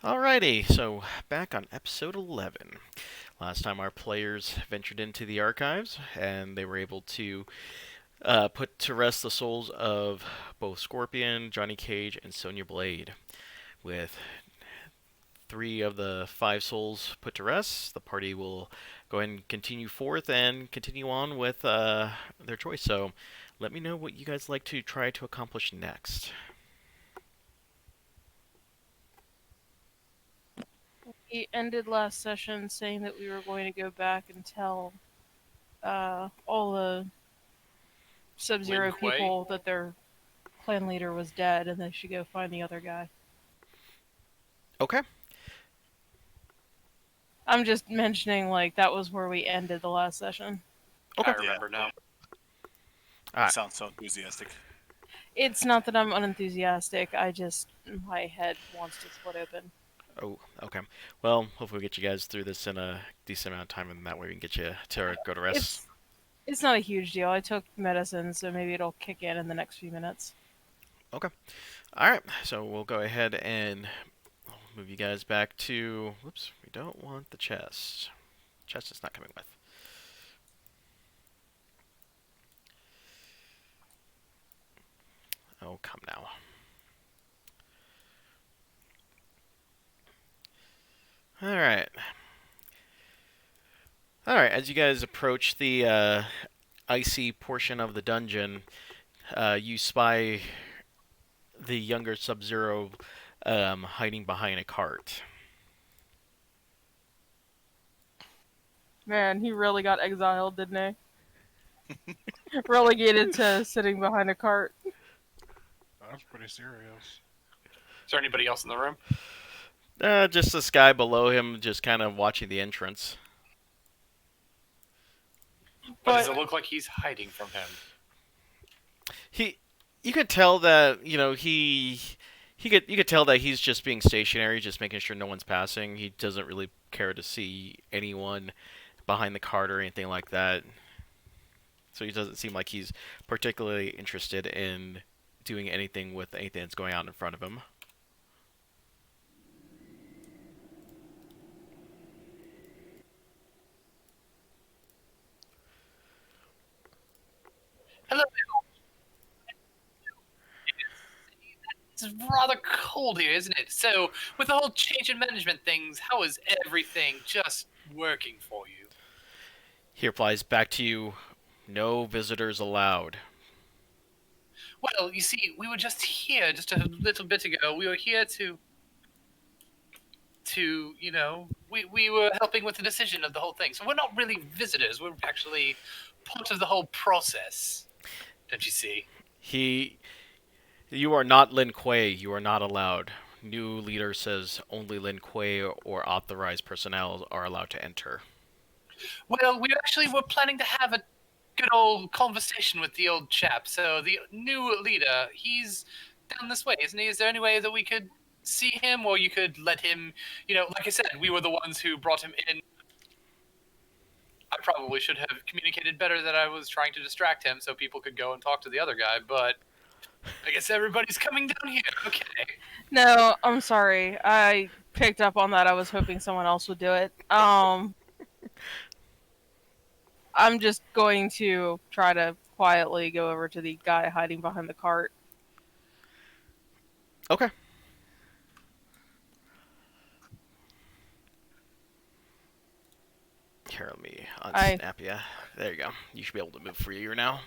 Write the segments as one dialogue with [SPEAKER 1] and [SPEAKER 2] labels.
[SPEAKER 1] Alrighty, so back on episode 11. Last time our players ventured into the archives and they were able to put to rest the souls of both Scorpion, Johnny Cage, and Sonya Blade. With three of the five souls put to rest, the party will go ahead and continue forth and continue on with their choice. So let me know what you guys like to try to accomplish next.
[SPEAKER 2] We ended last session saying that we were going to go back and tell all the Sub-Zero
[SPEAKER 3] Lin Kuei?
[SPEAKER 2] people that their clan leader was dead and they should go find the other guy.
[SPEAKER 1] Okay.
[SPEAKER 2] I'm just mentioning, like, that was where we ended the last session.
[SPEAKER 1] Okay.
[SPEAKER 3] I remember now.
[SPEAKER 1] Alright.
[SPEAKER 4] Sounds so enthusiastic.
[SPEAKER 2] It's not that I'm unenthusiastic, my head wants to split open.
[SPEAKER 1] Oh, okay. Well, hopefully we get you guys through this in a decent amount of time, and that way we can get you to go to rest.
[SPEAKER 2] It's not a huge deal. I took medicine, so maybe it'll kick in the next few minutes.
[SPEAKER 1] Okay. Alright, so we'll go ahead and move you guys back to... Whoops, we don't want the chest. Chest is not coming with. Oh, come now. Alright. Alright, as you guys approach the icy portion of the dungeon, you spy the younger Sub-Zero hiding behind a cart.
[SPEAKER 2] Man, he really got exiled, didn't he? Relegated to sitting behind a cart.
[SPEAKER 4] That's pretty serious.
[SPEAKER 3] Is there anybody else in the room?
[SPEAKER 1] Just this guy below him, just kind of watching the entrance.
[SPEAKER 3] But does it look like he's hiding from him?
[SPEAKER 1] You could tell that you could tell that he's just being stationary, just making sure no one's passing. He doesn't really care to see anyone behind the cart or anything like that. So he doesn't seem like he's particularly interested in doing anything with anything that's going on in front of him.
[SPEAKER 3] Hello. It's rather cold here, isn't it? So, with the whole change in management things, how is everything just working for you?
[SPEAKER 1] He replies back to you, "No visitors allowed."
[SPEAKER 3] Well, you see, we were just here just a little bit ago. We were here we were helping with the decision of the whole thing. So we're not really visitors. We're actually part of the whole process. Don't you see?
[SPEAKER 1] You are not Lin Kuei. You are not allowed. New leader says only Lin Kuei or authorized personnel are allowed to enter.
[SPEAKER 3] Well, we actually were planning to have a good old conversation with the old chap. So the new leader, he's down this way, isn't he? Is there any way that we could see him, or you could let him, like I said, we were the ones who brought him in. I probably should have communicated better that I was trying to distract him so people could go and talk to the other guy, but I guess everybody's coming down here. Okay.
[SPEAKER 2] No, I'm sorry. I picked up on that. I was hoping someone else would do it. I'm just going to try to quietly go over to the guy hiding behind the cart.
[SPEAKER 1] Okay. Here, let me unsnap you. There you go. You should be able to move freer now.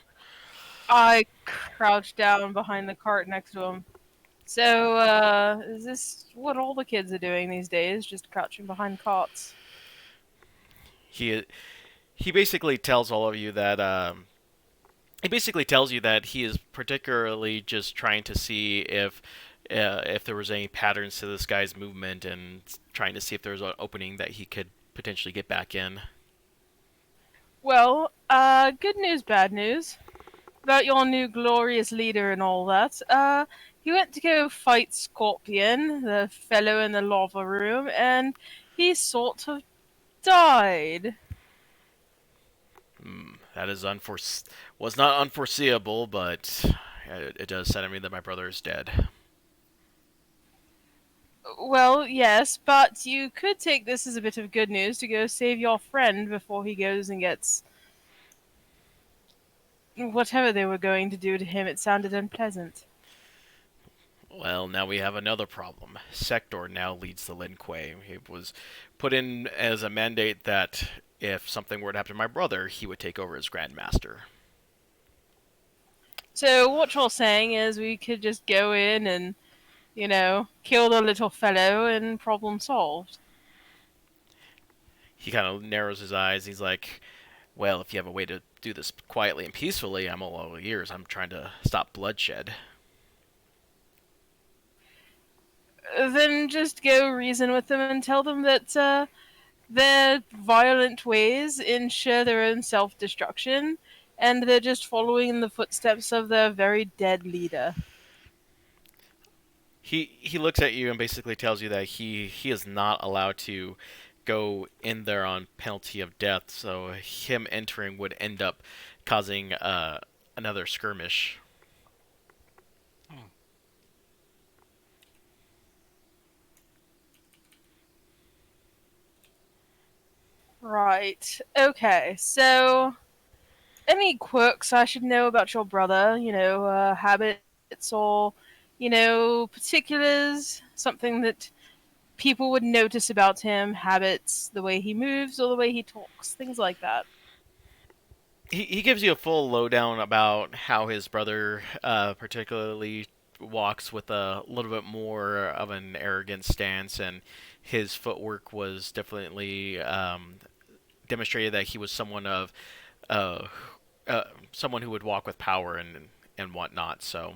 [SPEAKER 2] I crouch down behind the cart next to him. So, is this what all the kids are doing these days? Just crouching behind cots?
[SPEAKER 1] He basically tells all of you that he basically tells you that he is particularly just trying to see if there was any patterns to this guy's movement and trying to see if there was an opening that he could potentially get back in.
[SPEAKER 2] Well, good news, bad news. About your new glorious leader and all that. He went to go fight Scorpion, the fellow in the lava room, and he sort of died.
[SPEAKER 1] That is was not unforeseeable, but it does sadden me that my brother is dead.
[SPEAKER 2] Well, yes, but you could take this as a bit of good news to go save your friend before he goes and gets whatever they were going to do to him. It sounded unpleasant.
[SPEAKER 1] Well, now we have another problem. Sector now leads the Lin Kuei. It was put in as a mandate that if something were to happen to my brother, he would take over as Grandmaster.
[SPEAKER 2] So what you're saying is we could just go in and, kill the little fellow and problem solved.
[SPEAKER 1] He kind of narrows his eyes. He's like, well, if you have a way to do this quietly and peacefully, I'm all ears. I'm trying to stop bloodshed.
[SPEAKER 2] Then just go reason with them and tell them that their violent ways ensure their own self-destruction, and they're just following in the footsteps of their very dead leader.
[SPEAKER 1] He looks at you and basically tells you that he is not allowed to go in there on penalty of death. So him entering would end up causing another skirmish.
[SPEAKER 2] Right. Okay, so any quirks I should know about your brother? Habits or, particulars? Something that people would notice about him, habits, the way he moves or the way he talks, things like that.
[SPEAKER 1] He gives you a full lowdown about how his brother particularly walks with a little bit more of an arrogant stance, and his footwork was definitely demonstrated that he was uh, someone who would walk with power and whatnot. So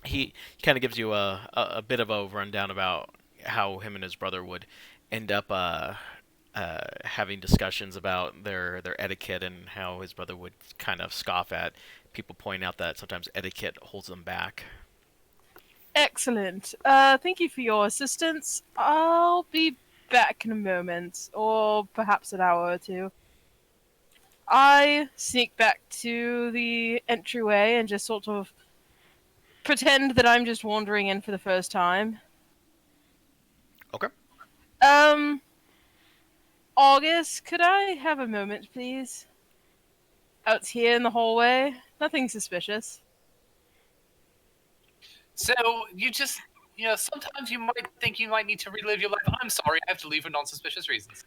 [SPEAKER 1] he kind of gives you a bit of a rundown about how him and his brother would end up having discussions about their etiquette, and how his brother would kind of scoff at people, pointing out that sometimes etiquette holds them back.
[SPEAKER 2] Excellent. Thank you for your assistance. I'll be back in a moment, or perhaps an hour or two. I sneak back to the entryway and just sort of pretend that I'm just wandering in for the first time.
[SPEAKER 1] Okay.
[SPEAKER 2] Um, August, could I have a moment, please? Out here in the hallway. Nothing suspicious.
[SPEAKER 3] So sometimes you might think you might need to relive your life. I'm sorry, I have to leave for non-suspicious reasons.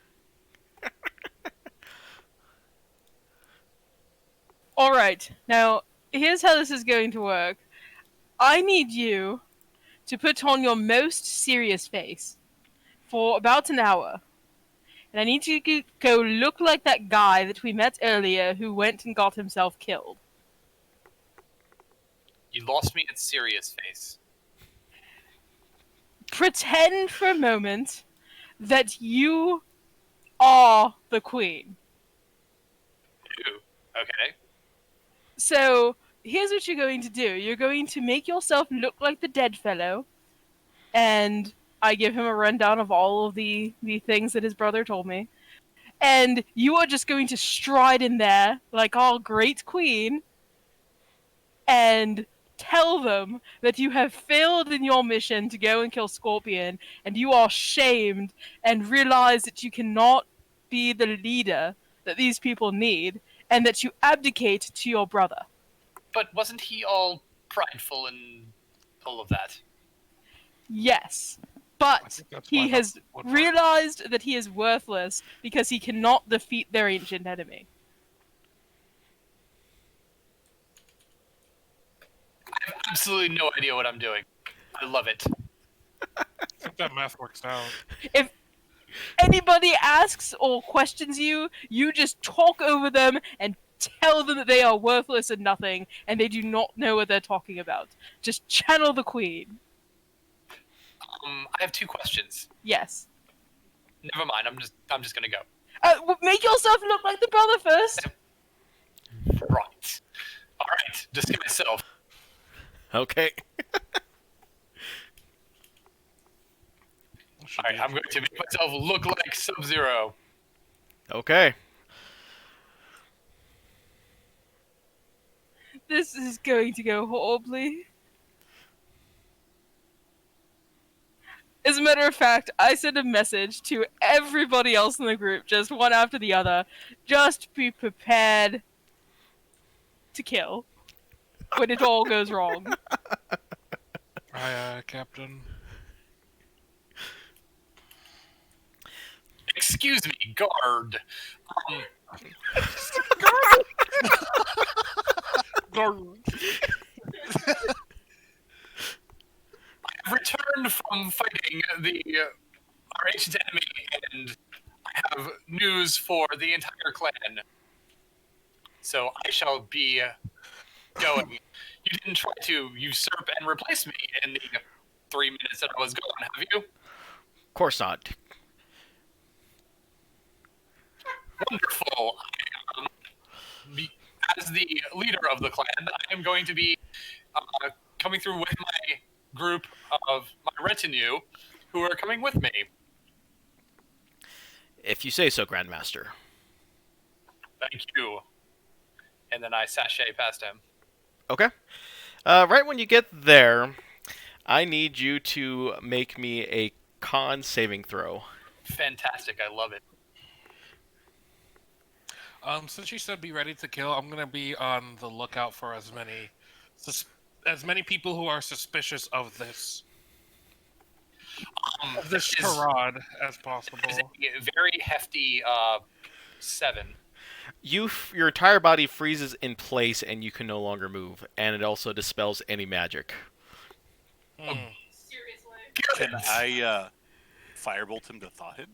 [SPEAKER 2] Alright, now, here's how this is going to work. I need you to put on your most serious face for about an hour. And I need you to go look like that guy that we met earlier who went and got himself killed.
[SPEAKER 3] You lost me at serious face.
[SPEAKER 2] Pretend for a moment that you are the queen.
[SPEAKER 3] Ooh, okay.
[SPEAKER 2] So, here's what you're going to do. You're going to make yourself look like the dead fellow, and I give him a rundown of all of the things that his brother told me. And you are just going to stride in there like our great queen and tell them that you have failed in your mission to go and kill Scorpion, and you are shamed and realize that you cannot be the leader that these people need, and that you abdicate to your brother.
[SPEAKER 3] But wasn't he all prideful and all of that?
[SPEAKER 2] Yes,
[SPEAKER 4] I
[SPEAKER 2] but
[SPEAKER 4] think that's
[SPEAKER 2] he
[SPEAKER 4] why
[SPEAKER 2] has
[SPEAKER 4] that would work.
[SPEAKER 2] realized that he is worthless because he cannot defeat their ancient enemy.
[SPEAKER 3] I have absolutely no idea what I'm doing. I love it.
[SPEAKER 4] I think that math works out.
[SPEAKER 2] If anybody asks or questions you, you just talk over them and tell them that they are worthless and nothing, and they do not know what they're talking about. Just channel the queen.
[SPEAKER 3] I have two questions.
[SPEAKER 2] Yes.
[SPEAKER 3] Never mind. I'm just gonna go.
[SPEAKER 2] Make yourself look like the brother first.
[SPEAKER 3] Right. All right. Just give myself.
[SPEAKER 1] Okay.
[SPEAKER 3] All right. I'm going to make myself look like Sub-Zero.
[SPEAKER 1] Okay.
[SPEAKER 2] This is going to go horribly. As a matter of fact, I sent a message to everybody else in the group, just one after the other, just be prepared to kill when it all goes wrong.
[SPEAKER 4] Aye, Captain.
[SPEAKER 3] Excuse me, guard. Um, I've returned from fighting our ancient enemy, and I have news for the entire clan. So I shall be going. You didn't try to usurp and replace me in the 3 minutes that I was gone, have you?
[SPEAKER 1] Of course not.
[SPEAKER 3] Wonderful. Um, as the leader of the clan, I am going to be coming through with my group of my retinue who are coming with me.
[SPEAKER 1] If you say so, Grandmaster.
[SPEAKER 3] Thank you. And then I sashay past him.
[SPEAKER 1] Okay. Right when you get there, I need you to make me a con saving throw.
[SPEAKER 3] Fantastic. I love it.
[SPEAKER 4] Since you said be ready to kill, I'm gonna be on the lookout for as many people who are suspicious of this charade as possible.
[SPEAKER 3] Is a very hefty 7.
[SPEAKER 1] Your entire body freezes in place and you can no longer move, and it also dispels any magic.
[SPEAKER 5] Can I firebolt him to thaw him?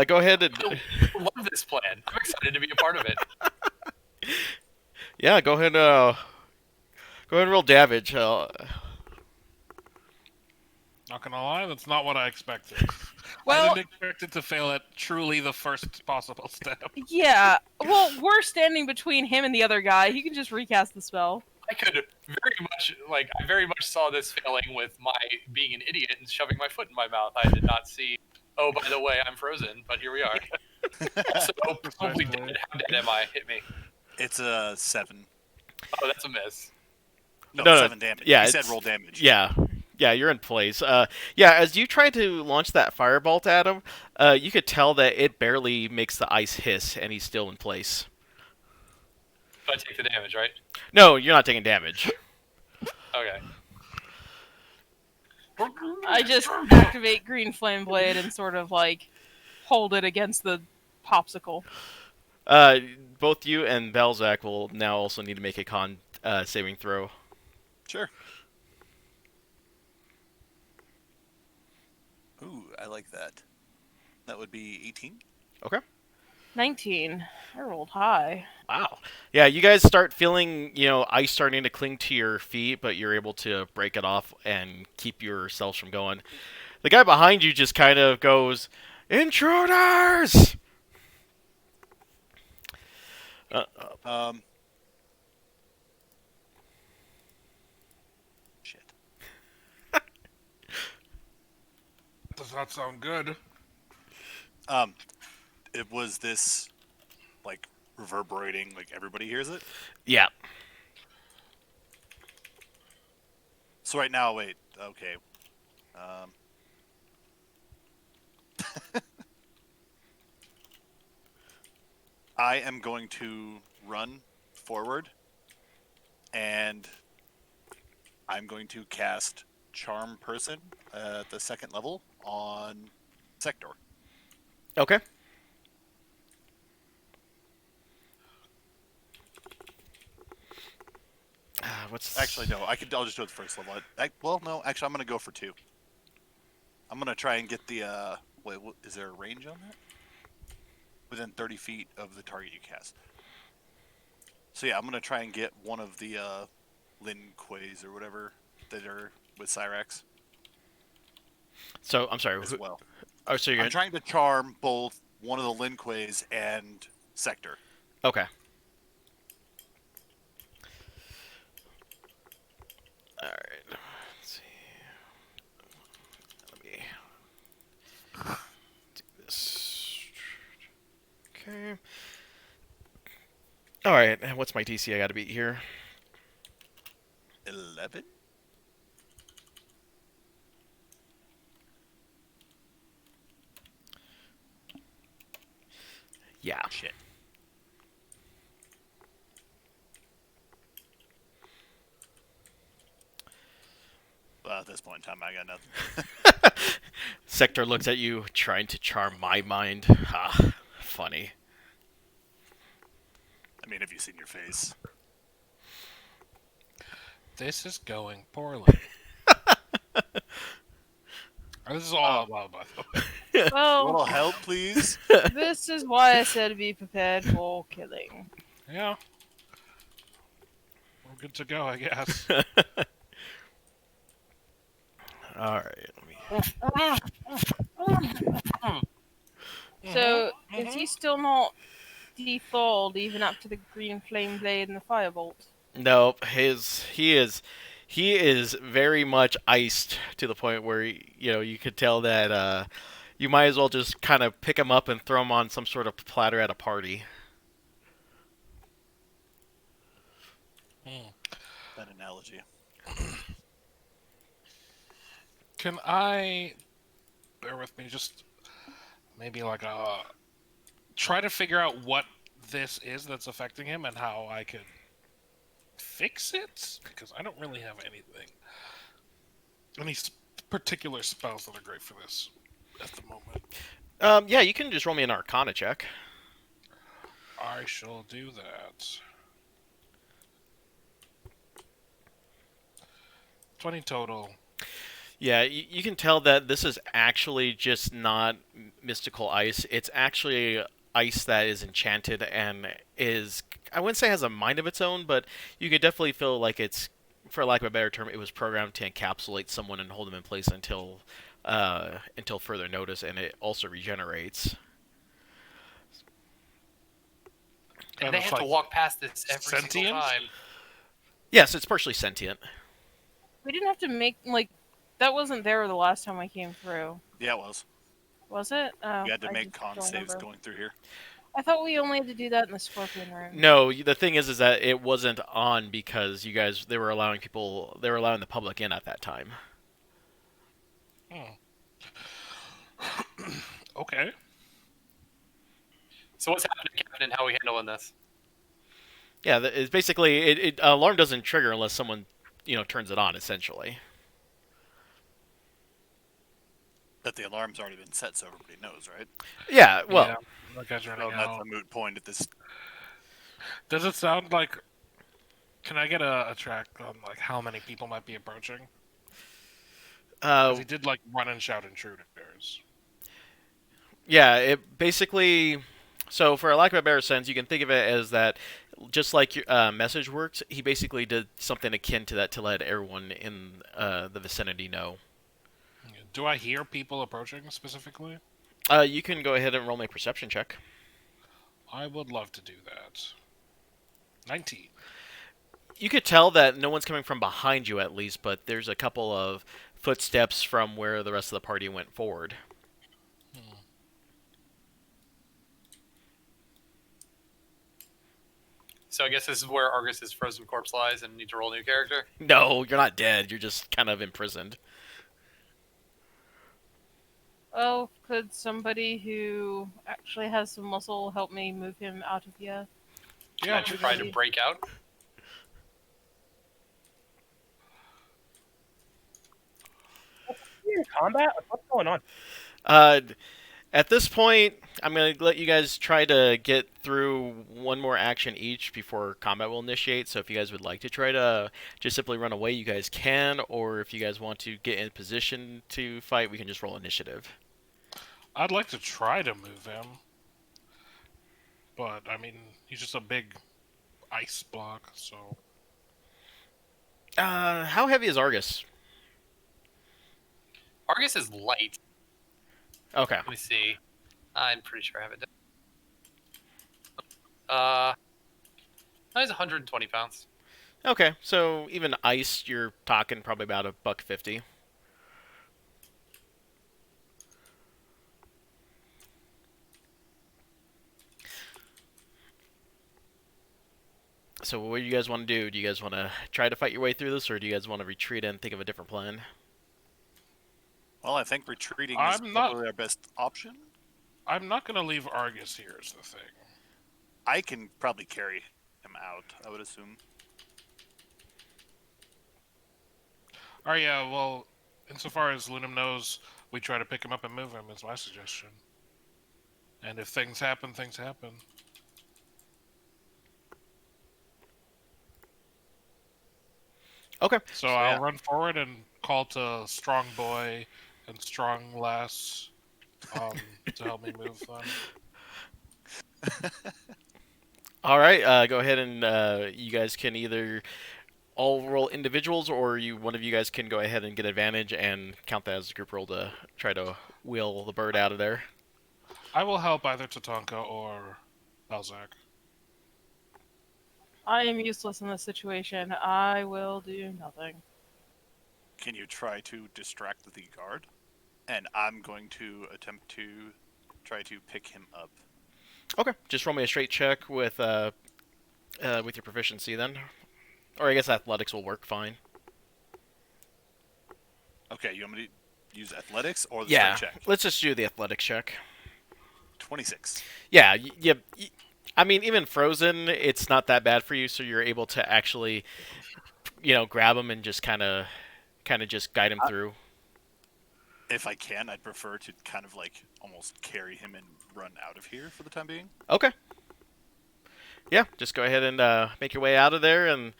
[SPEAKER 1] Go ahead and
[SPEAKER 3] I love this plan. I'm excited to be a part of it.
[SPEAKER 1] yeah, go ahead. Go ahead and roll damage.
[SPEAKER 4] Not gonna lie, that's not what I expected.
[SPEAKER 2] Well-
[SPEAKER 4] I didn't expect it to fail at truly the first possible step.
[SPEAKER 2] Yeah, well, we're standing between him and the other guy. He can just recast the spell.
[SPEAKER 3] I could I very much saw this failing with my being an idiot and shoving my foot in my mouth. I did not see, oh, by the way, I'm frozen, but here we are. Also, probably dead. How dead am I? Hit me.
[SPEAKER 5] It's a 7.
[SPEAKER 3] Oh, that's a miss.
[SPEAKER 5] No,
[SPEAKER 1] No,
[SPEAKER 5] 7 damage.
[SPEAKER 1] yeah,
[SPEAKER 5] He said
[SPEAKER 1] it's-
[SPEAKER 5] roll damage.
[SPEAKER 1] Yeah. Yeah, you're in place. Yeah, as you try to launch that firebolt at him, you could tell that it barely makes the ice hiss, and he's still in place.
[SPEAKER 3] But I take the damage, right?
[SPEAKER 1] No, you're not taking damage.
[SPEAKER 3] Okay.
[SPEAKER 2] I just activate Green Flame Blade and sort of like hold it against the popsicle.
[SPEAKER 1] Both you and Belzak will now also need to make a con saving throw.
[SPEAKER 5] Sure. Ooh, I like that. That would be 18.
[SPEAKER 1] Okay.
[SPEAKER 2] 19. I rolled high.
[SPEAKER 1] Wow. Yeah, you guys start feeling, ice starting to cling to your feet, but you're able to break it off and keep yourselves from going. The guy behind you just kind of goes, "Intruders!"
[SPEAKER 5] Shit.
[SPEAKER 4] Does not sound good.
[SPEAKER 5] It was this, like, reverberating, like everybody hears it?
[SPEAKER 1] Yeah.
[SPEAKER 5] So right now, wait, okay. I am going to run forward, and I'm going to cast Charm Person at the 2nd level on Sector.
[SPEAKER 1] Okay. What's
[SPEAKER 5] Actually, no, I'll just do it the 1st level. No, actually, I'm going to go for 2. I'm going to try and get the, is there a range on that? Within 30 feet of the target you cast. So yeah, I'm going to try and get one of the, Lin Kueis or whatever that are with Cyrax
[SPEAKER 1] So I'm sorry.
[SPEAKER 5] as well.
[SPEAKER 1] Oh, so you're
[SPEAKER 5] I'm trying to charm both one of the Lin Kueis and Sector.
[SPEAKER 1] okay. All right. Let's see. Let me do this. Okay. All right. And what's my DC I got to beat here?
[SPEAKER 5] 11?
[SPEAKER 1] Yeah.
[SPEAKER 5] Shit. Well, at this point in time, I got nothing.
[SPEAKER 1] Sector looks at you, trying to charm my mind. Funny.
[SPEAKER 5] I mean, have you seen your face?
[SPEAKER 4] This is going poorly. This is all well, by the way.
[SPEAKER 5] A
[SPEAKER 2] Well,
[SPEAKER 5] little help, please.
[SPEAKER 2] this is why I said be prepared for killing.
[SPEAKER 4] Yeah. We're good to go, I guess.
[SPEAKER 1] All right.
[SPEAKER 2] So, is he still not dethawed even after the green flame blade and the firebolt?
[SPEAKER 1] Nope. He is very much iced to the point where you could tell that you might as well just kind of pick him up and throw him on some sort of platter at a party.
[SPEAKER 5] That analogy.
[SPEAKER 4] Can I bear with me? Just maybe like try to figure out what this is that's affecting him and how I could fix it, because I don't really have any particular spells that are great for this at the moment.
[SPEAKER 1] Yeah, you can just roll me an Arcana check.
[SPEAKER 4] I shall do that. 20 total.
[SPEAKER 1] Yeah, you can tell that this is actually just not mystical ice. It's actually ice that is enchanted and I wouldn't say has a mind of its own, but you could definitely feel like it's, for lack of a better term, it was programmed to encapsulate someone and hold them in place until further notice, and it also regenerates.
[SPEAKER 3] And they have to walk past this every single
[SPEAKER 4] sentient?
[SPEAKER 3] time.
[SPEAKER 1] Yes, it's partially sentient.
[SPEAKER 2] We didn't have to make, that wasn't there the last time I came through.
[SPEAKER 5] Yeah, it was.
[SPEAKER 2] Was it? Oh,
[SPEAKER 5] You had to
[SPEAKER 2] I
[SPEAKER 5] make
[SPEAKER 2] just
[SPEAKER 5] con
[SPEAKER 2] don't
[SPEAKER 5] saves
[SPEAKER 2] remember.
[SPEAKER 5] going through here.
[SPEAKER 2] I thought we only had to do that in the scorpion room.
[SPEAKER 1] No, the thing is that it wasn't on because they were allowing the public in at that time.
[SPEAKER 4] Okay.
[SPEAKER 3] So what's happening, Captain, and how are we handling this?
[SPEAKER 1] Yeah, it's basically alarm doesn't trigger unless someone turns it on, essentially.
[SPEAKER 5] That the alarm's already been set, so everybody knows, right?
[SPEAKER 1] Yeah, well,
[SPEAKER 4] Yeah, that guy's running
[SPEAKER 5] Well, that's
[SPEAKER 4] out.
[SPEAKER 5] a moot point at this.
[SPEAKER 4] Does it sound like? Can I get a track on like how many people might be approaching? Because he did run and shout intruders.
[SPEAKER 1] yeah, it basically. So, for a lack of a better sense, you can think of it as that, just like your message works. He basically did something akin to that to let everyone in the vicinity know.
[SPEAKER 4] Do I hear people approaching specifically?
[SPEAKER 1] You can go ahead and roll me a perception check.
[SPEAKER 4] I would love to do that. 19.
[SPEAKER 1] You could tell that no one's coming from behind you, at least, but there's a couple of footsteps from where the rest of the party went forward.
[SPEAKER 3] So I guess this is where Argus's frozen corpse lies and need to roll a new character?
[SPEAKER 1] No, you're not dead. You're just kind of imprisoned.
[SPEAKER 2] Oh, could somebody who actually has some muscle help me move him out of here?
[SPEAKER 3] Can I try to break out?
[SPEAKER 6] You're in combat? What's going on?
[SPEAKER 1] At this point, I'm going to let you guys try to get through one more action each before combat will initiate. So if you guys would like to try to just simply run away, you guys can. Or if you guys want to get in position to fight, we can just roll initiative.
[SPEAKER 4] I'd like to try to move him. But, I mean, he's just a big ice block, so...
[SPEAKER 1] How heavy is Argus?
[SPEAKER 3] Argus is light.
[SPEAKER 1] Okay.
[SPEAKER 3] Let me see. I'm pretty sure I have it down. He's 120 pounds.
[SPEAKER 1] Okay, so even ice, you're talking probably about $150. So what do you guys want to do? Do you guys want to try to fight your way through this, or do you guys want to retreat and think of a different plan?
[SPEAKER 5] Well, I think retreating is probably our best option.
[SPEAKER 4] I'm not going to leave Argus here, is the thing.
[SPEAKER 5] I can probably carry him out, I would assume.
[SPEAKER 4] Oh, yeah, well, insofar as Lunam knows, we try to pick him up and move him, is my suggestion. And if things happen, things happen.
[SPEAKER 1] Okay.
[SPEAKER 4] So
[SPEAKER 5] yeah.
[SPEAKER 4] I'll run forward and call to Strong Boy and Strong Lass to help me move them.
[SPEAKER 1] All right. Go ahead and you guys can either all roll individuals, or one of you guys can go ahead and get advantage and count that as a group roll to try to wheel the bird out of there.
[SPEAKER 4] I will help either Tatanka or Balzac.
[SPEAKER 2] I am useless in this situation. I will do nothing.
[SPEAKER 5] Can you try to distract the guard? And I'm going to attempt to try to pick him up.
[SPEAKER 1] Okay. Just roll me a straight check with your proficiency then, or I guess athletics will work fine.
[SPEAKER 5] Okay, you want me to use athletics or the
[SPEAKER 1] Yeah.
[SPEAKER 5] strength check?
[SPEAKER 1] Let's just do the athletics check.
[SPEAKER 5] 26.
[SPEAKER 1] Yeah. I mean, even frozen, it's not that bad for you, so you're able to actually, grab him and just kind of just guide him through.
[SPEAKER 5] If I can, I'd prefer to kind of like almost carry him and run out of here for the time being.
[SPEAKER 1] Okay. Yeah, just go ahead and make your way out of there, and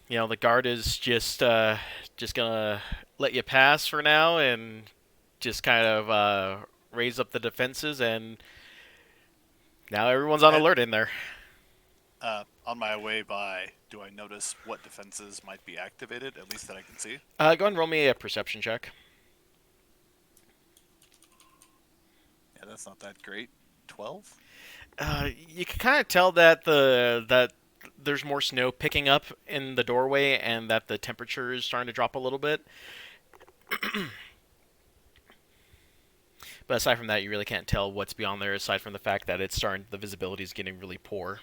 [SPEAKER 1] the guard is just gonna let you pass for now, and just kind of raise up the defenses, and now everyone's on alert in there.
[SPEAKER 5] On my way by, do I notice what defenses might be activated, at least that I can see?
[SPEAKER 1] Go ahead and roll me a perception check.
[SPEAKER 5] Yeah, that's not that great. 12?
[SPEAKER 1] You can kind of tell that that there's more snow picking up in the doorway, and that the temperature is starting to drop a little bit. But aside from that, you really can't tell what's beyond there, aside from the fact that the visibility is getting really poor.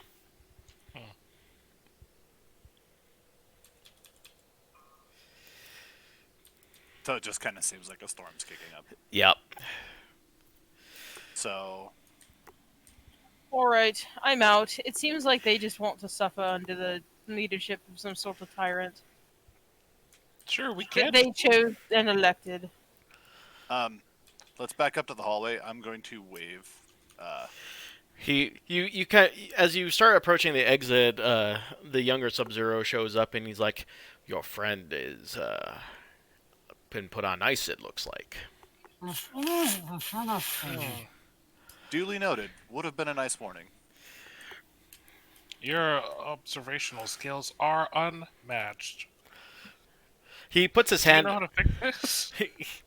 [SPEAKER 5] So it just kind of seems like a storm's kicking up.
[SPEAKER 1] Yep.
[SPEAKER 5] So,
[SPEAKER 2] Alright, I'm out. It seems like they just want to suffer under the leadership of some sort of tyrant.
[SPEAKER 4] Sure, we
[SPEAKER 2] That
[SPEAKER 4] can.
[SPEAKER 2] they chose and elected.
[SPEAKER 5] let's back up to the hallway. I'm going to wave.
[SPEAKER 1] You kind as you start approaching the exit, the younger Sub-Zero shows up, and he's like, "Your friend is been put on ice, it looks like."
[SPEAKER 5] Duly noted. Would have been a nice morning.
[SPEAKER 4] Your observational skills are unmatched.
[SPEAKER 1] He puts his
[SPEAKER 4] Do you
[SPEAKER 1] hand.
[SPEAKER 4] know how to fix this?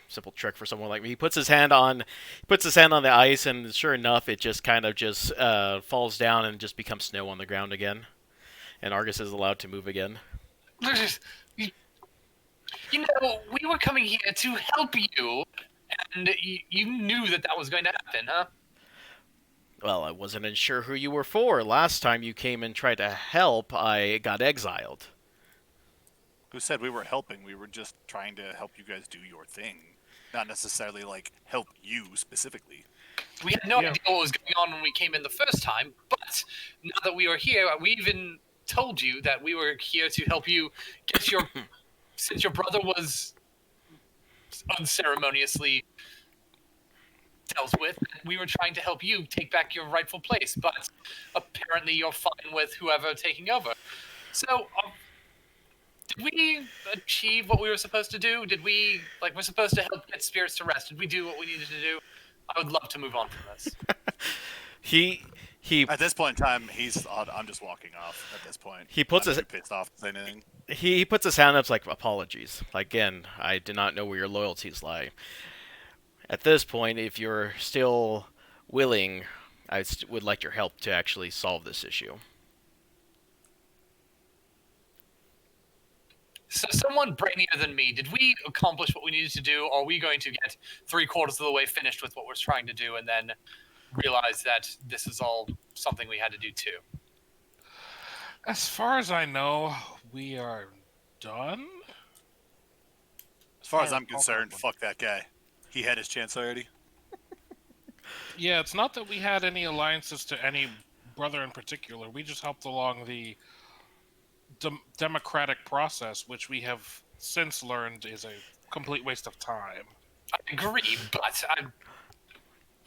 [SPEAKER 1] Simple trick for someone like me. He puts his hand on the ice, and sure enough, it just kind of just falls down and just becomes snow on the ground again. And Argus is allowed to move again.
[SPEAKER 3] You know, we were coming here to help you, and you knew that was going to happen, huh?
[SPEAKER 1] Well, I wasn't sure who you were for. Last time you came and tried to help, I got exiled.
[SPEAKER 5] Who said we were helping? We were just trying to help you guys do your thing. Not necessarily, like, help you specifically.
[SPEAKER 3] We had no idea what was going on when we came in the first time, but now that we are here, we even told you that we were here to help you get your... since your brother was unceremoniously dealt with, we were trying to help you take back your rightful place, but apparently you're fine with whoever taking over. So, did we achieve what we were supposed to do? Did we, we're supposed to help get spirits to rest? Did we do what we needed to do? I would love to move on from this.
[SPEAKER 1] He
[SPEAKER 5] At this point in time, I'm just walking off. At this point,
[SPEAKER 1] He puts
[SPEAKER 5] I'm
[SPEAKER 1] his-
[SPEAKER 5] too pissed off to say anything.
[SPEAKER 1] he puts his hand up like, apologies. Again, I did not know where your loyalties lie. At this point, if you're still willing, I would like your help to actually solve this issue.
[SPEAKER 3] So someone brainier than me, did we accomplish what we needed to do, or are we going to get 3/4 of the way finished with what we're trying to do and then realize that this is all something we had to do too?
[SPEAKER 4] As far as I know, we are done.
[SPEAKER 5] As far as
[SPEAKER 4] I
[SPEAKER 5] I'm
[SPEAKER 4] recall
[SPEAKER 5] concerned,
[SPEAKER 4] that one.
[SPEAKER 5] fuck that guy. He had his chance already.
[SPEAKER 4] Yeah, it's not that we had any alliances to any brother in particular. We just helped along the democratic process, which we have since learned is a complete waste of time.
[SPEAKER 3] I agree, but I'm.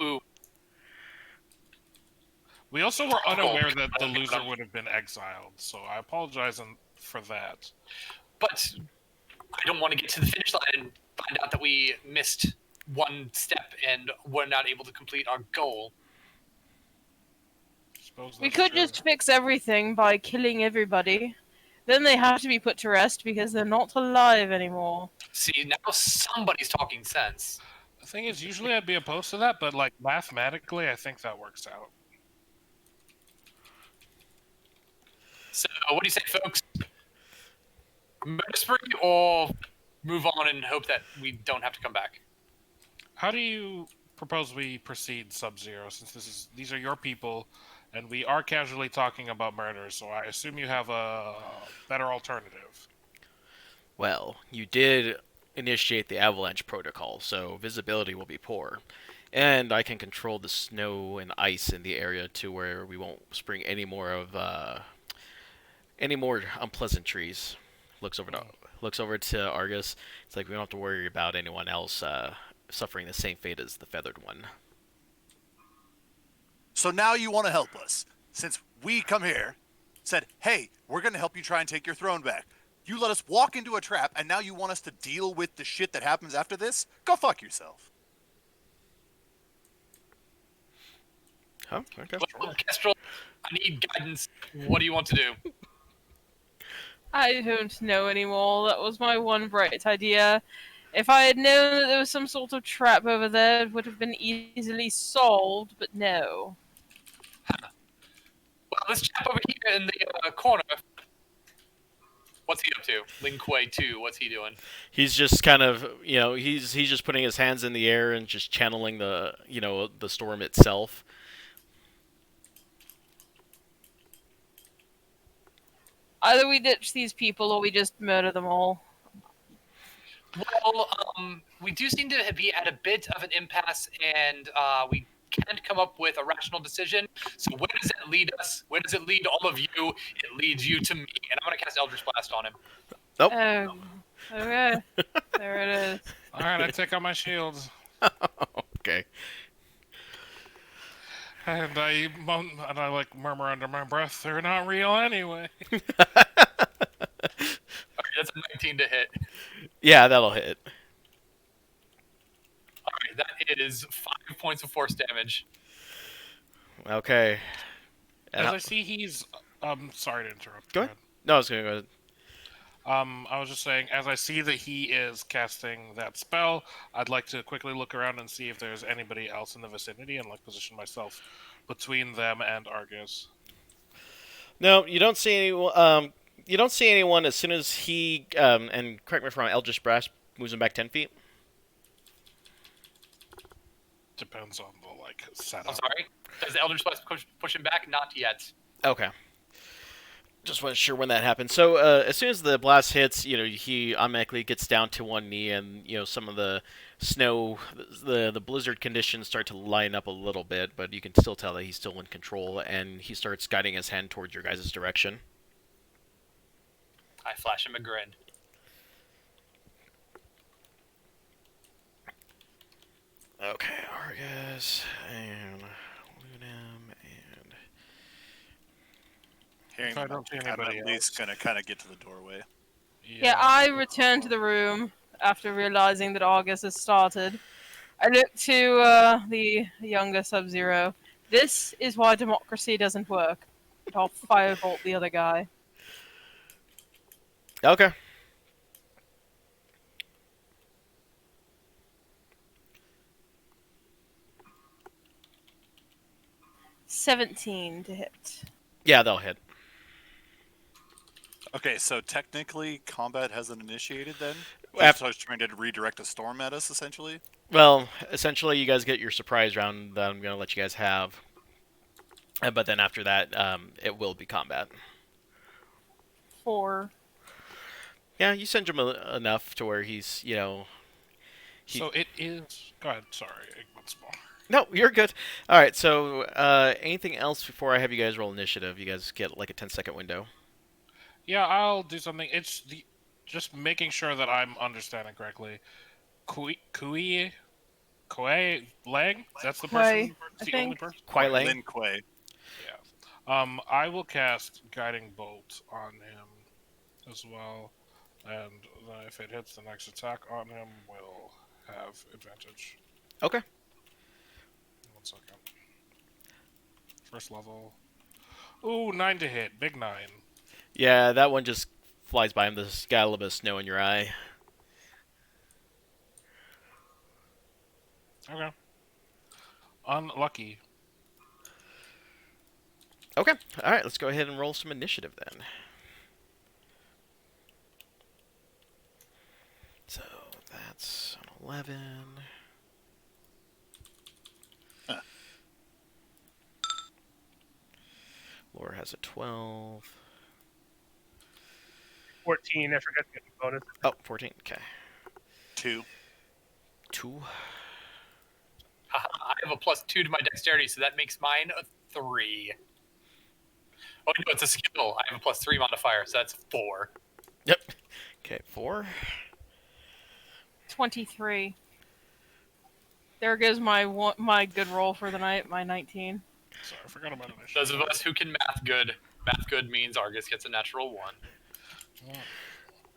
[SPEAKER 3] Ooh,
[SPEAKER 4] We also were
[SPEAKER 3] cool.
[SPEAKER 4] unaware that the loser would have been exiled, so I apologize for that.
[SPEAKER 3] But I don't want to get to the finish line and find out that we missed one step and we're not able to complete our goal.
[SPEAKER 4] Suppose
[SPEAKER 2] We
[SPEAKER 4] that's
[SPEAKER 2] could
[SPEAKER 4] true.
[SPEAKER 2] just fix everything by killing everybody. Then they have to be put to rest because they're not alive anymore.
[SPEAKER 3] See, now somebody's talking sense.
[SPEAKER 4] The thing is, usually I'd be opposed to that, but like mathematically, I think that works out.
[SPEAKER 3] So, what do you say, folks? Murder spree or move on and hope that we don't have to come back?
[SPEAKER 4] How do you propose we proceed, Sub-Zero? Since these are your people, and we are casually talking about murder, so I assume you have a better alternative.
[SPEAKER 1] Well, you did initiate the avalanche protocol, so visibility will be poor. And I can control the snow and ice in the area to where we won't spring any more unpleasantries. Looks over to Argus. It's like we don't have to worry about anyone else suffering the same fate as the feathered one.
[SPEAKER 5] So now you want to help us. Since we come here, said, hey, we're going to help you try and take your throne back. You let us walk into a trap, and now you want us to deal with the shit that happens after this? Go fuck yourself.
[SPEAKER 1] Huh? Okay.
[SPEAKER 3] Well, Kestrel, I need guidance. What do you want to do?
[SPEAKER 2] I don't know anymore. That was my one bright idea. If I had known that there was some sort of trap over there, it would have been easily solved, but no.
[SPEAKER 3] Well, this chap over here in the corner, what's he up to? Lin Kuei 2, what's he doing?
[SPEAKER 1] He's just kind of, he's just putting his hands in the air and just channeling the storm itself.
[SPEAKER 2] Either we ditch these people or we just murder them all.
[SPEAKER 3] Well, we do seem to be at a bit of an impasse, and we can't come up with a rational decision. So where does it lead us? Where does it lead all of you? It leads you to me, and I'm going to cast Eldritch Blast on him.
[SPEAKER 1] Nope.
[SPEAKER 2] Okay. There it is.
[SPEAKER 4] Alright, I take out my shields.
[SPEAKER 1] Okay.
[SPEAKER 4] And I murmur under my breath, they're not real anyway.
[SPEAKER 3] Okay, that's a 19 to hit.
[SPEAKER 1] Yeah, that'll hit.
[SPEAKER 3] All right, that is 5 points of force damage.
[SPEAKER 1] Okay.
[SPEAKER 4] As I see he's sorry to interrupt.
[SPEAKER 1] Go ahead. No, I was gonna go ahead.
[SPEAKER 4] I was just saying, as I see that he is casting that spell, I'd like to quickly look around and see if there's anybody else in the vicinity and position myself between them and Argus.
[SPEAKER 1] No, you don't see any. You don't see anyone as soon as he and correct me if I'm wrong. Eldritch Blast moves him back 10 feet.
[SPEAKER 4] Depends on the setup.
[SPEAKER 3] I'm sorry. Does the Eldritch Blast push him back? Not yet.
[SPEAKER 1] Okay. Just wasn't sure when that happened. So as soon as the blast hits, he automatically gets down to one knee, and some of the snow, the blizzard conditions start to line up a little bit, but you can still tell that he's still in control, and he starts guiding his hand towards your guys' direction.
[SPEAKER 3] I flash him a grin.
[SPEAKER 1] Okay, Argus and Lunam and
[SPEAKER 5] Hearing
[SPEAKER 4] If I
[SPEAKER 5] them,
[SPEAKER 4] don't see
[SPEAKER 5] I'm
[SPEAKER 4] anybody
[SPEAKER 5] at least going to kind of get to the doorway.
[SPEAKER 2] Yeah, I return to the room after realizing that August has started. I look to the younger Sub-Zero. This is why democracy doesn't work. I'll firebolt the other guy.
[SPEAKER 1] Okay.
[SPEAKER 2] $17 to hit.
[SPEAKER 1] Yeah, they'll hit.
[SPEAKER 5] Okay, so technically combat hasn't initiated then?
[SPEAKER 1] Af-
[SPEAKER 5] So I was trying to redirect a storm at us, essentially?
[SPEAKER 1] Well, essentially, you guys get your surprise round that I'm going to let you guys have. But then after that, it will be combat.
[SPEAKER 2] 4.
[SPEAKER 1] Yeah, you send him enough to where he's,
[SPEAKER 4] So it is. Go ahead. Sorry, once more.
[SPEAKER 1] No, you're good. All right. So, anything else before I have you guys roll initiative? You guys get like a 10-second window.
[SPEAKER 4] Yeah, I'll do something. Just making sure that I'm understanding correctly. Kui Lang? That's the
[SPEAKER 2] Quay,
[SPEAKER 4] person.
[SPEAKER 2] I
[SPEAKER 4] The only
[SPEAKER 2] think.
[SPEAKER 4] person.
[SPEAKER 1] Kwai
[SPEAKER 4] Okay.
[SPEAKER 1] Lang.
[SPEAKER 5] Lin Kuei.
[SPEAKER 4] Yeah. I will cast Guiding Bolt on him as well, and then if it hits the next attack on him, we'll have advantage.
[SPEAKER 1] Okay.
[SPEAKER 4] 1 second. First level. Ooh, 9 to hit. Big 9.
[SPEAKER 1] Yeah, that one just flies by him. There's got a little bit of snow in your eye.
[SPEAKER 4] Okay. Unlucky.
[SPEAKER 1] Okay. All right. Let's go ahead and roll some initiative then. So that's an 11.
[SPEAKER 5] Huh.
[SPEAKER 1] Laura has a 12.
[SPEAKER 6] 14. I forgot to get the bonus.
[SPEAKER 1] Oh, 14. Okay.
[SPEAKER 5] 2.
[SPEAKER 1] 2.
[SPEAKER 3] I have a +2 to my dexterity, so that makes mine a 3. Oh no, it's a skill. I have a +3 modifier, so that's 4.
[SPEAKER 1] Yep. Okay, 4.
[SPEAKER 2] 23. There goes my good roll for the night, my 19.
[SPEAKER 4] Sorry, I forgot about initiative.
[SPEAKER 3] Those of us who can math good means Argus gets a natural 1.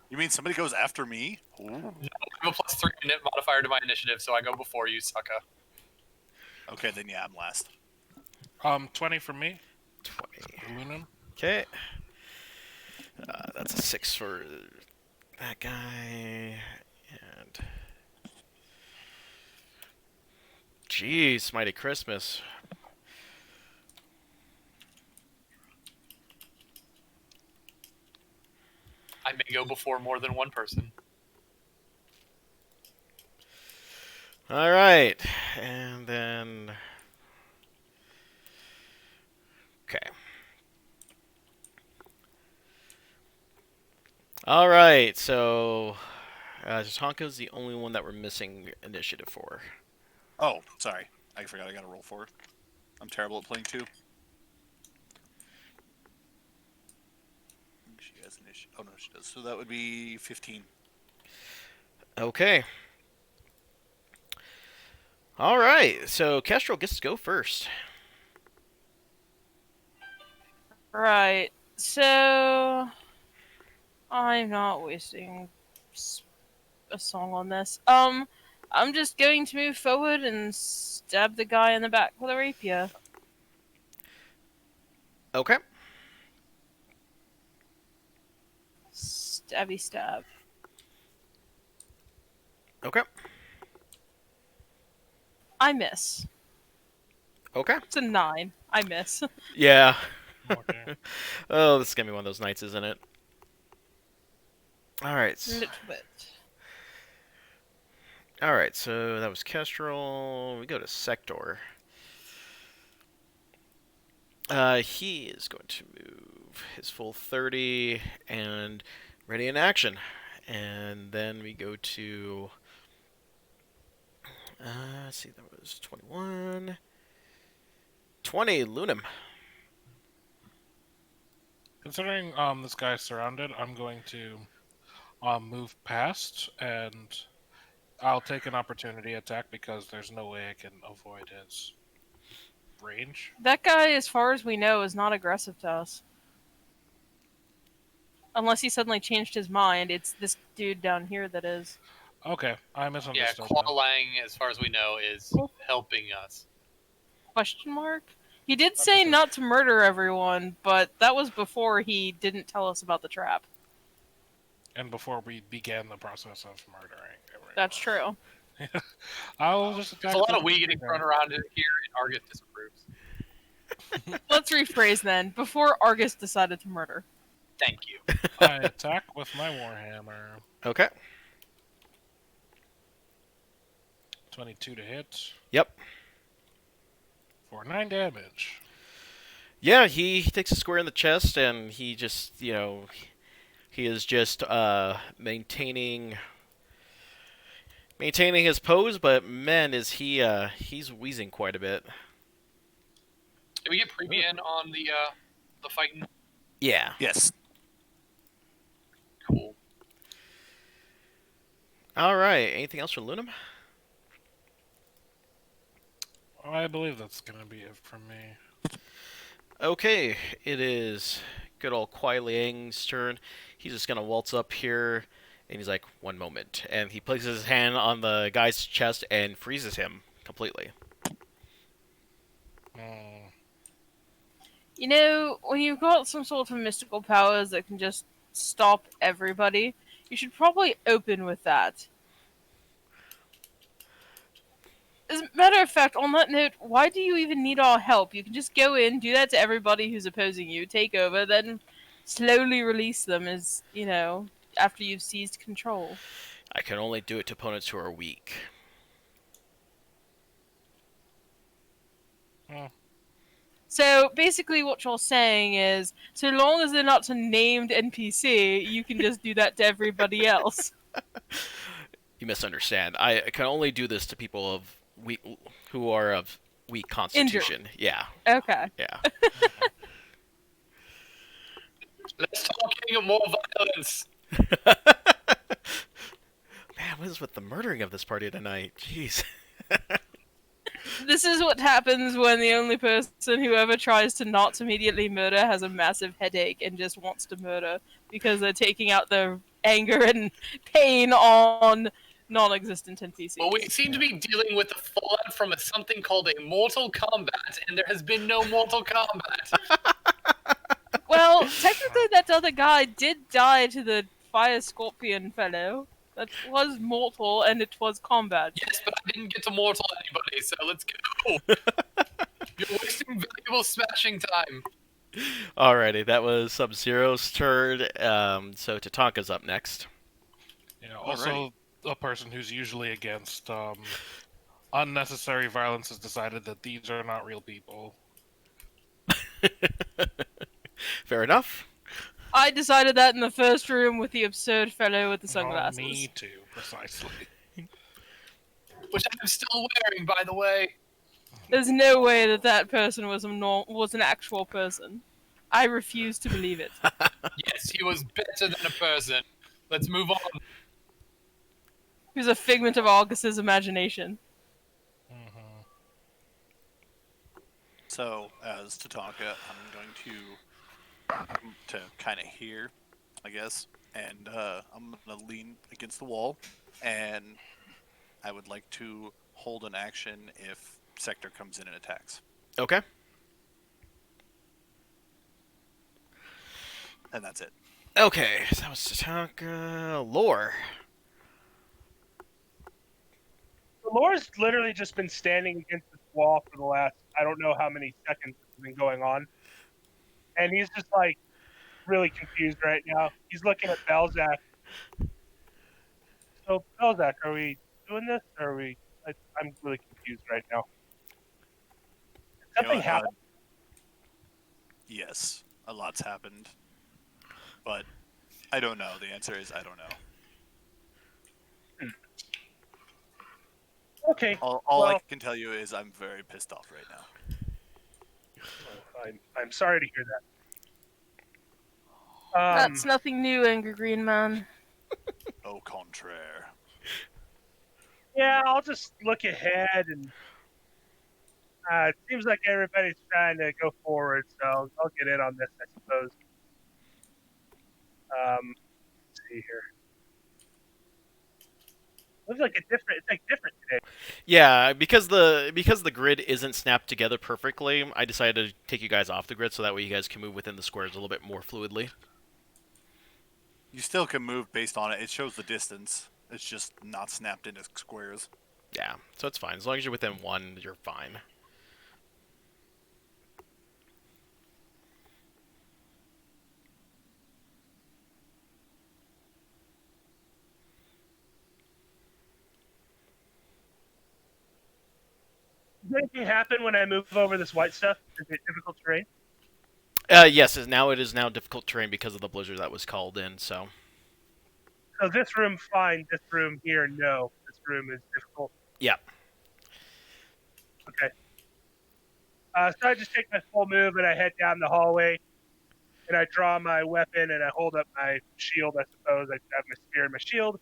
[SPEAKER 5] You mean somebody goes after me? Ooh.
[SPEAKER 3] No, I have a +3 modifier to my initiative, so I go before you, sucker.
[SPEAKER 5] Okay, then yeah, I'm last.
[SPEAKER 4] 20 from me.
[SPEAKER 1] 20.
[SPEAKER 4] Lunan.
[SPEAKER 1] Okay. That's a 6 for that guy. And. Jeez, Mighty Christmas.
[SPEAKER 3] I may go before more than one person.
[SPEAKER 1] All right. And then. Okay. All right. So. Tonka's the only one that we're missing initiative for.
[SPEAKER 5] Oh, sorry. I forgot I got to roll 4. I'm terrible at playing 2. She has initiative. Oh, no, she does. So that would be 15.
[SPEAKER 1] Okay. All right. So Kestrel gets to go first.
[SPEAKER 2] Right. So I'm not wasting a song on this. I'm just going to move forward and stab the guy in the back with a rapier.
[SPEAKER 1] Okay.
[SPEAKER 2] Stabby stab.
[SPEAKER 1] Okay.
[SPEAKER 2] I miss.
[SPEAKER 1] Okay.
[SPEAKER 2] It's a 9. I miss.
[SPEAKER 1] Yeah.
[SPEAKER 4] Okay.
[SPEAKER 1] Oh, this is gonna be one of those nights, isn't it? All right.
[SPEAKER 2] Little bit.
[SPEAKER 1] All right. So that was Kestrel. We go to Sector. He is going to move his full 30 and ready in action, and then we go to. Let's see, that was 21. 20, Lunam.
[SPEAKER 4] Considering this guy's surrounded, I'm going to move past, and I'll take an opportunity attack because there's no way I can avoid his range.
[SPEAKER 2] That guy, as far as we know, is not aggressive to us. Unless he suddenly changed his mind, it's this dude down here that is.
[SPEAKER 4] Okay, I
[SPEAKER 3] Yeah,
[SPEAKER 4] misunderstood.
[SPEAKER 3] Kwa Lang, as far as we know, is helping us.
[SPEAKER 2] Question mark? He did say not to murder everyone, but that was before he didn't tell us about the trap.
[SPEAKER 4] And before we began the process of murdering everyone.
[SPEAKER 2] That's true.
[SPEAKER 4] I'll just attack.
[SPEAKER 3] There's a lot of
[SPEAKER 4] the-
[SPEAKER 3] we getting thrown around here, and Argus disapproves.
[SPEAKER 2] Let's rephrase then. Before Argus decided to murder.
[SPEAKER 3] Thank you.
[SPEAKER 4] I attack with my warhammer.
[SPEAKER 1] Okay.
[SPEAKER 4] 22 to hit
[SPEAKER 1] Yep.
[SPEAKER 4] for 9 damage.
[SPEAKER 1] Yeah, he takes a square in the chest, and he just, he is just maintaining maintaining his pose, but man, is he's wheezing quite a bit.
[SPEAKER 3] Did we get preview in on the fighting?
[SPEAKER 1] Yeah.
[SPEAKER 5] Yes.
[SPEAKER 3] Cool.
[SPEAKER 1] All right. Anything else from Lunam?
[SPEAKER 4] I believe that's gonna be it from me.
[SPEAKER 1] Okay, it is good old Kuai Liang's turn. He's just gonna waltz up here, and he's like, "1 moment," and he places his hand on the guy's chest and freezes him completely.
[SPEAKER 4] Mm.
[SPEAKER 2] You know, when you've got some sort of mystical powers that can just stop everybody, you should probably open with that. As a matter of fact, on that note, why do you even need our help? You can just go in, do that to everybody who's opposing you, take over, then slowly release them as, after you've seized control.
[SPEAKER 1] I can only do it to opponents who are weak.
[SPEAKER 4] Mm.
[SPEAKER 2] So basically, what you're saying is, so long as they're not a named NPC, you can just do that to everybody else.
[SPEAKER 1] You misunderstand. I can only do this to people of weak, who are of weak constitution. Yeah,
[SPEAKER 2] Okay.
[SPEAKER 1] yeah.
[SPEAKER 3] Let's talk more violence.
[SPEAKER 1] Man, what is with the murdering of this party tonight? Jeez.
[SPEAKER 2] This is what happens when the only person who ever tries to not immediately murder has a massive headache and just wants to murder because they're taking out their anger and pain on non-existent NPCs.
[SPEAKER 3] Well, we seem to be dealing with the fallout from something called a Mortal Kombat, and there has been no Mortal Kombat.
[SPEAKER 2] Well, technically that other guy did die to the fire scorpion fellow. That was mortal and it was combat.
[SPEAKER 3] Yes, but I didn't get to mortal anybody, so let's go. You're wasting valuable smashing time.
[SPEAKER 1] Alrighty, that was Sub-Zero's turn. So Tatanka's up next.
[SPEAKER 4] Yeah. Also, a person who's usually against unnecessary violence has decided that these are not real people.
[SPEAKER 1] Fair enough.
[SPEAKER 2] I decided that in the first room with the absurd fellow with the
[SPEAKER 4] Well,
[SPEAKER 2] sunglasses.
[SPEAKER 4] me too, precisely.
[SPEAKER 3] Which I'm still wearing, by the way.
[SPEAKER 2] There's no way that that person was an actual person. I refuse to believe it.
[SPEAKER 3] Yes, he was better than a person. Let's move on.
[SPEAKER 2] He was a figment of Augus's imagination.
[SPEAKER 4] Mm-hmm.
[SPEAKER 5] So, as Tatanka, I'm going to kind of hear, I guess, and I'm going to lean against the wall, and I would like to hold an action if Sector comes in and attacks.
[SPEAKER 1] Okay.
[SPEAKER 5] And that's it.
[SPEAKER 1] Okay, so that was Tatanka. Lore.
[SPEAKER 6] Laura's literally just been standing against this wall for the last, I don't know how many seconds this has been going on. And he's just like really confused right now. He's looking at Belzak. So, Belzak, are we doing this? Or are we. I'm really confused right now. Something happened.
[SPEAKER 5] Yes, a lot's happened. But I don't know. The answer is I don't know.
[SPEAKER 6] Okay.
[SPEAKER 5] All
[SPEAKER 6] well,
[SPEAKER 5] I can tell you is I'm very pissed off right now.
[SPEAKER 6] I'm sorry to hear that.
[SPEAKER 2] That's nothing new, Angry Green Man.
[SPEAKER 5] Au contraire.
[SPEAKER 6] Yeah, I'll just look ahead, and it seems like everybody's trying to go forward, so I'll get in on this, I suppose. Let's see here. Looks like it's different today.
[SPEAKER 1] Yeah, because the grid isn't snapped together perfectly, I decided to take you guys off the grid so that way you guys can move within the squares a little bit more fluidly.
[SPEAKER 5] You still can move based on it. It shows the distance. It's just not snapped into squares.
[SPEAKER 1] Yeah, so it's fine. As long as you're within one, you're fine.
[SPEAKER 6] Does anything happen when I move over this white stuff? Is it difficult terrain?
[SPEAKER 1] Yes, it is now difficult terrain because of the blizzard that was called in, so...
[SPEAKER 6] So this room, fine. This room here, no. This room is difficult.
[SPEAKER 1] Yeah.
[SPEAKER 6] Okay. So I just take my full move and I head down the hallway and I draw my weapon and I hold up my shield. I suppose I have my spear and my shield,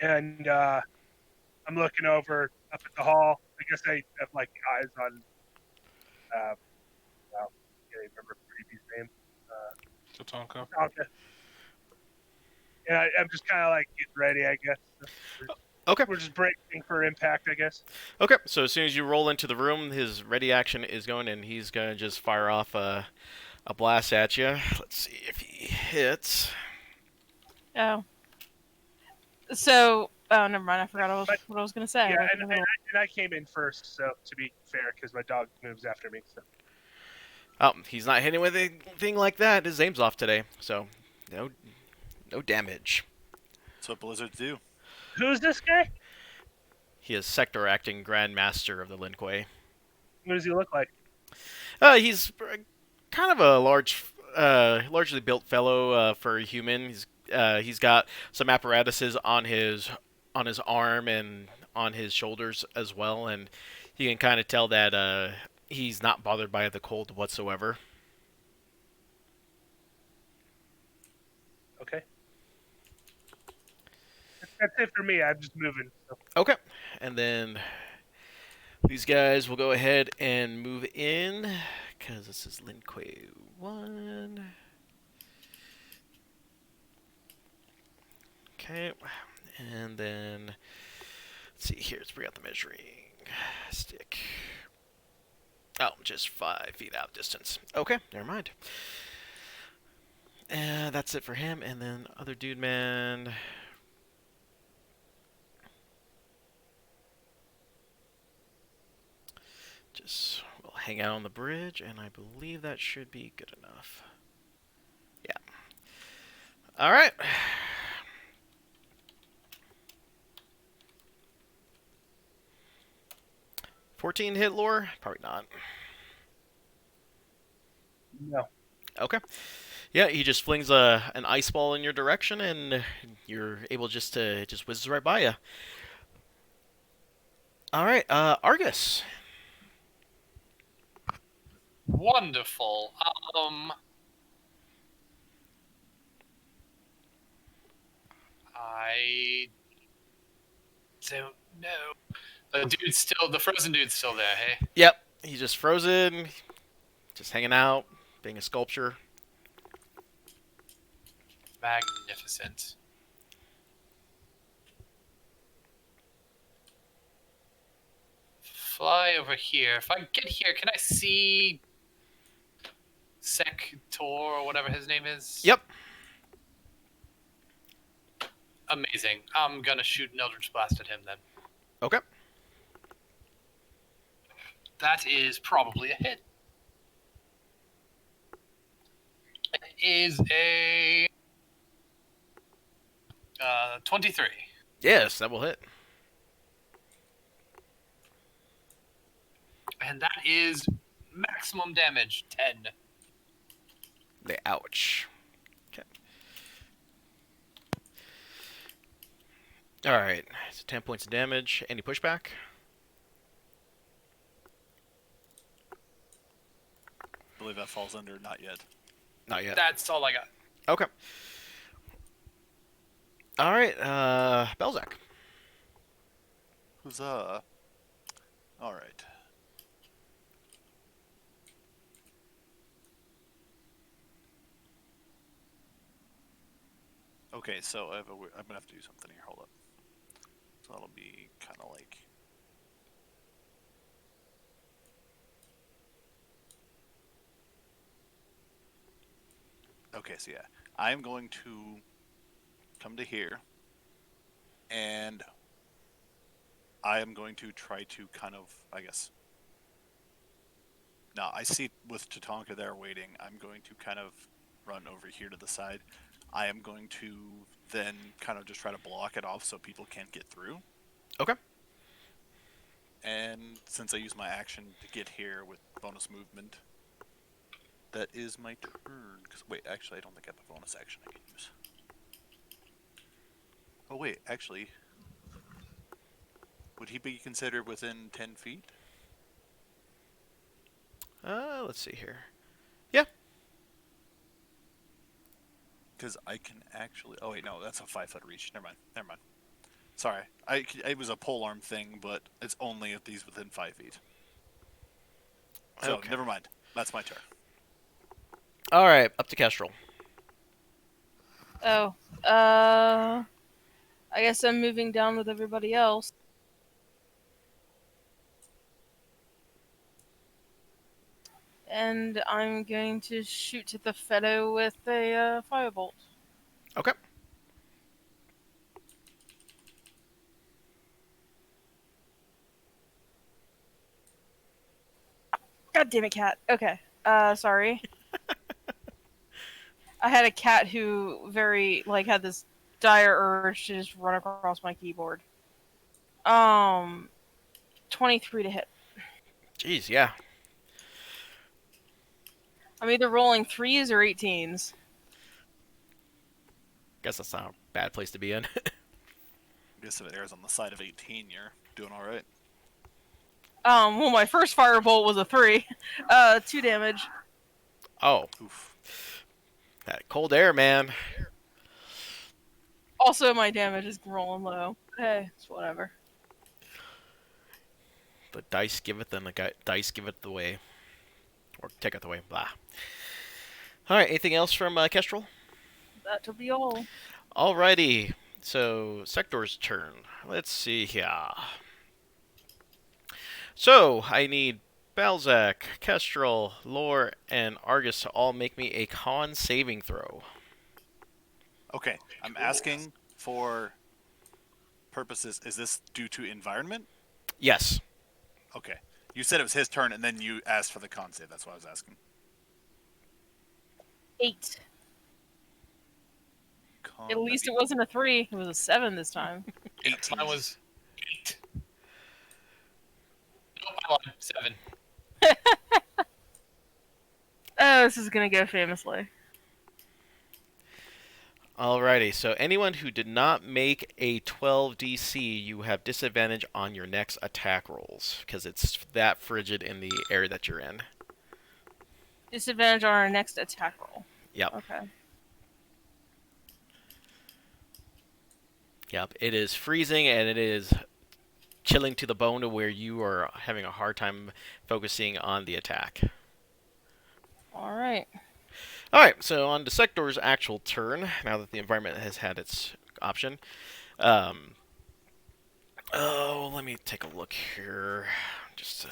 [SPEAKER 6] and I'm looking over up at the hall. I guess I have like eyes on. Well, I can't even remember Creepy's name.
[SPEAKER 4] Tatanka.
[SPEAKER 6] Tonka. And I'm just kind of like getting ready, I guess.
[SPEAKER 1] Okay.
[SPEAKER 6] We're just bracing for impact, I guess.
[SPEAKER 1] Okay. So as soon as you roll into the room, his ready action is going, and he's gonna just fire off a blast at you. Let's see if he hits.
[SPEAKER 2] Oh. So, oh, never mind. I forgot what I was going to say.
[SPEAKER 6] Yeah,
[SPEAKER 2] Like,
[SPEAKER 6] and I came in first, so to be fair, because my dog moves after me. So.
[SPEAKER 1] Oh, he's not hitting with anything like that. His aim's off today, so no damage.
[SPEAKER 5] That's what blizzards do.
[SPEAKER 6] Who's this guy?
[SPEAKER 1] He is Sector Acting Grand Master of the Lin Kuei.
[SPEAKER 6] What does he look like?
[SPEAKER 1] He's kind of a largely built fellow for a human. He's got some apparatuses on his arm and on his shoulders as well, and you can kind of tell that he's not bothered by the cold whatsoever.
[SPEAKER 6] Okay. That's it for me. I'm just moving. So.
[SPEAKER 1] Okay, and then these guys will go ahead and move in because this is Lin Kuei 1. Okay, and then let's see here. Let's bring out the measuring stick. Oh, just 5 feet out distance. Okay, never mind. That's it for him. And then other dude man. Just will hang out on the bridge, and I believe that should be good enough. Yeah. All right. $14 hit lore? Probably not.
[SPEAKER 6] No.
[SPEAKER 1] Okay. Yeah, he just flings an ice ball in your direction, and you're able just to whizzes right by you. All right, Argus.
[SPEAKER 3] Wonderful. I don't know. The frozen dude's still there, hey?
[SPEAKER 1] Yep, he's just frozen, just hanging out, being a sculpture.
[SPEAKER 3] Magnificent. Fly over here. If I get here, can I see Sector or whatever his name is?
[SPEAKER 1] Yep.
[SPEAKER 3] Amazing. I'm gonna shoot an Eldritch Blast at him then.
[SPEAKER 1] Okay.
[SPEAKER 3] That is probably a hit. It is a 23.
[SPEAKER 1] Yes, that will hit.
[SPEAKER 3] And that is maximum damage, 10.
[SPEAKER 1] Ouch. Okay. All right. So 10 points of damage. Any pushback?
[SPEAKER 5] I believe that falls under not yet.
[SPEAKER 1] Not yet.
[SPEAKER 3] That's all I got.
[SPEAKER 1] Okay. All right. Belzak.
[SPEAKER 5] Huzzah. All right. Okay, so I'm gonna have to do something here. Hold up. So that'll be kind of like. Okay, so yeah, I'm going to come to here, and I am going to try to kind of, I guess. Now I see with Tatanka there waiting. I'm going to kind of run over here to the side. I am going to then kind of just try to block it off so people can't get through.
[SPEAKER 1] Okay.
[SPEAKER 5] And since I use my action to get here with bonus movement, that is my turn. Wait, actually, I don't think I have a bonus action I can use. Oh, wait, actually, Would he be considered within 10 feet?
[SPEAKER 1] Let's see here. Yeah.
[SPEAKER 5] Because I can actually. Oh wait, no, that's a 5 foot reach. Never mind. Never mind. Sorry, it was a pole arm thing, but it's only if these within 5 feet. So
[SPEAKER 1] Okay.
[SPEAKER 5] never mind. That's my turn.
[SPEAKER 1] All right, up to Kestrel.
[SPEAKER 2] Oh, I guess I'm moving down with everybody else. And I'm going to shoot at the fellow with a firebolt.
[SPEAKER 1] Okay.
[SPEAKER 2] God damn it, cat. Okay. Sorry. I had a cat who had this dire urge to just run across my keyboard. 23 to hit.
[SPEAKER 1] Jeez, yeah.
[SPEAKER 2] I'm either rolling 3s or 18s.
[SPEAKER 1] Guess that's not a bad place to be in.
[SPEAKER 5] I guess if it airs on the side of 18, you're doing all right.
[SPEAKER 2] Well, my first firebolt was a 3. 2 damage.
[SPEAKER 1] Oh,
[SPEAKER 5] Oof.
[SPEAKER 1] that cold air, man.
[SPEAKER 2] Also, my damage is rolling low. Hey, it's whatever.
[SPEAKER 1] The dice giveth and the dice giveth the way. Or taketh away. Blah. Alright, anything else from Kestrel?
[SPEAKER 2] That'll be all.
[SPEAKER 1] Alrighty. So, Sector's turn. Let's see here. So, I need Balzac, Kestrel, Lore, and Argus to all make me a con saving throw.
[SPEAKER 5] Okay, I'm asking for purposes. Is this due to environment?
[SPEAKER 1] Yes.
[SPEAKER 5] Okay. You said it was his turn, and then you asked for the con save. That's why I was asking.
[SPEAKER 2] 8.
[SPEAKER 5] Con,
[SPEAKER 2] At least it wasn't a 3. It was a 7 this time.
[SPEAKER 5] 18.
[SPEAKER 3] Mine was 8. Nope, I lied. 7.
[SPEAKER 2] Oh, this is gonna go famously.
[SPEAKER 1] Alrighty, so anyone who did not make a 12 DC, you have disadvantage on your next attack rolls, because it's that frigid in the area that you're in.
[SPEAKER 2] Disadvantage on our next attack roll.
[SPEAKER 1] Yep.
[SPEAKER 2] Okay.
[SPEAKER 1] Yep, it is freezing and it is chilling to the bone to where you are having a hard time focusing on the attack.
[SPEAKER 2] Alright.
[SPEAKER 1] Alright, so on to Sector's actual turn, now that the environment has had its option. Let me take a look here. Just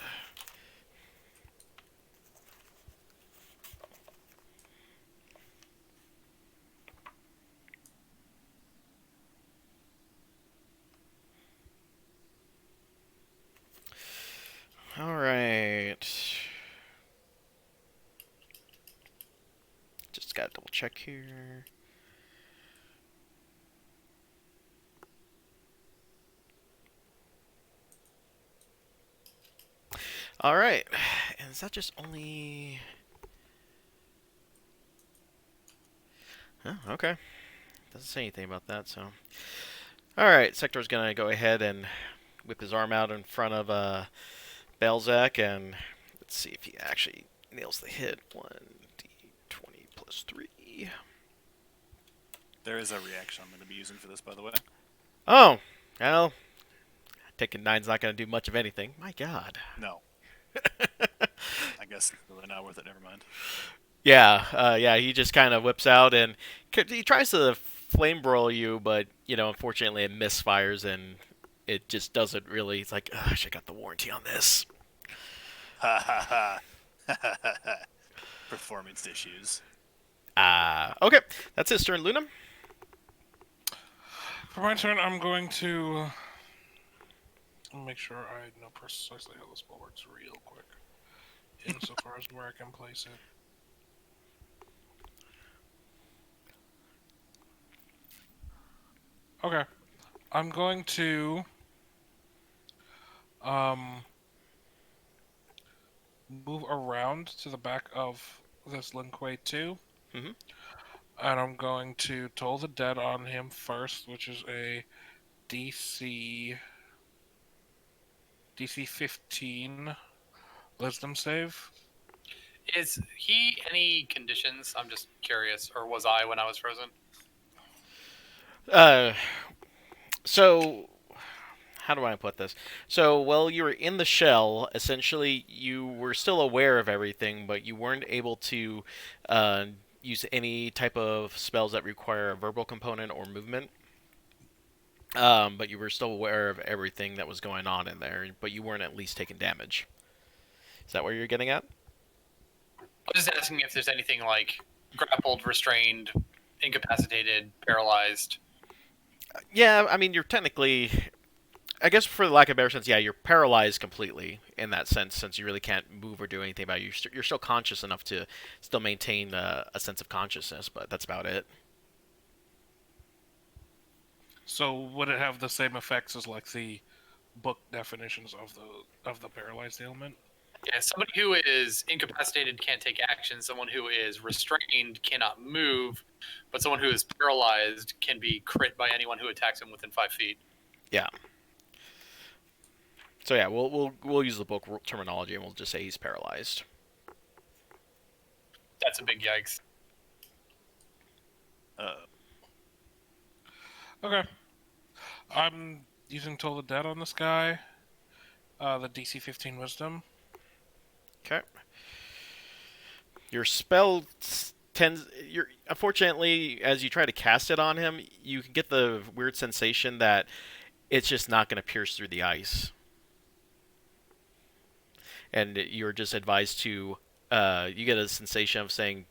[SPEAKER 1] Alright. Just gotta double check here. Alright. And is that just only... Oh, okay. Doesn't say anything about that, so... Alright, Sector's gonna go ahead and whip his arm out in front of Belzac, and let's see if he actually nails the hit. 1d20 plus 3.
[SPEAKER 5] There is a reaction I'm going to be using for this, by the way.
[SPEAKER 1] Oh, well, taking 9's not going to do much of anything. My god.
[SPEAKER 5] No. I guess it's really not worth it. Never mind.
[SPEAKER 1] Yeah, he just kind of whips out, and he tries to flame broil you, but, unfortunately it misfires, and it just doesn't really... It's like, I should have got the warranty on this.
[SPEAKER 5] Ha ha ha. Performance issues.
[SPEAKER 1] Okay. That's his turn, Luna.
[SPEAKER 4] For my turn, I'm going to make sure I know precisely how the spell works real quick. Insofar as where I can place it. Okay. I'm going to move around to the back of this Linkway 2.
[SPEAKER 1] Mhm.
[SPEAKER 4] And I'm going to Toll the Dead on him first, which is a DC DC 15 Wisdom save.
[SPEAKER 3] Is he any conditions? I'm just curious, or was I when I was frozen?
[SPEAKER 1] Uh, so how do I put this? So, while you were in the shell, essentially you were still aware of everything, but you weren't able to uh, use any type of spells that require a verbal component or movement. But you were still aware of everything that was going on in there, but you weren't at least taking damage. Is that what you're getting at?
[SPEAKER 3] I was just asking if there's anything like grappled, restrained, incapacitated, paralyzed.
[SPEAKER 1] Yeah, I mean, you're technically, I guess for the lack of a better sense, yeah, you're paralyzed completely in that sense, since you really can't move or do anything about it. You're still conscious enough to still maintain a sense of consciousness, but that's about it.
[SPEAKER 4] So would it have the same effects as like the book definitions of the paralyzed ailment?
[SPEAKER 3] Yeah, somebody who is incapacitated can't take action. Someone who is restrained cannot move, but someone who is paralyzed can be crit by anyone who attacks him within 5 feet.
[SPEAKER 1] Yeah. So yeah, we'll use the book terminology and we'll just say he's paralyzed.
[SPEAKER 3] That's a big yikes.
[SPEAKER 4] Okay. I'm using Toll the Dead on this guy. The DC 15 Wisdom.
[SPEAKER 1] Okay. Your spell tends. Unfortunately, as you try to cast it on him, you can get the weird sensation that it's just not going to pierce through the ice, and you're just advised to. You get a sensation of saying,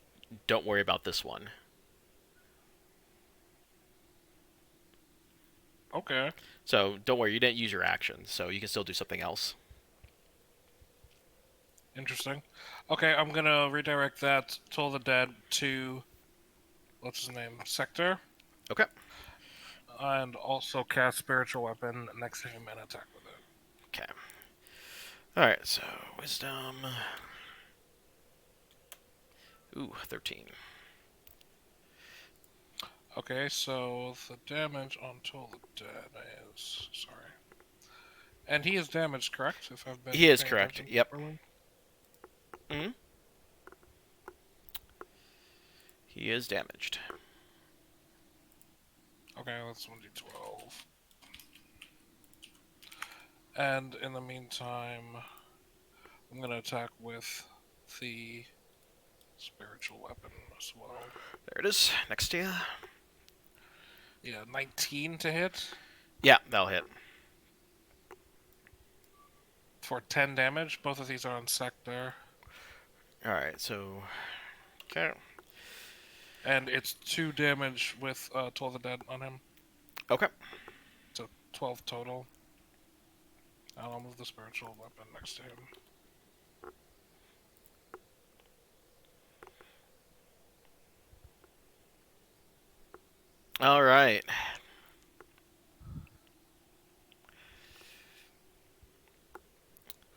[SPEAKER 1] "Don't worry about this one."
[SPEAKER 4] Okay.
[SPEAKER 1] So don't worry, you didn't use your action, so you can still do something else.
[SPEAKER 4] Interesting. Okay, I'm gonna redirect that Toll the Dead to what's his name? Sector.
[SPEAKER 1] Okay.
[SPEAKER 4] And also cast Spiritual Weapon next to him and attack with it.
[SPEAKER 1] Okay. All right. So wisdom. Ooh, 13.
[SPEAKER 4] Okay, so the damage on Toll the Dead is sorry. And he is damaged, correct? If I've been
[SPEAKER 1] He is
[SPEAKER 4] paying
[SPEAKER 1] correct.
[SPEAKER 4] attention
[SPEAKER 1] Yep.
[SPEAKER 4] properly?
[SPEAKER 1] Hmm. He is damaged.
[SPEAKER 4] Okay, that's 1d12. And in the meantime, I'm gonna attack with the spiritual weapon as well.
[SPEAKER 1] There it is. Next to you.
[SPEAKER 4] Yeah, 19 to hit
[SPEAKER 1] Yeah, that'll hit.
[SPEAKER 4] for 10 damage. Both of these are on sector.
[SPEAKER 1] All right. So. Okay.
[SPEAKER 4] And it's 2 damage with Toll the Dead on him.
[SPEAKER 1] Okay.
[SPEAKER 4] So 12 total. And I'll move the spiritual weapon next to him.
[SPEAKER 1] All right.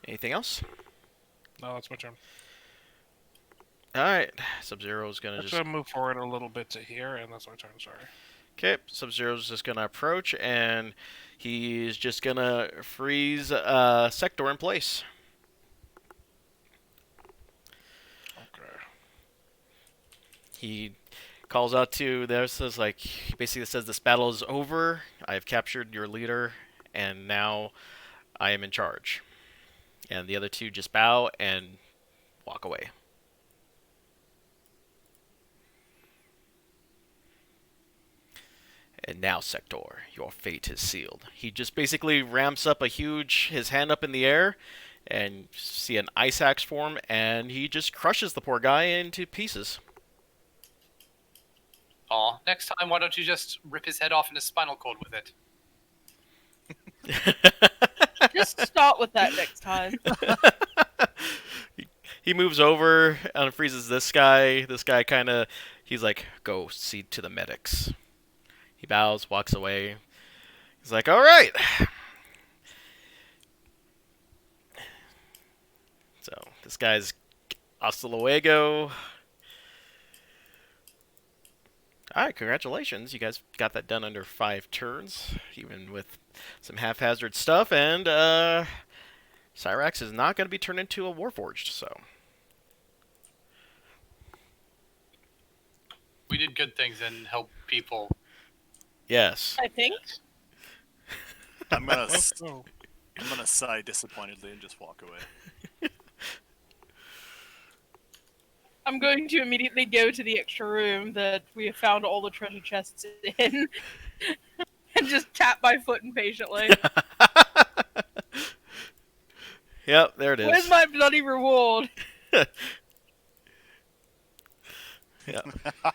[SPEAKER 1] Anything else?
[SPEAKER 4] No, that's my turn.
[SPEAKER 1] All right. Sub-Zero's gonna
[SPEAKER 4] Let's
[SPEAKER 1] just.
[SPEAKER 4] move forward a little bit to here, and that's my turn, sorry.
[SPEAKER 1] Okay. Sub-Zero's just gonna approach, and he's just gonna freeze Sector in place.
[SPEAKER 4] Okay.
[SPEAKER 1] He calls out to there, says like, he basically says, "This battle is over. I have captured your leader, and now I am in charge." And the other two just bow and walk away. And now, Sector, your fate is sealed. He just basically ramps up his hand up in the air, and see an ice axe form, and he just crushes the poor guy into pieces.
[SPEAKER 3] Aw, next time, why don't you just rip his head off into spinal cord with it?
[SPEAKER 2] Just start with that next time.
[SPEAKER 1] He moves over and freezes this guy. This guy he's like, "Go see to the medics." He bows, walks away. He's like, "All right." So this guy's hasta luego. All right, congratulations. You guys got that done under 5 turns, even with some haphazard stuff. And Cyrax is not going to be turned into a Warforged, so.
[SPEAKER 3] We did good things and helped people.
[SPEAKER 1] Yes.
[SPEAKER 2] I think.
[SPEAKER 5] I'm gonna
[SPEAKER 4] Oh, oh.
[SPEAKER 5] I'm gonna sigh disappointedly and just walk away.
[SPEAKER 2] I'm going to immediately go to the extra room that we have found all the treasure chests in and just tap my foot impatiently.
[SPEAKER 1] Yep, there it is.
[SPEAKER 2] Where's my bloody reward?
[SPEAKER 1] Yeah.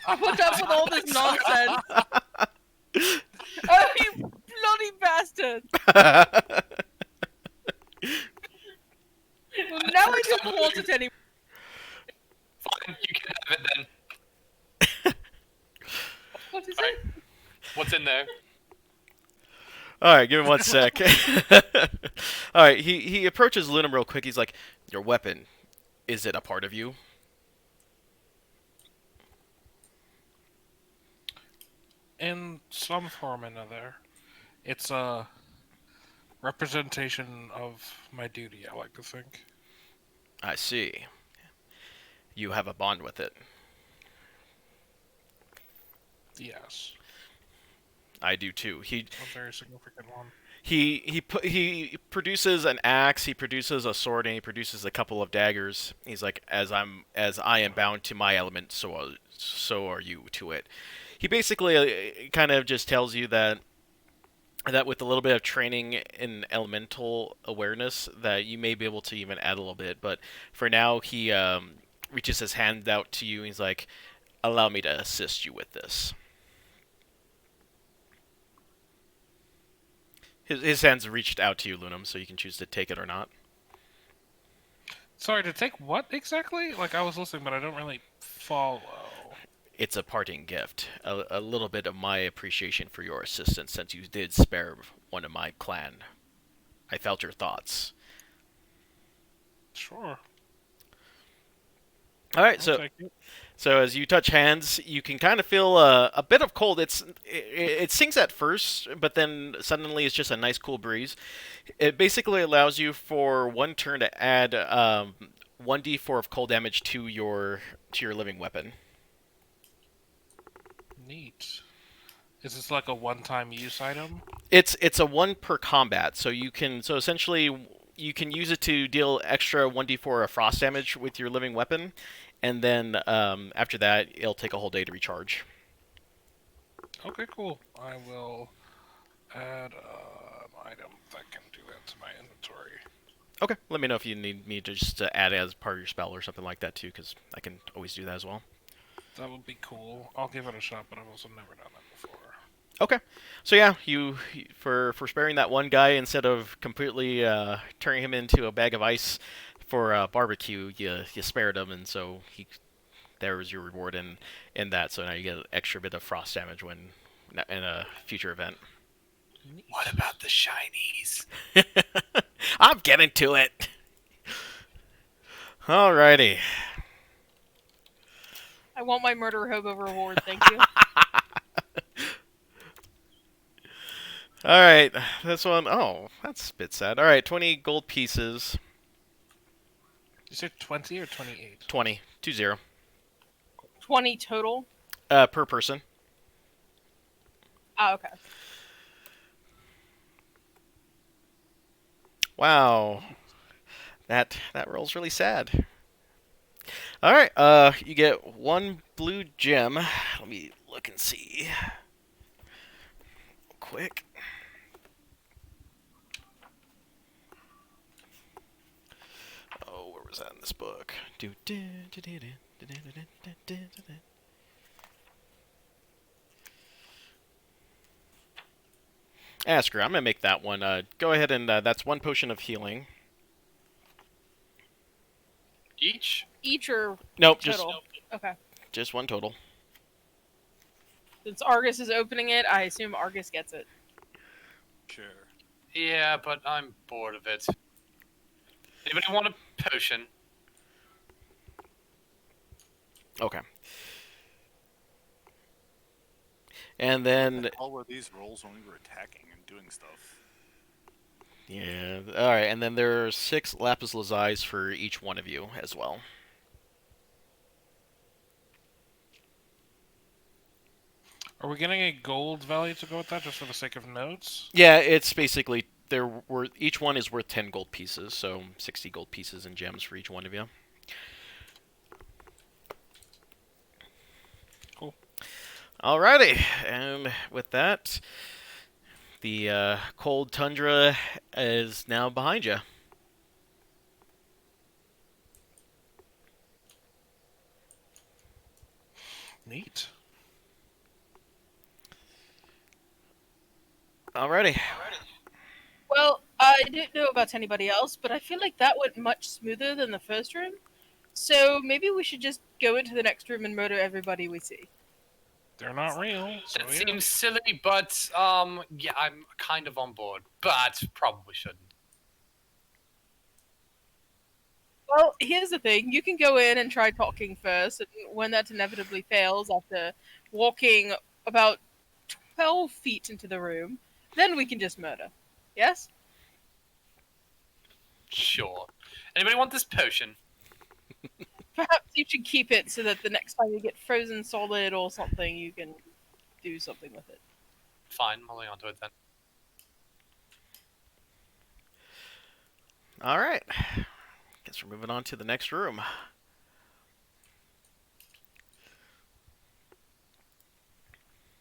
[SPEAKER 2] I put up with all this nonsense. Oh, you bloody bastard! Well, now I don't want it anymore.
[SPEAKER 3] Fine, you can have it then.
[SPEAKER 2] What is
[SPEAKER 3] Alright.
[SPEAKER 2] it?
[SPEAKER 3] What's in there?
[SPEAKER 1] Alright, give me one sec. Alright, he approaches Lunam real quick. He's like, your weapon, is it a part of you?
[SPEAKER 4] In some form or another, it's a representation of my duty, I like to think.
[SPEAKER 1] I see. You have a bond with it.
[SPEAKER 4] Yes.
[SPEAKER 1] I do too.
[SPEAKER 4] A very significant one.
[SPEAKER 1] He produces an axe, he produces a sword, and he produces a couple of daggers. He's like, as I am bound to my element, so are you to it. He basically kind of just tells you that with a little bit of training in elemental awareness, that you may be able to even add a little bit. But for now, he reaches his hand out to you. And he's like, allow me to assist you with this. His hand's reached out to you, Lunam, so you can choose to take it or not.
[SPEAKER 4] Sorry, to take what exactly? Like, I was listening, but I don't really follow.
[SPEAKER 1] It's a parting gift. A little bit of my appreciation for your assistance, since you did spare one of my clan. I felt your thoughts.
[SPEAKER 4] Sure.
[SPEAKER 1] Alright,
[SPEAKER 4] I'll take it.
[SPEAKER 1] so as you touch hands, you can kind of feel a bit of cold. It stings at first, but then suddenly it's just a nice cool breeze. It basically allows you for one turn to add 1d4 of cold damage to your living weapon.
[SPEAKER 4] Neat. Is this like a one-time use item?
[SPEAKER 1] It's a one per combat, so essentially you can use it to deal extra 1d4 of frost damage with your living weapon, and then after that it'll take a whole day to recharge.
[SPEAKER 4] Okay, cool. I will add an item that can do that to my inventory.
[SPEAKER 1] Okay, let me know if you need me to just add it as part of your spell or something like that too, because I can always do that as well.
[SPEAKER 4] That would be cool. I'll give it a shot, but I've also never done that before.
[SPEAKER 1] Okay, so yeah, you for sparing that one guy instead of completely turning him into a bag of ice for barbecue, you spared him, and so there was your reward in that. So now you get an extra bit of frost damage when in a future event.
[SPEAKER 3] What about the shinies?
[SPEAKER 1] I'm getting to it. Alrighty.
[SPEAKER 2] I want my murder hobo reward, thank you.
[SPEAKER 1] Alright, this one, oh, that's a bit sad. Alright, 20 gold pieces.
[SPEAKER 4] You said 20 or 28?
[SPEAKER 1] 20. 20.
[SPEAKER 2] 20 total.
[SPEAKER 1] Per person.
[SPEAKER 2] Oh, okay.
[SPEAKER 1] Wow. That roll's really sad. Alright, you get one blue gem. Let me look and see. Quick. Oh, where was that in this book? Screw it, I'm gonna make that one. Go ahead and that's one potion of healing.
[SPEAKER 3] Each?
[SPEAKER 2] Each or
[SPEAKER 1] Nope,
[SPEAKER 2] total? Okay.
[SPEAKER 1] just one total.
[SPEAKER 2] Since Argus is opening it, I assume Argus gets it.
[SPEAKER 5] Sure.
[SPEAKER 3] Yeah, but I'm bored of it. Anybody want a potion?
[SPEAKER 1] Okay. And then
[SPEAKER 5] All were these rolls when we were attacking and doing stuff?
[SPEAKER 1] Yeah. All right, and then there are 6 lapis lazuli for each one of you as well.
[SPEAKER 4] Are we getting a gold value to go with that, just for the sake of notes?
[SPEAKER 1] Yeah, it's basically each one is worth 10 gold pieces, so 60 gold pieces and gems for each one of you.
[SPEAKER 4] Cool.
[SPEAKER 1] Alrighty, and with that, the cold tundra is now behind you.
[SPEAKER 4] Neat.
[SPEAKER 1] Alrighty.
[SPEAKER 2] Well, I don't know about anybody else, but I feel like that went much smoother than the first room. So maybe we should just go into the next room and murder everybody we see.
[SPEAKER 4] They're not real, so
[SPEAKER 3] That
[SPEAKER 4] yeah.
[SPEAKER 3] seems silly, but yeah, I'm kind of on board, but probably shouldn't.
[SPEAKER 2] Well, here's the thing. You can go in and try talking first, and when that inevitably fails after walking about 12 feet into the room, then we can just murder. Yes?
[SPEAKER 3] Sure. Anybody want this potion?
[SPEAKER 2] Perhaps you should keep it so that the next time you get frozen solid or something, you can do something with it.
[SPEAKER 3] Fine, I'm holding on to it then.
[SPEAKER 1] Alright. Guess we're moving on to the next room.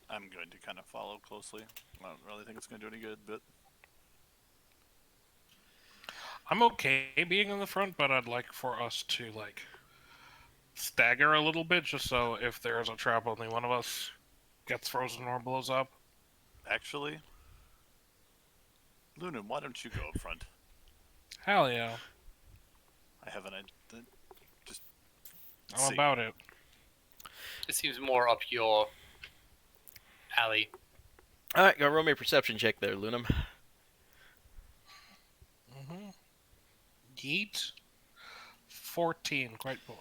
[SPEAKER 5] I'm going to kind of follow closely. I don't really think it's going to do any good, but
[SPEAKER 4] I'm okay being in the front, but I'd like for us to, like, stagger a little bit, just so if there's a trap, only one of us gets frozen or blows up.
[SPEAKER 5] actually, Lunan, why don't you go up front?
[SPEAKER 4] Hell yeah.
[SPEAKER 5] I haven't. Just
[SPEAKER 4] I'm
[SPEAKER 5] see.
[SPEAKER 4] about it.
[SPEAKER 3] It seems more up your alley.
[SPEAKER 1] Alright, go roll me a perception check there, Lunam.
[SPEAKER 4] Mm-hmm. Yeet. 14, quite poor.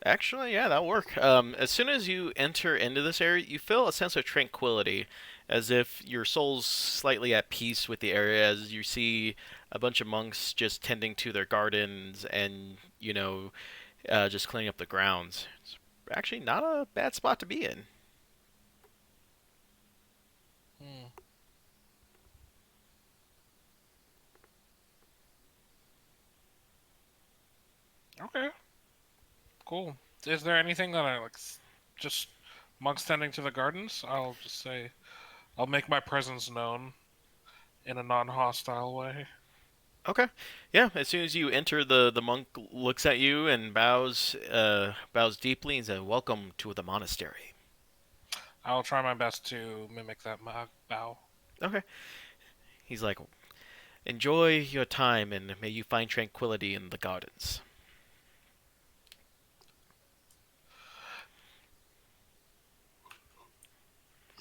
[SPEAKER 1] Actually, yeah, that'll work. As soon as you enter into this area, you feel a sense of tranquility, as if your soul's slightly at peace with the area, as you see a bunch of monks just tending to their gardens and, just cleaning up the grounds. It's actually not a bad spot to be in.
[SPEAKER 4] Hmm. Okay. Cool. Is there anything that I like? Just monks tending to the gardens? I'll just say, I'll make my presence known in a non-hostile way.
[SPEAKER 1] Okay. Yeah, as soon as you enter, the monk looks at you and bows deeply and says, "Welcome to the monastery."
[SPEAKER 4] I'll try my best to mimic that bow.
[SPEAKER 1] Okay. He's like, "Enjoy your time and may you find tranquility in the gardens."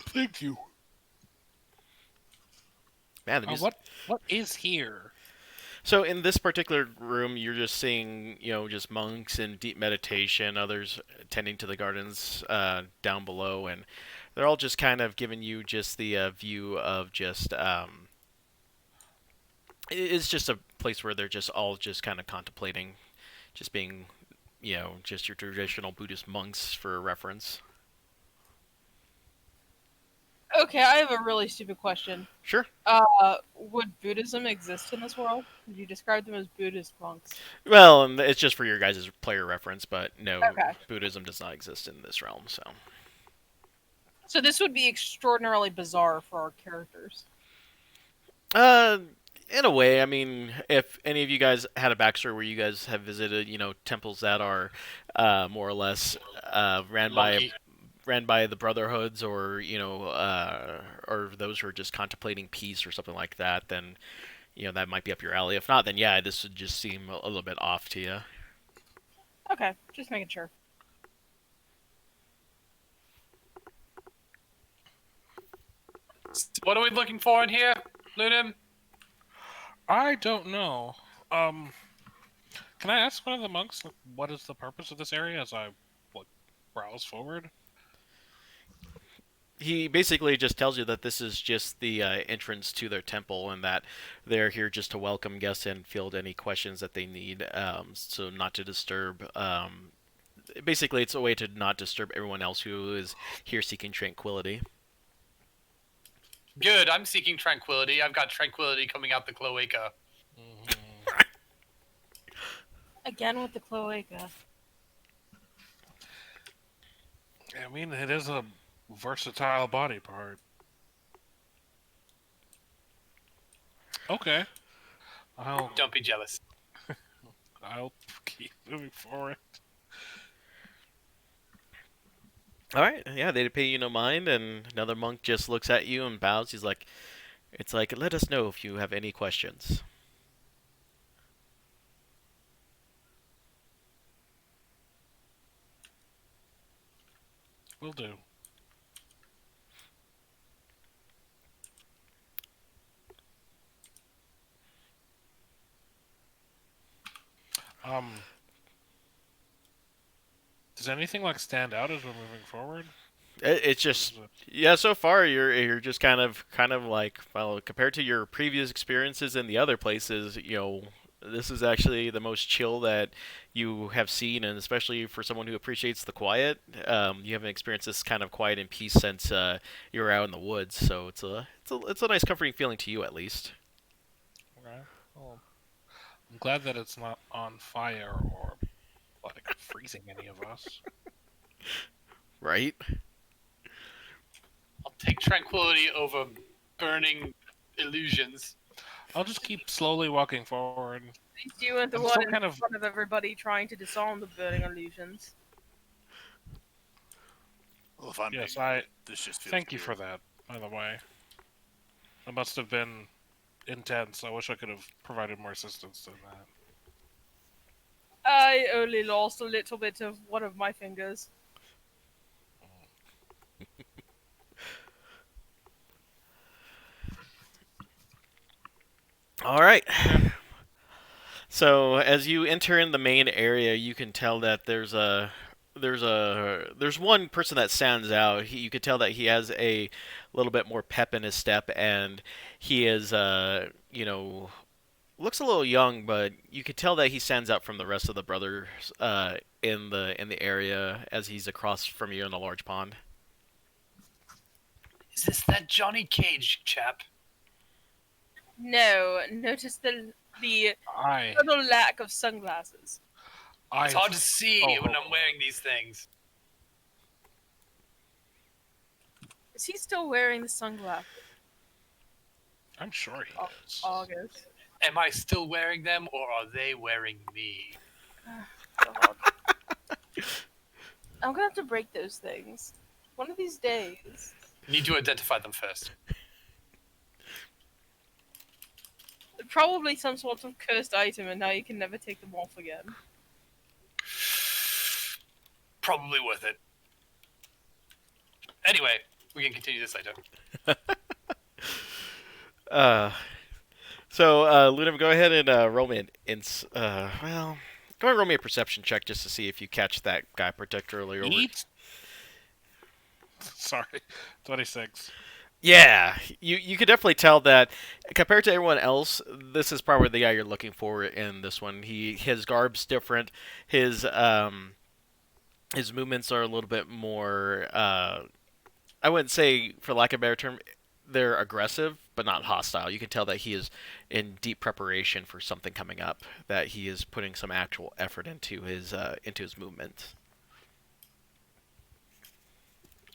[SPEAKER 4] Thank you.
[SPEAKER 1] Man, the music.
[SPEAKER 4] What is here?
[SPEAKER 1] So in this particular room, you're just seeing, just monks in deep meditation, others tending to the gardens down below, and they're all just kind of giving you just the view of just. It's just a place where they're just all just kind of contemplating, just being, just your traditional Buddhist monks for reference.
[SPEAKER 2] Okay, I have a really stupid question.
[SPEAKER 1] Sure.
[SPEAKER 2] Would Buddhism exist in this world? Would you describe them as Buddhist monks?
[SPEAKER 1] Well, and it's just for your guys' player reference, but no,
[SPEAKER 2] Okay.
[SPEAKER 1] Buddhism does not exist in this realm, so.
[SPEAKER 2] So this would be extraordinarily bizarre for our characters.
[SPEAKER 1] Uh, in a way, I mean, if any of you guys had a backstory where you guys have visited, temples that are more or less
[SPEAKER 3] Monkey.
[SPEAKER 1] ran by the brotherhoods, or or those who are just contemplating peace or something like that, then that might be up your alley. If not, then yeah, this would just seem a little bit off to you.
[SPEAKER 2] Okay, just making sure.
[SPEAKER 3] What are we looking for in here, Lunim?
[SPEAKER 4] I don't know. Can I ask one of the monks, like, what is the purpose of this area as I, like, browse forward?
[SPEAKER 1] he basically just tells you that this is just the entrance to their temple, and that they're here just to welcome guests and field any questions that they need. So not to disturb. Basically, it's a way to not disturb everyone else who is here seeking tranquility.
[SPEAKER 3] Good. I'm seeking tranquility. I've got tranquility coming out the cloaca.
[SPEAKER 4] Mhm.
[SPEAKER 2] Again with the cloaca.
[SPEAKER 4] I mean, it is a versatile body part. Okay, I'll
[SPEAKER 3] Don't be jealous.
[SPEAKER 4] I'll keep moving forward.
[SPEAKER 1] All right, yeah, they pay you no mind, and another monk just looks at you and bows. He's like, "It's like, let us know if you have any questions."
[SPEAKER 4] Will do. Um, does anything like stand out as we're moving forward?
[SPEAKER 1] It's
[SPEAKER 4] Or is
[SPEAKER 1] just
[SPEAKER 4] it-
[SPEAKER 1] yeah. So far, you're just kind of like, well, compared to your previous experiences in the other places, this is actually the most chill that you have seen, and especially for someone who appreciates the quiet, you haven't experienced this kind of quiet and peace since you were out in the woods. So it's a nice comforting feeling to you at least,
[SPEAKER 4] Okay. Well, I'm glad that it's not on fire or like freezing any of us.
[SPEAKER 1] right?
[SPEAKER 3] I'll take tranquility over burning illusions.
[SPEAKER 4] I'll just keep slowly walking forward.
[SPEAKER 2] At least you weren't the
[SPEAKER 4] I'm
[SPEAKER 2] one
[SPEAKER 4] still
[SPEAKER 2] in
[SPEAKER 4] kind of
[SPEAKER 2] front of everybody trying to disarm the burning illusions.
[SPEAKER 5] Well, if I'm
[SPEAKER 4] yes.
[SPEAKER 5] being real, this just feels
[SPEAKER 4] Thank you
[SPEAKER 5] weird.
[SPEAKER 4] for that. By the way, it must have been intense. I wish I could have provided more assistance than that.
[SPEAKER 2] I only lost a little bit of one of my fingers.
[SPEAKER 1] All right.
[SPEAKER 4] Okay.
[SPEAKER 1] So as you enter in the main area, you can tell that there's one person that stands out. You could tell that he has a little bit more pep in his step, and he is looks a little young, but you could tell that he stands out from the rest of the brothers in the area as he's across from you in the large pond.
[SPEAKER 3] Is this that Johnny Cage chap?
[SPEAKER 2] No, notice the
[SPEAKER 4] I
[SPEAKER 2] total lack of sunglasses.
[SPEAKER 4] I
[SPEAKER 3] It's hard to see
[SPEAKER 4] Oh,
[SPEAKER 3] when
[SPEAKER 4] hold
[SPEAKER 3] I'm
[SPEAKER 4] on.
[SPEAKER 3] wearing these things.
[SPEAKER 2] Is he still wearing the sunglasses?
[SPEAKER 4] I'm sure he is.
[SPEAKER 2] August.
[SPEAKER 3] Am I still wearing them, or are they wearing me?
[SPEAKER 2] God. I'm gonna have to break those things. One of these days.
[SPEAKER 3] Need to identify them first.
[SPEAKER 2] Probably some sort of cursed item, and now you can never take them off again.
[SPEAKER 3] Probably worth it. Anyway, we can continue this later.
[SPEAKER 1] Uh, so Luna, go ahead and roll me well, go ahead and roll me a perception check just to see if you catch that guy particularly over.
[SPEAKER 4] Eat. Sorry, 26.
[SPEAKER 1] Yeah, you could definitely tell that compared to everyone else, this is probably the guy you're looking for in this one. His garb's different. His movements are a little bit more. I wouldn't say, for lack of a better term, they're aggressive, but not hostile. You can tell that he is in deep preparation for something coming up. That he is putting some actual effort into his movement.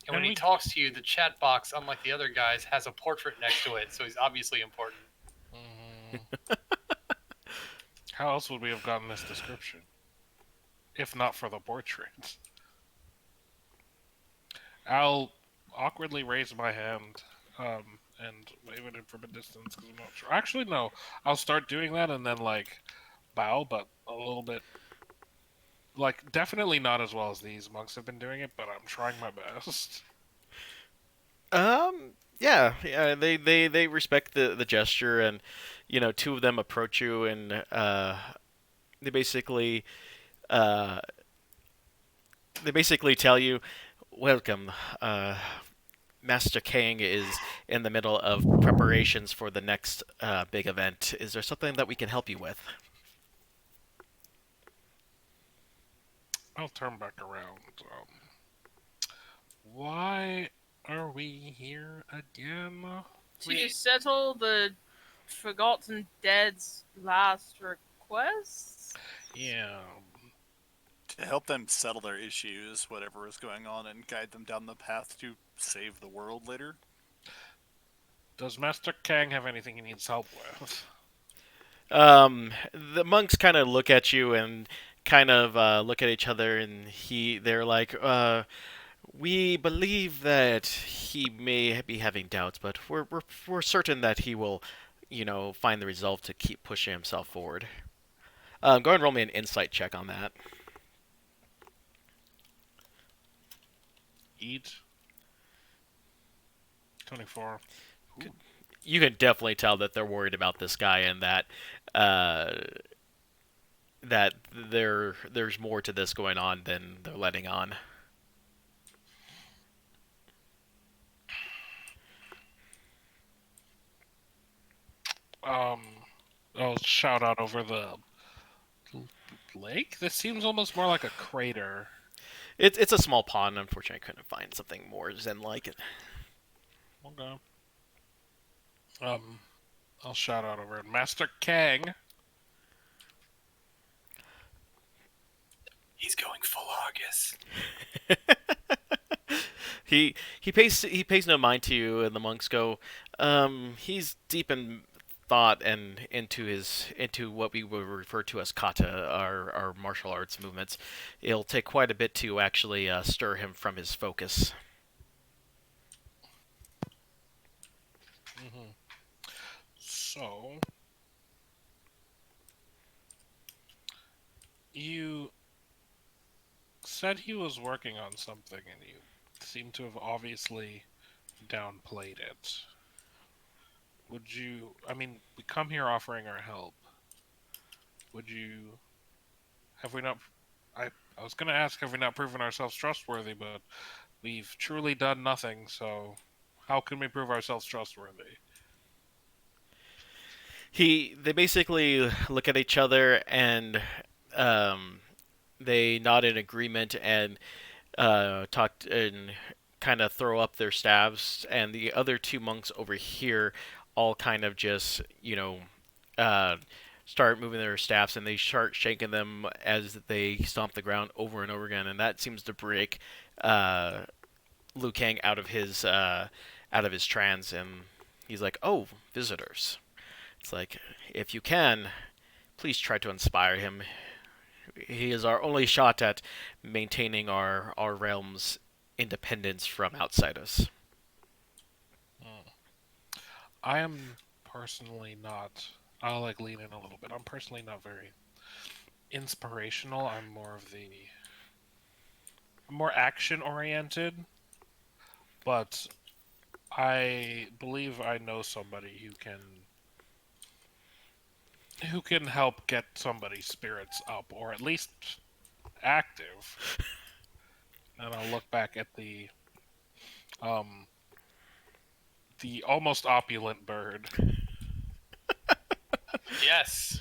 [SPEAKER 3] And when
[SPEAKER 4] And
[SPEAKER 3] he
[SPEAKER 4] we-
[SPEAKER 3] talks to you, the chat box, unlike the other guys, has a portrait next to it, so he's obviously important.
[SPEAKER 4] Mhm. How else would we have gotten this description? If not for the portrait. I'll awkwardly raise my hand and wave it in from a distance because I'm not sure. Actually, no. I'll start doing that and then, like, bow, but a little bit. Like, definitely not as well as these monks have been doing it, but I'm trying my best.
[SPEAKER 1] Yeah, they respect the gesture, and two of them approach you, and they basically uh, they basically tell you, "Welcome. Master Kang is in the middle of preparations for the next big event. Is there something that we can help you with?
[SPEAKER 4] I'll turn back around. Why are we here again?
[SPEAKER 2] To settle the Forgotten Dead's last request?
[SPEAKER 4] Yeah.
[SPEAKER 5] To help them settle their issues, whatever is going on, and guide them down the path to save the world later.
[SPEAKER 4] Does Master Kang have anything he needs help with?
[SPEAKER 1] The monks kind of look at you and kind of look at each other, and they're like, we believe that he may be having doubts, but we're certain that he will, find the resolve to keep pushing himself forward. Go ahead and roll me an insight check on that.
[SPEAKER 4] Eat. 24.
[SPEAKER 1] You can definitely tell that they're worried about this guy, and that that there's more to this going on than they're letting on.
[SPEAKER 4] I'll shout out over the lake. This seems almost more like a crater.
[SPEAKER 1] It's a small pond. Unfortunately, I couldn't find something more zen-like.
[SPEAKER 4] Okay. I'll shout out over it. Master Kang.
[SPEAKER 3] He's going full Argus.
[SPEAKER 1] He pays no mind to you, and the monks go. He's deep in thought and into what we would refer to as kata, our martial arts movements. It'll take quite a bit to actually stir him from his focus.
[SPEAKER 4] Mm-hmm. So, you said he was working on something, and you seem to have obviously downplayed it. Would you? I mean, we come here offering our help. Would you? Have we not? I was going to ask, have we not proven ourselves trustworthy? But we've truly done nothing. So, how can we prove ourselves trustworthy?
[SPEAKER 1] They basically look at each other, and um, they nod in agreement and talk and kind of throw up their staves, and the other two monks over here all kind of just uh, start moving their staffs, and they start shaking them as they stomp the ground over and over again, and that seems to break uh, Liu Kang out of his trance, and he's like, "Oh, visitors." It's like, if you can, please try to inspire him. He is our only shot at maintaining our realm's independence from outsiders.
[SPEAKER 4] Hmm. I am personally not. I'll lean in a little bit. I'm personally not very inspirational. I'm more action oriented, but I believe I know somebody who can help get somebody's spirits up, or at least active. And I'll look back at um the almost opulent bird.
[SPEAKER 3] Yes.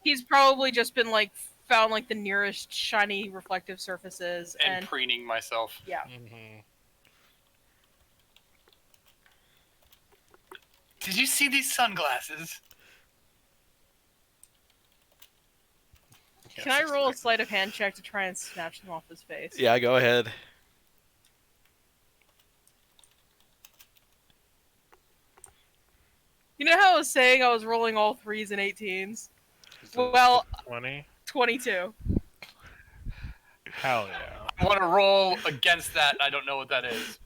[SPEAKER 2] He's probably just been found the nearest shiny reflective surfaces
[SPEAKER 3] And preening myself.
[SPEAKER 2] yeah.
[SPEAKER 4] Mm-hmm.
[SPEAKER 3] Did you see these sunglasses?
[SPEAKER 4] Yes,
[SPEAKER 2] Can I roll a
[SPEAKER 4] exactly.
[SPEAKER 2] sleight of hand check to try and snatch them off his face?
[SPEAKER 1] Yeah, go ahead.
[SPEAKER 2] You know how I was saying I was rolling all 3s and 18s?
[SPEAKER 4] Is
[SPEAKER 2] Well,
[SPEAKER 4] this 20?
[SPEAKER 2] 22.
[SPEAKER 4] Hell yeah.
[SPEAKER 3] I want to roll against that. I don't know what that is.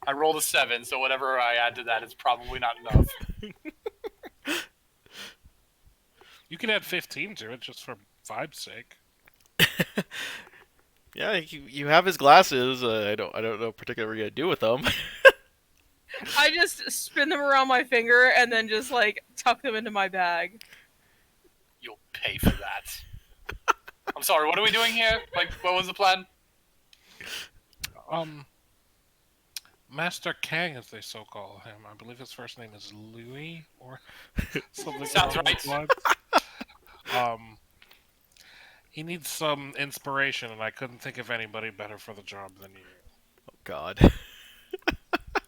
[SPEAKER 3] I rolled a 7, so whatever I add to that is probably not enough.
[SPEAKER 4] You can add 15 to it just for vibe's sake.
[SPEAKER 1] Yeah, you have his glasses. I don't know particularly what you're gonna do with them.
[SPEAKER 2] I just spin them around my finger and then just tuck them into my bag.
[SPEAKER 3] You'll pay for that. I'm sorry, what are we doing here? What was the plan?
[SPEAKER 4] Master Kang, as they so call him. I believe his first name is Louis or something
[SPEAKER 3] Sounds
[SPEAKER 4] along
[SPEAKER 3] right.
[SPEAKER 4] those lines. Um, he needs some inspiration, and I couldn't think of anybody better for the job than you.
[SPEAKER 1] God.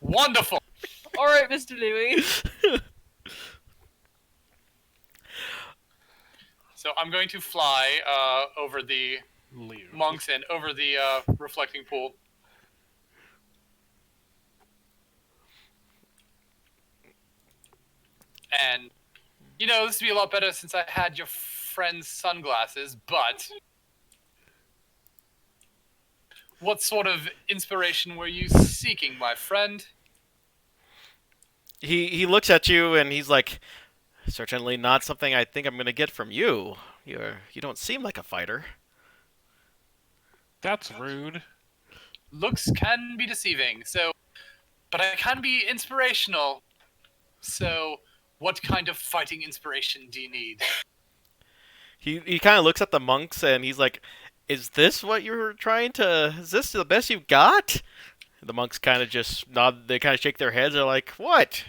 [SPEAKER 3] Wonderful.
[SPEAKER 2] All right, Mr. Louis.
[SPEAKER 3] So I'm going to fly over the
[SPEAKER 4] Liu.
[SPEAKER 3] monks and over the reflecting pool. And, this would be a lot better since I had your friend's sunglasses, but what sort of inspiration were you seeking, my friend?
[SPEAKER 1] He looks at you and he's like, certainly not something I think I'm gonna get from you. You don't seem like a fighter.
[SPEAKER 4] That's rude.
[SPEAKER 3] Looks can be deceiving, but I can be inspirational. So, what kind of fighting inspiration do you need?
[SPEAKER 1] He kind of looks at the monks and he's like, "Is this what you were trying to? Is this the best you've got?" The monks kind of just nod. They kind of shake their heads. They're like, "What?"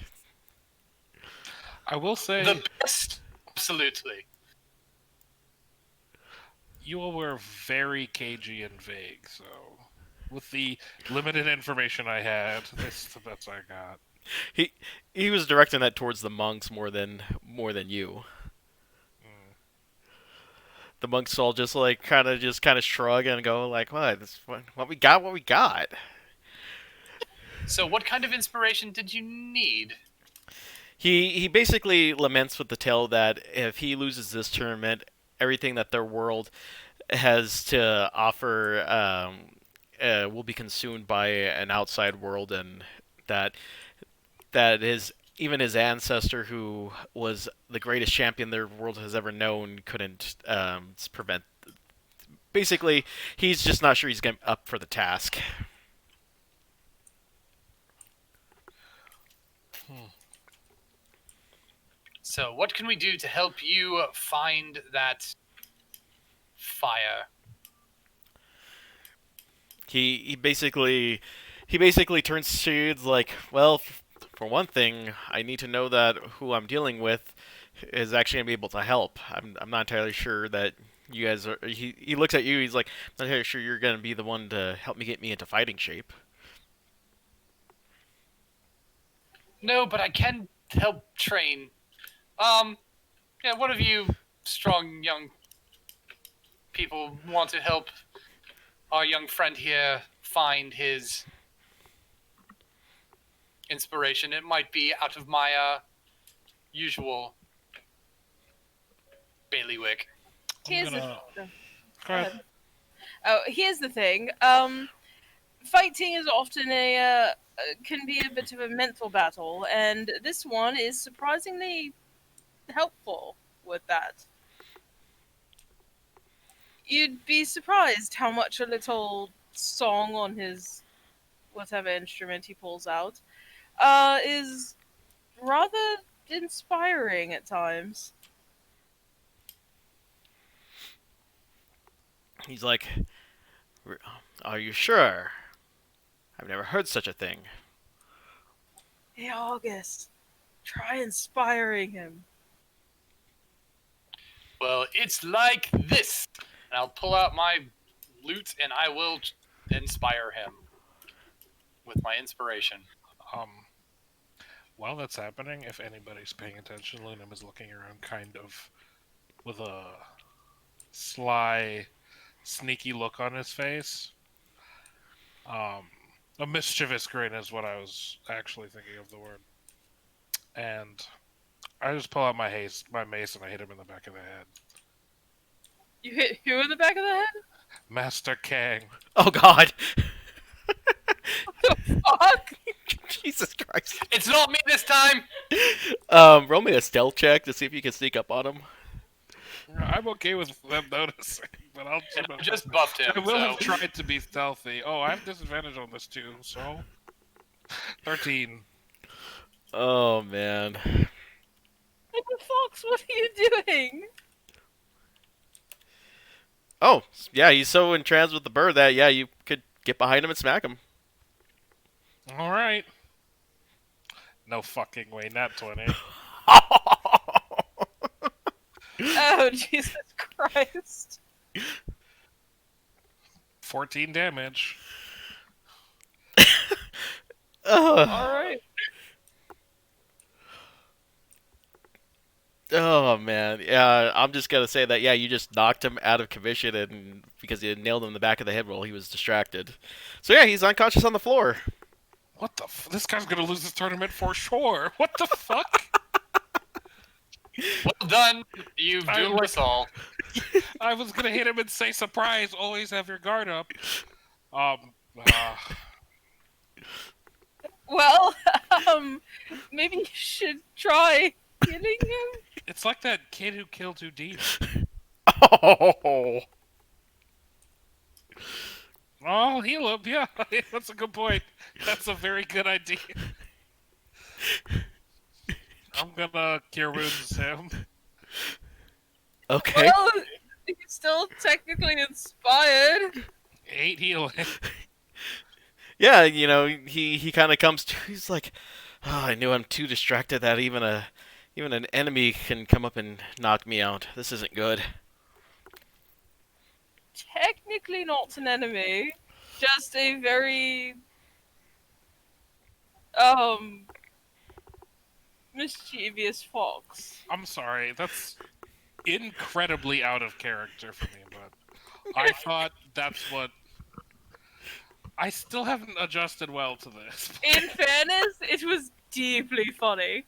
[SPEAKER 4] I will say,
[SPEAKER 3] The best? Absolutely.
[SPEAKER 4] you all were very cagey and vague, so with the limited information I had, this is the best I got.
[SPEAKER 1] He he was directing that towards the monks more than you.
[SPEAKER 4] Mm.
[SPEAKER 1] The monks all just kind of shrug and go like, "What? What we got? What we got?"
[SPEAKER 3] So, what kind of inspiration did you need?
[SPEAKER 1] He basically laments with the tale that if he loses this tournament, everything that their world has to offer will be consumed by an outside world, and that his even his ancestor, who was the greatest champion their world has ever known, couldn't prevent. Basically, he's just not sure he's up for the task.
[SPEAKER 3] So, what can we do to help you find that fire?
[SPEAKER 1] He basically turns to you like, well, for one thing, I need to know that who I'm dealing with is actually gonna be able to help. I'm not entirely sure that you guys are. He looks at you. He's like, I'm not entirely sure you're gonna be the one to help me get me into fighting shape.
[SPEAKER 3] No, but I can help train. Yeah, one of you strong young people want to help our young friend here find his inspiration. It might be out of my usual bailiwick.
[SPEAKER 2] Here's
[SPEAKER 4] Go
[SPEAKER 2] the.
[SPEAKER 4] ahead.
[SPEAKER 2] Oh, here's the thing. Fighting is often can be a bit of a mental battle, and this one is surprisingly helpful with that. You'd be surprised how much a little song on his whatever instrument he pulls out is rather inspiring at times.
[SPEAKER 1] He's like, are you sure? I've never heard such a thing.
[SPEAKER 2] Hey, August, try inspiring him.
[SPEAKER 3] Well, it's like this. And I'll pull out my lute and I will inspire him with my inspiration.
[SPEAKER 4] Um, while that's happening, if anybody's paying attention, Lunam is looking around kind of with a sly, sneaky look on his face. A mischievous grin is what I was actually thinking of the word. And I just pull out my mace, and I hit him in the back of the head.
[SPEAKER 2] You hit who in the back of the head?
[SPEAKER 4] Master Kang.
[SPEAKER 1] Oh God!
[SPEAKER 2] Fuck!
[SPEAKER 1] Jesus Christ!
[SPEAKER 3] It's not me this time!
[SPEAKER 1] Roll me a stealth check to see if you can sneak up on him.
[SPEAKER 4] I'm okay with them noticing, but I'll
[SPEAKER 3] And I just buffed him.
[SPEAKER 4] I will
[SPEAKER 3] so.
[SPEAKER 4] have tried to be stealthy. Oh, I have disadvantage on this too, so 13.
[SPEAKER 1] Oh man.
[SPEAKER 2] What the fox? What are you doing?
[SPEAKER 1] Oh yeah, he's so entranced with the bird that yeah, you could get behind him and smack him.
[SPEAKER 4] All right. No fucking way, not 20.
[SPEAKER 2] Oh, Jesus Christ.
[SPEAKER 4] 14 damage.
[SPEAKER 1] Ugh.
[SPEAKER 2] Alright.
[SPEAKER 1] Oh man, yeah. I'm just gonna say that. Yeah, you just knocked him out of commission, and because you nailed him in the back of the head while he was distracted. So yeah, he's unconscious on the floor.
[SPEAKER 4] What the this guy's gonna lose this tournament for sure. What the fuck?
[SPEAKER 3] Well done. You've
[SPEAKER 4] I
[SPEAKER 3] doomed
[SPEAKER 4] like-
[SPEAKER 3] us all.
[SPEAKER 4] I was gonna hit him and say, surprise, always have your guard up. Um, uh,
[SPEAKER 2] Well, maybe you should try killing him?
[SPEAKER 4] it's like that kid who killed Houdini.
[SPEAKER 1] Oh.
[SPEAKER 4] Oh, I'll heal him, yeah, that's a good point. That's a very good idea. I'm gonna cure wounds him.
[SPEAKER 1] Okay.
[SPEAKER 2] Well, he's still technically inspired.
[SPEAKER 4] 8 healing.
[SPEAKER 1] Yeah, you know, he kind of comes to. He's like, oh, I knew I'm too distracted that even an enemy can come up and knock me out. This isn't good.
[SPEAKER 2] Technically not an enemy, just a very mischievous fox.
[SPEAKER 4] I'm sorry, that's incredibly out of character for me, but I thought that's what. I still haven't adjusted well to this.
[SPEAKER 2] In fairness, it was deeply funny.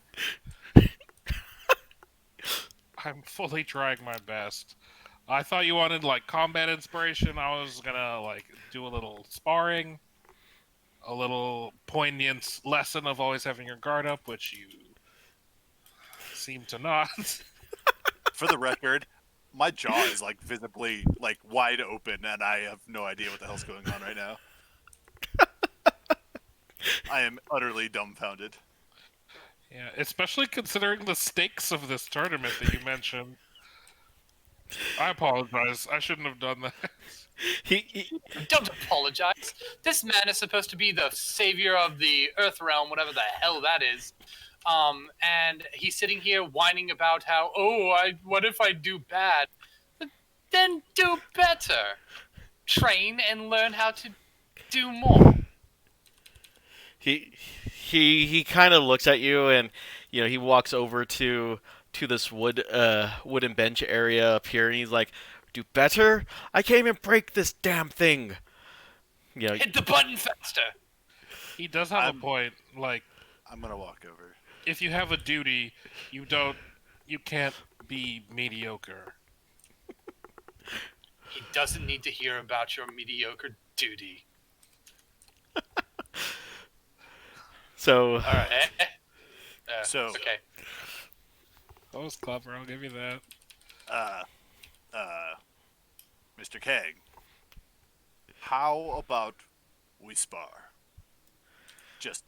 [SPEAKER 4] I'm fully trying my best. I thought you wanted like combat inspiration. I was gonna like do a little sparring, a little poignant lesson of always having your guard up, which you seem to not.
[SPEAKER 5] For the record, my jaw is like visibly like wide open, and I have no idea what the hell's going on right now. I am utterly dumbfounded.
[SPEAKER 4] Yeah, especially considering the stakes of this tournament that you mentioned. I apologize. I shouldn't have done that.
[SPEAKER 1] He
[SPEAKER 3] Don't apologize. This man is supposed to be the savior of the Earth realm, whatever the hell that is. And he's sitting here whining about how, what if I do bad? Then do better. Train and learn how to do more.
[SPEAKER 1] he kind of looks at you, and you know he walks over to this wooden bench area up here, and he's like, "Do better? I can't even break this damn thing." You know,
[SPEAKER 3] Hit the button faster.
[SPEAKER 4] He does have
[SPEAKER 5] I'm-
[SPEAKER 4] a point. Like,
[SPEAKER 5] I'm gonna walk over.
[SPEAKER 4] if you have a duty, you can't be mediocre.
[SPEAKER 3] He doesn't need to hear about your mediocre duty.
[SPEAKER 1] so
[SPEAKER 3] All right.
[SPEAKER 5] So-
[SPEAKER 3] okay.
[SPEAKER 4] That was clever. I'll give you that.
[SPEAKER 5] Mr. Keg, how about we spar? Just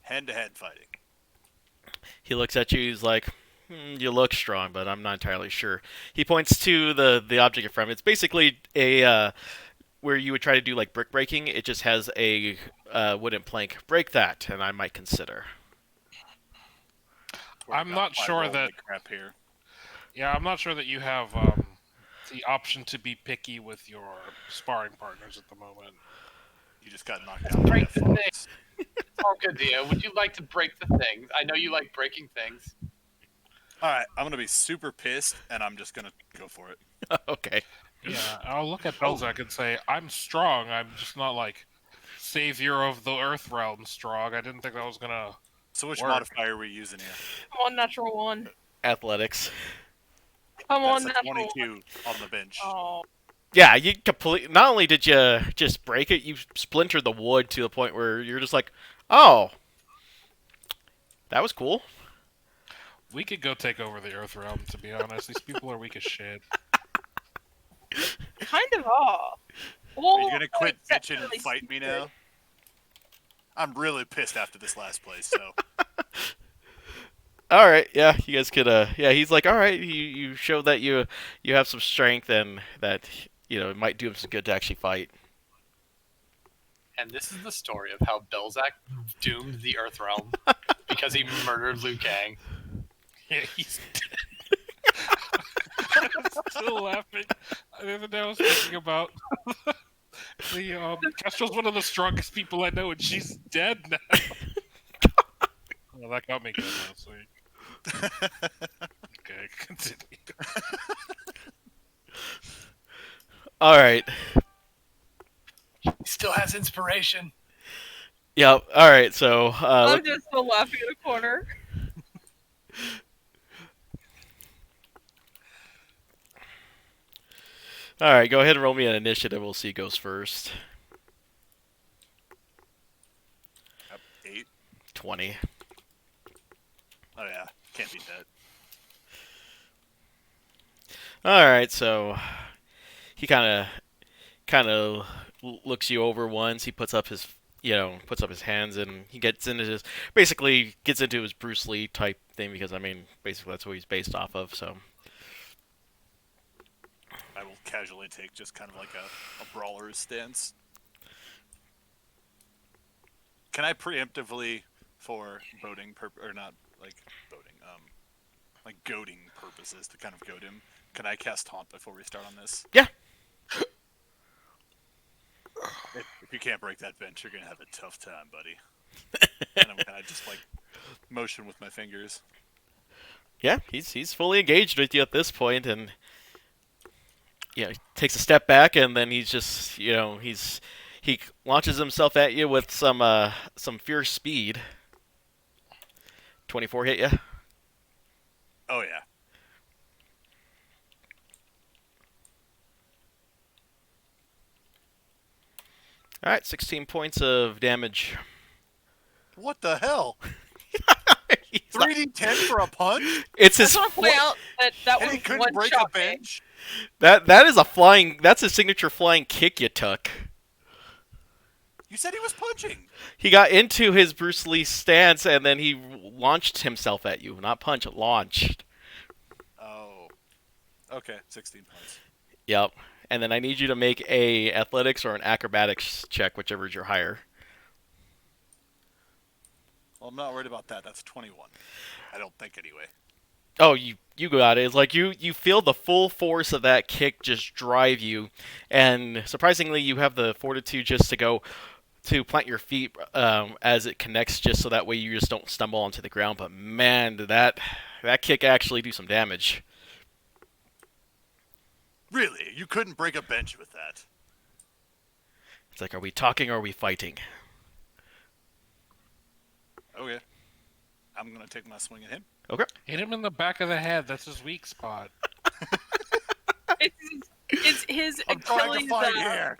[SPEAKER 5] hand-to-hand fighting.
[SPEAKER 1] he looks at you. He's like, "You look strong, but I'm not entirely sure." He points to the object in front of him. It's basically a where you would try to do like brick breaking. It just has a wooden plank. Break that, and I might consider.
[SPEAKER 4] I'm not
[SPEAKER 5] My
[SPEAKER 4] sure
[SPEAKER 5] role
[SPEAKER 4] that-
[SPEAKER 5] in the crap here.
[SPEAKER 4] Yeah, I'm not sure that you have the option to be picky with your sparring partners at the moment.
[SPEAKER 5] You just got knocked down.
[SPEAKER 3] Break
[SPEAKER 5] by
[SPEAKER 3] the
[SPEAKER 5] a
[SPEAKER 3] thing.
[SPEAKER 5] fox.
[SPEAKER 3] Oh, good dear. Would you like to break the thing? I know you like breaking things.
[SPEAKER 5] All right, I'm gonna be super pissed, and I'm just gonna go for it.
[SPEAKER 1] Okay.
[SPEAKER 4] Yeah, I'll look at Belzak and say, I'm strong. I'm just not like savior of the Earth realm strong. I didn't think that was gonna.
[SPEAKER 5] So which
[SPEAKER 4] Work.
[SPEAKER 5] modifier are we using here?
[SPEAKER 2] Come on, natural one.
[SPEAKER 1] Athletics.
[SPEAKER 2] Come on,
[SPEAKER 5] That's a
[SPEAKER 2] natural one.
[SPEAKER 5] 22 on the bench.
[SPEAKER 2] Oh,
[SPEAKER 1] Yeah, you complete. Not only did you just break it, you splintered the wood to the point where you're just like, "Oh, that was cool."
[SPEAKER 4] We could go take over the Earth realm. To be honest, these people are weak as shit.
[SPEAKER 2] kind of are.
[SPEAKER 5] Are you gonna quit bitching
[SPEAKER 2] exceptionally
[SPEAKER 5] and fight me
[SPEAKER 2] stupid.
[SPEAKER 5] now? I'm really pissed after this last place, so
[SPEAKER 1] All right, yeah, you guys could. Yeah, he's like, "All right, you show that you have some strength and that it might do him some good to actually fight."
[SPEAKER 3] And this is the story of how Belzak doomed the Earth Realm because he murdered Liu Kang.
[SPEAKER 4] Yeah, he's I'm still laughing. The other day I was thinking about Castro's one of the strongest people I know, and she's dead now. Well, that got me good last week. Okay, continue.
[SPEAKER 1] All right.
[SPEAKER 3] He still has inspiration.
[SPEAKER 1] Yep. All right. So
[SPEAKER 2] I'm just still laughing in a corner.
[SPEAKER 1] all right. Go ahead and roll me an initiative. We'll see who goes first.
[SPEAKER 5] 8.
[SPEAKER 1] 20.
[SPEAKER 5] Oh yeah, can't beat that.
[SPEAKER 1] All right. So he kind of looks you over once. He puts up his hands, and he gets into his Bruce Lee type thing, because I mean basically that's what he's based off of. So
[SPEAKER 5] I will casually take just kind of like a brawler's stance. Can I preemptively, for voting or not like voting, like goading purposes to kind of goad him? Can I cast taunt before we start on this?
[SPEAKER 1] yeah.
[SPEAKER 5] If you can't break that bench, you're gonna have a tough time, buddy. And I'm gonna just like motion with my fingers.
[SPEAKER 1] Yeah, he's fully engaged with you at this point, and he takes a step back, and then he's just he launches himself at you with some fierce speed. 24 hit you.
[SPEAKER 5] Oh yeah.
[SPEAKER 1] All right, 16 points of damage.
[SPEAKER 5] What the hell?
[SPEAKER 1] He's not-
[SPEAKER 5] 3d10 for a punch?
[SPEAKER 1] It's
[SPEAKER 2] I
[SPEAKER 1] his
[SPEAKER 2] just want to point out that
[SPEAKER 5] And he
[SPEAKER 2] was
[SPEAKER 5] couldn't
[SPEAKER 2] one
[SPEAKER 5] break
[SPEAKER 2] shot.
[SPEAKER 5] a bench?
[SPEAKER 1] that's a signature flying kick you took.
[SPEAKER 5] You said he was punching.
[SPEAKER 1] He got into his Bruce Lee stance, and then he launched himself at you. Not punch, launched.
[SPEAKER 5] Oh. Okay, 16 points.
[SPEAKER 1] Yep. And then I need you to make a athletics or an acrobatics check, whichever is your higher.
[SPEAKER 5] Well, I'm not worried about that. That's 21. I don't think anyway.
[SPEAKER 1] Oh, you got it. It's like you feel the full force of that kick just drive you, and surprisingly, you have the fortitude just to plant your feet as it connects, just so that way you just don't stumble onto the ground. But man, did that kick actually do some damage.
[SPEAKER 5] Really? You couldn't break a bench with that?
[SPEAKER 1] It's like, are we talking or are we fighting?
[SPEAKER 5] Okay. I'm gonna take my swing at him.
[SPEAKER 1] Okay.
[SPEAKER 4] Hit him in the back of the head. That's his weak spot.
[SPEAKER 2] It's his
[SPEAKER 5] I'm trying to
[SPEAKER 2] Achilles.
[SPEAKER 5] fight here.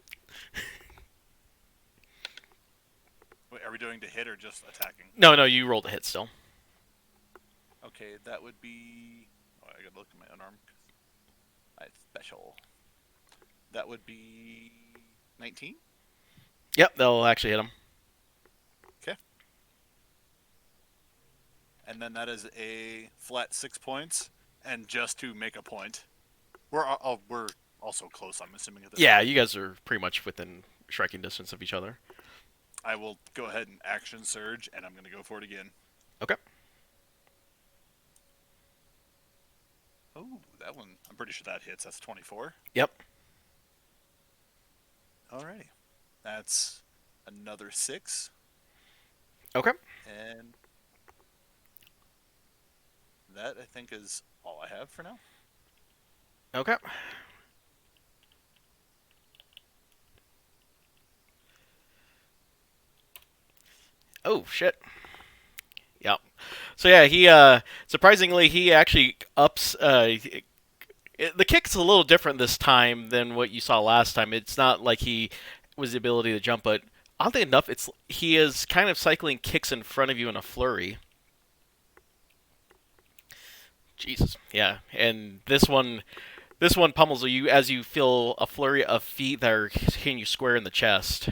[SPEAKER 5] Wait, are we doing to hit or just attacking?
[SPEAKER 1] No, you rolled a hit still.
[SPEAKER 5] Okay, that would be. Oh, I gotta look at my unarmed. It's special. That would be 19.
[SPEAKER 1] Yep, they'll actually hit him.
[SPEAKER 5] Okay. And then that is a flat 6 points. And just to make a point, we're also close. I'm assuming at this.
[SPEAKER 1] Yeah,
[SPEAKER 5] point.
[SPEAKER 1] you guys are pretty much within striking distance of each other.
[SPEAKER 5] I will go ahead and action surge, and I'm gonna go for it again.
[SPEAKER 1] Okay.
[SPEAKER 5] Oh, that one. I'm pretty sure that hits. That's 24.
[SPEAKER 1] Yep.
[SPEAKER 5] Alrighty. That's another 6.
[SPEAKER 1] Okay.
[SPEAKER 5] And that, I think, is all I have for now.
[SPEAKER 1] Okay. Oh shit. Yep. So yeah, he surprisingly he actually ups. The kick's a little different this time than what you saw last time. It's not like he was the ability to jump, but oddly enough, he is kind of cycling kicks in front of you in a flurry. Jesus. Yeah, and this one pummels you as you feel a flurry of feet that are hitting you square in the chest.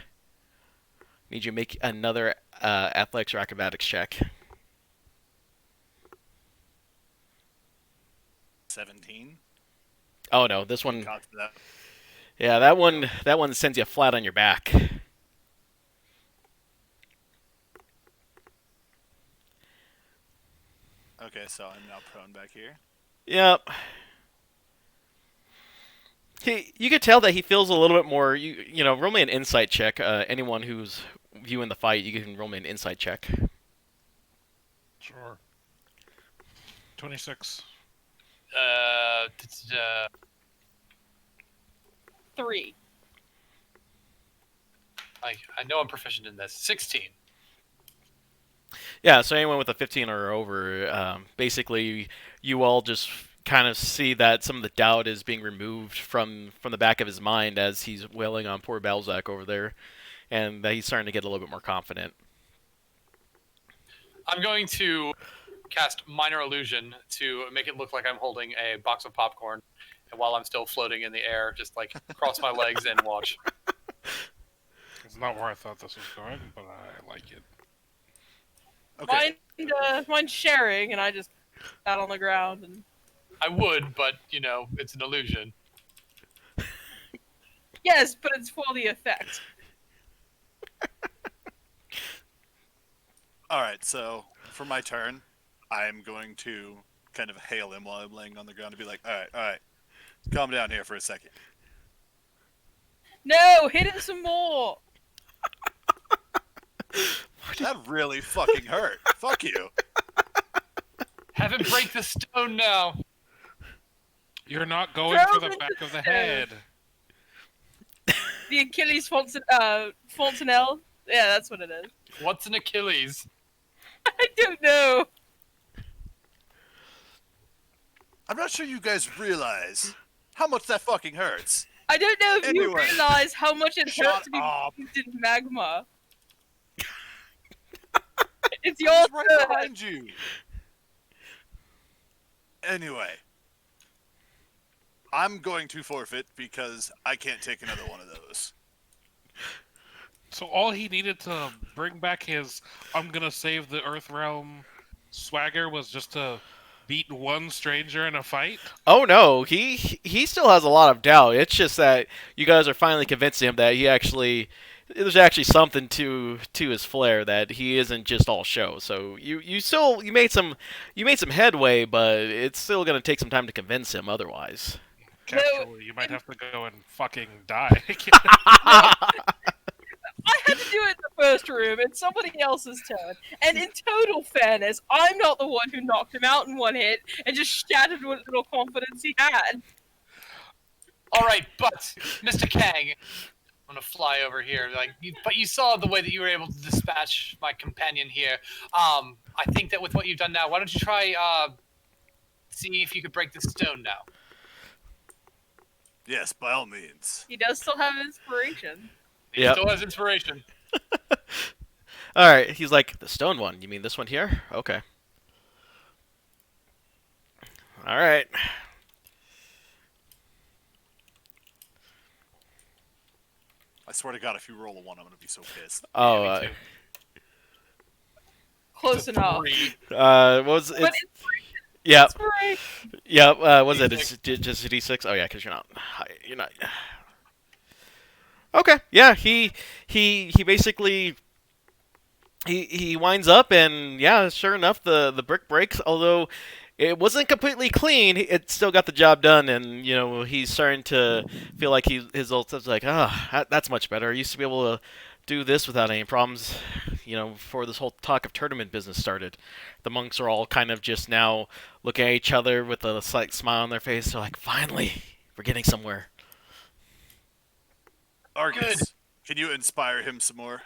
[SPEAKER 1] Need you to make another athletics or acrobatics check.
[SPEAKER 5] 17.
[SPEAKER 1] Oh no, this one.
[SPEAKER 5] Caught that.
[SPEAKER 1] Yeah, that one sends you flat on your back.
[SPEAKER 5] Okay, so I'm now prone back here.
[SPEAKER 1] Yep. You could tell that he feels a little bit more. Roll me an insight check. Anyone who's viewing the fight, you can roll me an insight check.
[SPEAKER 4] Sure. 26.
[SPEAKER 3] Uh, t- uh,
[SPEAKER 2] 3.
[SPEAKER 3] I know I'm proficient in this. 16.
[SPEAKER 1] Yeah, so anyone with a 15 or over, basically, you all just kind of see that some of the doubt is being removed from the back of his mind as he's wailing on poor Balzac over there, and that he's starting to get a little bit more confident.
[SPEAKER 3] I'm going to cast Minor Illusion to make it look like I'm holding a box of popcorn, and while I'm still floating in the air, just like cross my legs and watch.
[SPEAKER 4] It's not where I thought this was going, but I like it.
[SPEAKER 5] Okay.
[SPEAKER 2] Mine's sharing, and I just got on the ground and.
[SPEAKER 3] I would, but it's an illusion.
[SPEAKER 2] Yes, but it's for the effect.
[SPEAKER 5] All right. So for my turn, I'm going to kind of hail him while I'm laying on the ground and be like, all right, calm down here for a second.
[SPEAKER 2] No, hit it some more.
[SPEAKER 5] That really fucking hurt. Fuck you.
[SPEAKER 3] Have him break the stone now.
[SPEAKER 4] You're not going
[SPEAKER 2] Throw
[SPEAKER 4] for the
[SPEAKER 2] him
[SPEAKER 4] back
[SPEAKER 2] into
[SPEAKER 4] of the
[SPEAKER 2] the
[SPEAKER 4] head.
[SPEAKER 2] The Achilles Fontanelle. Yeah, that's what it is.
[SPEAKER 3] What's an Achilles?
[SPEAKER 2] I don't know.
[SPEAKER 5] I'm not sure you guys realize how much that fucking hurts.
[SPEAKER 2] I don't know if you
[SPEAKER 5] Anyway,
[SPEAKER 2] realize how much it
[SPEAKER 5] shut
[SPEAKER 2] hurts to be
[SPEAKER 5] up.
[SPEAKER 2] bathed in magma. It's your
[SPEAKER 5] He's right
[SPEAKER 2] turn.
[SPEAKER 5] behind you. Anyway, I'm going to forfeit because I can't take another one of those.
[SPEAKER 4] So all he needed to bring back his "I'm gonna save the Earth Realm" swagger was just to beat one stranger in a fight.
[SPEAKER 1] Oh no, he still has a lot of doubt. It's just that you guys are finally convincing him that there's actually something to his flair, that he isn't just all show. So you made some headway, but it's still gonna take some time to convince him otherwise.
[SPEAKER 4] Actually, you might have to go and fucking die.
[SPEAKER 2] I had to do it in the first room. It's somebody else's turn. And in total fairness, I'm not the one who knocked him out in one hit and just shattered what little confidence he had.
[SPEAKER 3] All right, but Mr. Kang, I'm gonna fly over here. But you saw the way that you were able to dispatch my companion here. I think that with what you've done now, why don't you try see if you could break the stone now?
[SPEAKER 5] Yes, by all means.
[SPEAKER 2] He does still have inspiration.
[SPEAKER 3] He
[SPEAKER 1] Yep.
[SPEAKER 3] still has inspiration.
[SPEAKER 1] All right, he's like, the stone one. You mean this one here? Okay. All right.
[SPEAKER 5] I swear to God, if you roll a 1, I'm gonna be so pissed.
[SPEAKER 1] Oh,
[SPEAKER 3] Yeah, me too.
[SPEAKER 2] Close enough.
[SPEAKER 3] 3.
[SPEAKER 1] what was it?
[SPEAKER 2] But
[SPEAKER 1] Yep.
[SPEAKER 2] inspiration.
[SPEAKER 1] Yep. Was it
[SPEAKER 3] D6.
[SPEAKER 1] just a D6? Oh yeah, because you're not. You're not. Okay. Yeah. He basically he winds up, and yeah, sure enough, the brick breaks. Although it wasn't completely clean, it still got the job done, and he's starting to feel like his old stuff's like, that's much better. I used to be able to do this without any problems. Before this whole talk of tournament business started, the monks are all kind of just now looking at each other with a slight smile on their face. They're like, finally, we're getting somewhere.
[SPEAKER 5] Argus, can you inspire him some more?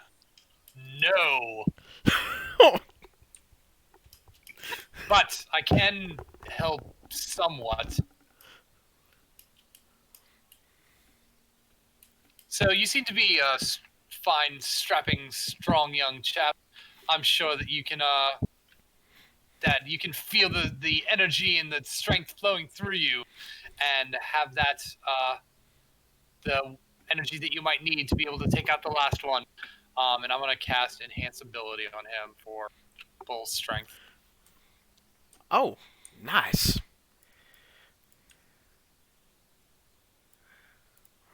[SPEAKER 3] No. But I can help somewhat. So you seem to be a fine, strapping, strong young chap. I'm sure that you can feel the energy and the strength flowing through you, and have that the energy that you might need to be able to take out the last one. And I'm gonna cast Enhance Ability on him for full strength.
[SPEAKER 1] Oh, nice.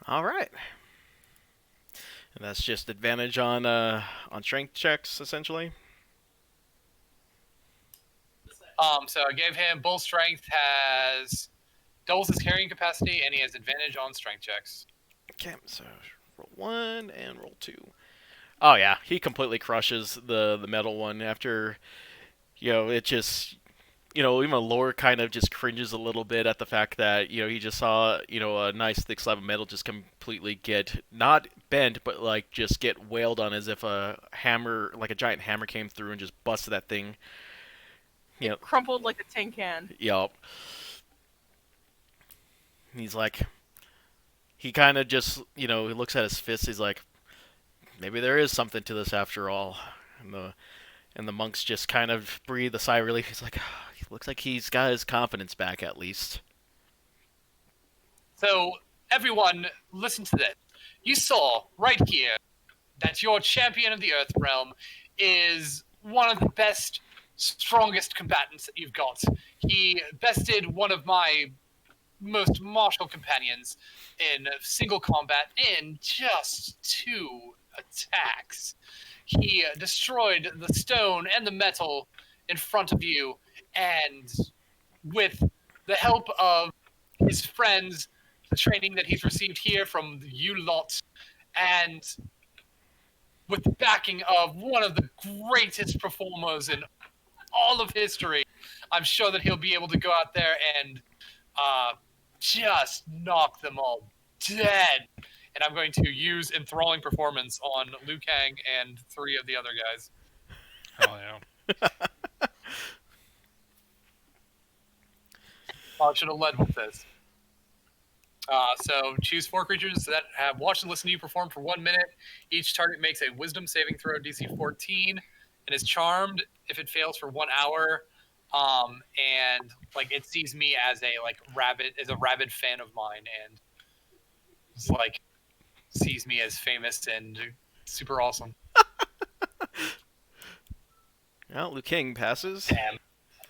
[SPEAKER 1] All right. And that's just advantage on strength checks, essentially.
[SPEAKER 3] So I gave him bull strength has doubles his carrying capacity, and he has advantage on strength checks.
[SPEAKER 1] Okay, so roll 1 and roll 2. Oh yeah, he completely crushes the metal one after, it just, even Lore kind of just cringes a little bit at the fact that, he just saw, a nice thick slab of metal just completely get, not bent, but like just get wailed on as if a hammer, like a giant hammer came through and just busted that thing.
[SPEAKER 2] It crumpled like a tin can.
[SPEAKER 1] Yup. He's like, he kind of just, he looks at his fist, he's like, maybe there is something to this after all. And the monks just kind of breathe a sigh of relief. He's like, oh, he looks like he's got his confidence back at least.
[SPEAKER 3] So, everyone, listen to this. You saw right here that your champion of the Earth Realm is one of the best, strongest combatants that you've got. He bested one of my most martial companions in single combat in just 2 attacks. He destroyed the stone and the metal in front of you, and with the help of his friends, the training that he's received here from you lot, and with the backing of one of the greatest performers in all of history, I'm sure that he'll be able to go out there and just knock them all dead. And I'm going to use enthralling performance on Liu Kang and 3 of the other guys.
[SPEAKER 4] Hell yeah.
[SPEAKER 3] I should have led with this. So choose 4 creatures that have watched and listened to you perform for 1 minute. Each target makes a Wisdom saving throw DC 14 and is charmed if it fails for 1 hour. And like it sees me as a rabid fan of mine, and it's like sees me as famous and super awesome.
[SPEAKER 1] Well, Liu Kang passes.
[SPEAKER 3] Damn.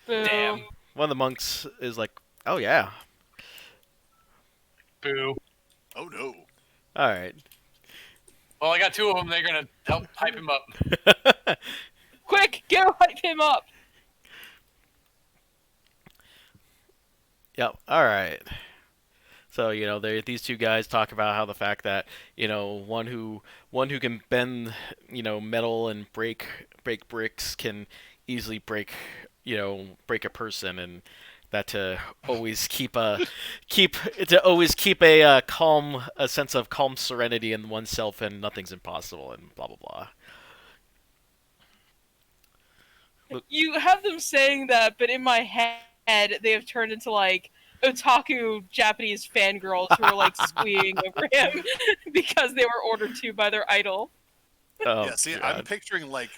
[SPEAKER 2] Boo.
[SPEAKER 3] Damn.
[SPEAKER 1] One of the monks is like, oh yeah.
[SPEAKER 3] Boo.
[SPEAKER 5] Oh no.
[SPEAKER 1] Alright.
[SPEAKER 3] Well, I got 2 of them. They're gonna help hype him up.
[SPEAKER 2] Quick, go hype him up!
[SPEAKER 1] Yep, alright. So, these 2 guys talk about how the fact that, one who can bend, metal and break bricks can easily break a person, and that to always keep a calm, a sense of calm serenity in oneself, and nothing's impossible, and blah blah blah.
[SPEAKER 2] You have them saying that, but in my head, they have turned into like otaku Japanese fangirls who are like squeeing over him because they were ordered to by their idol.
[SPEAKER 1] Oh,
[SPEAKER 5] Yeah, see,
[SPEAKER 1] God.
[SPEAKER 5] I'm picturing like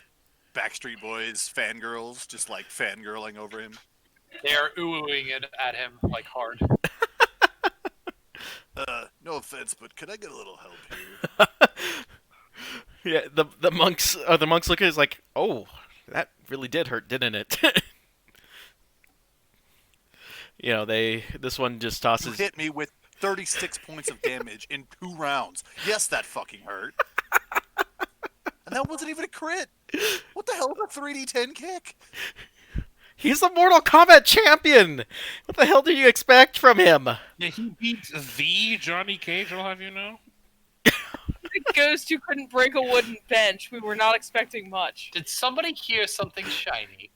[SPEAKER 5] Backstreet Boys fangirls just like fangirling over him.
[SPEAKER 3] They're oohing it at him like hard.
[SPEAKER 5] No offense, but could I get a little help here?
[SPEAKER 1] Yeah, the monks look at it as like, oh, that really did hurt, didn't it? This one just
[SPEAKER 5] You
[SPEAKER 1] tosses.
[SPEAKER 5] hit me with 36 points of damage in 2 rounds. Yes, that fucking hurt. And that wasn't even a crit. What the hell is a 3d10 kick?
[SPEAKER 1] He's the Mortal Kombat champion. What the hell do you expect from him?
[SPEAKER 4] Yeah, he beat the Johnny Cage, I'll have you know.
[SPEAKER 2] The ghost who couldn't break a wooden bench. We were not expecting much.
[SPEAKER 3] Did somebody hear something shiny?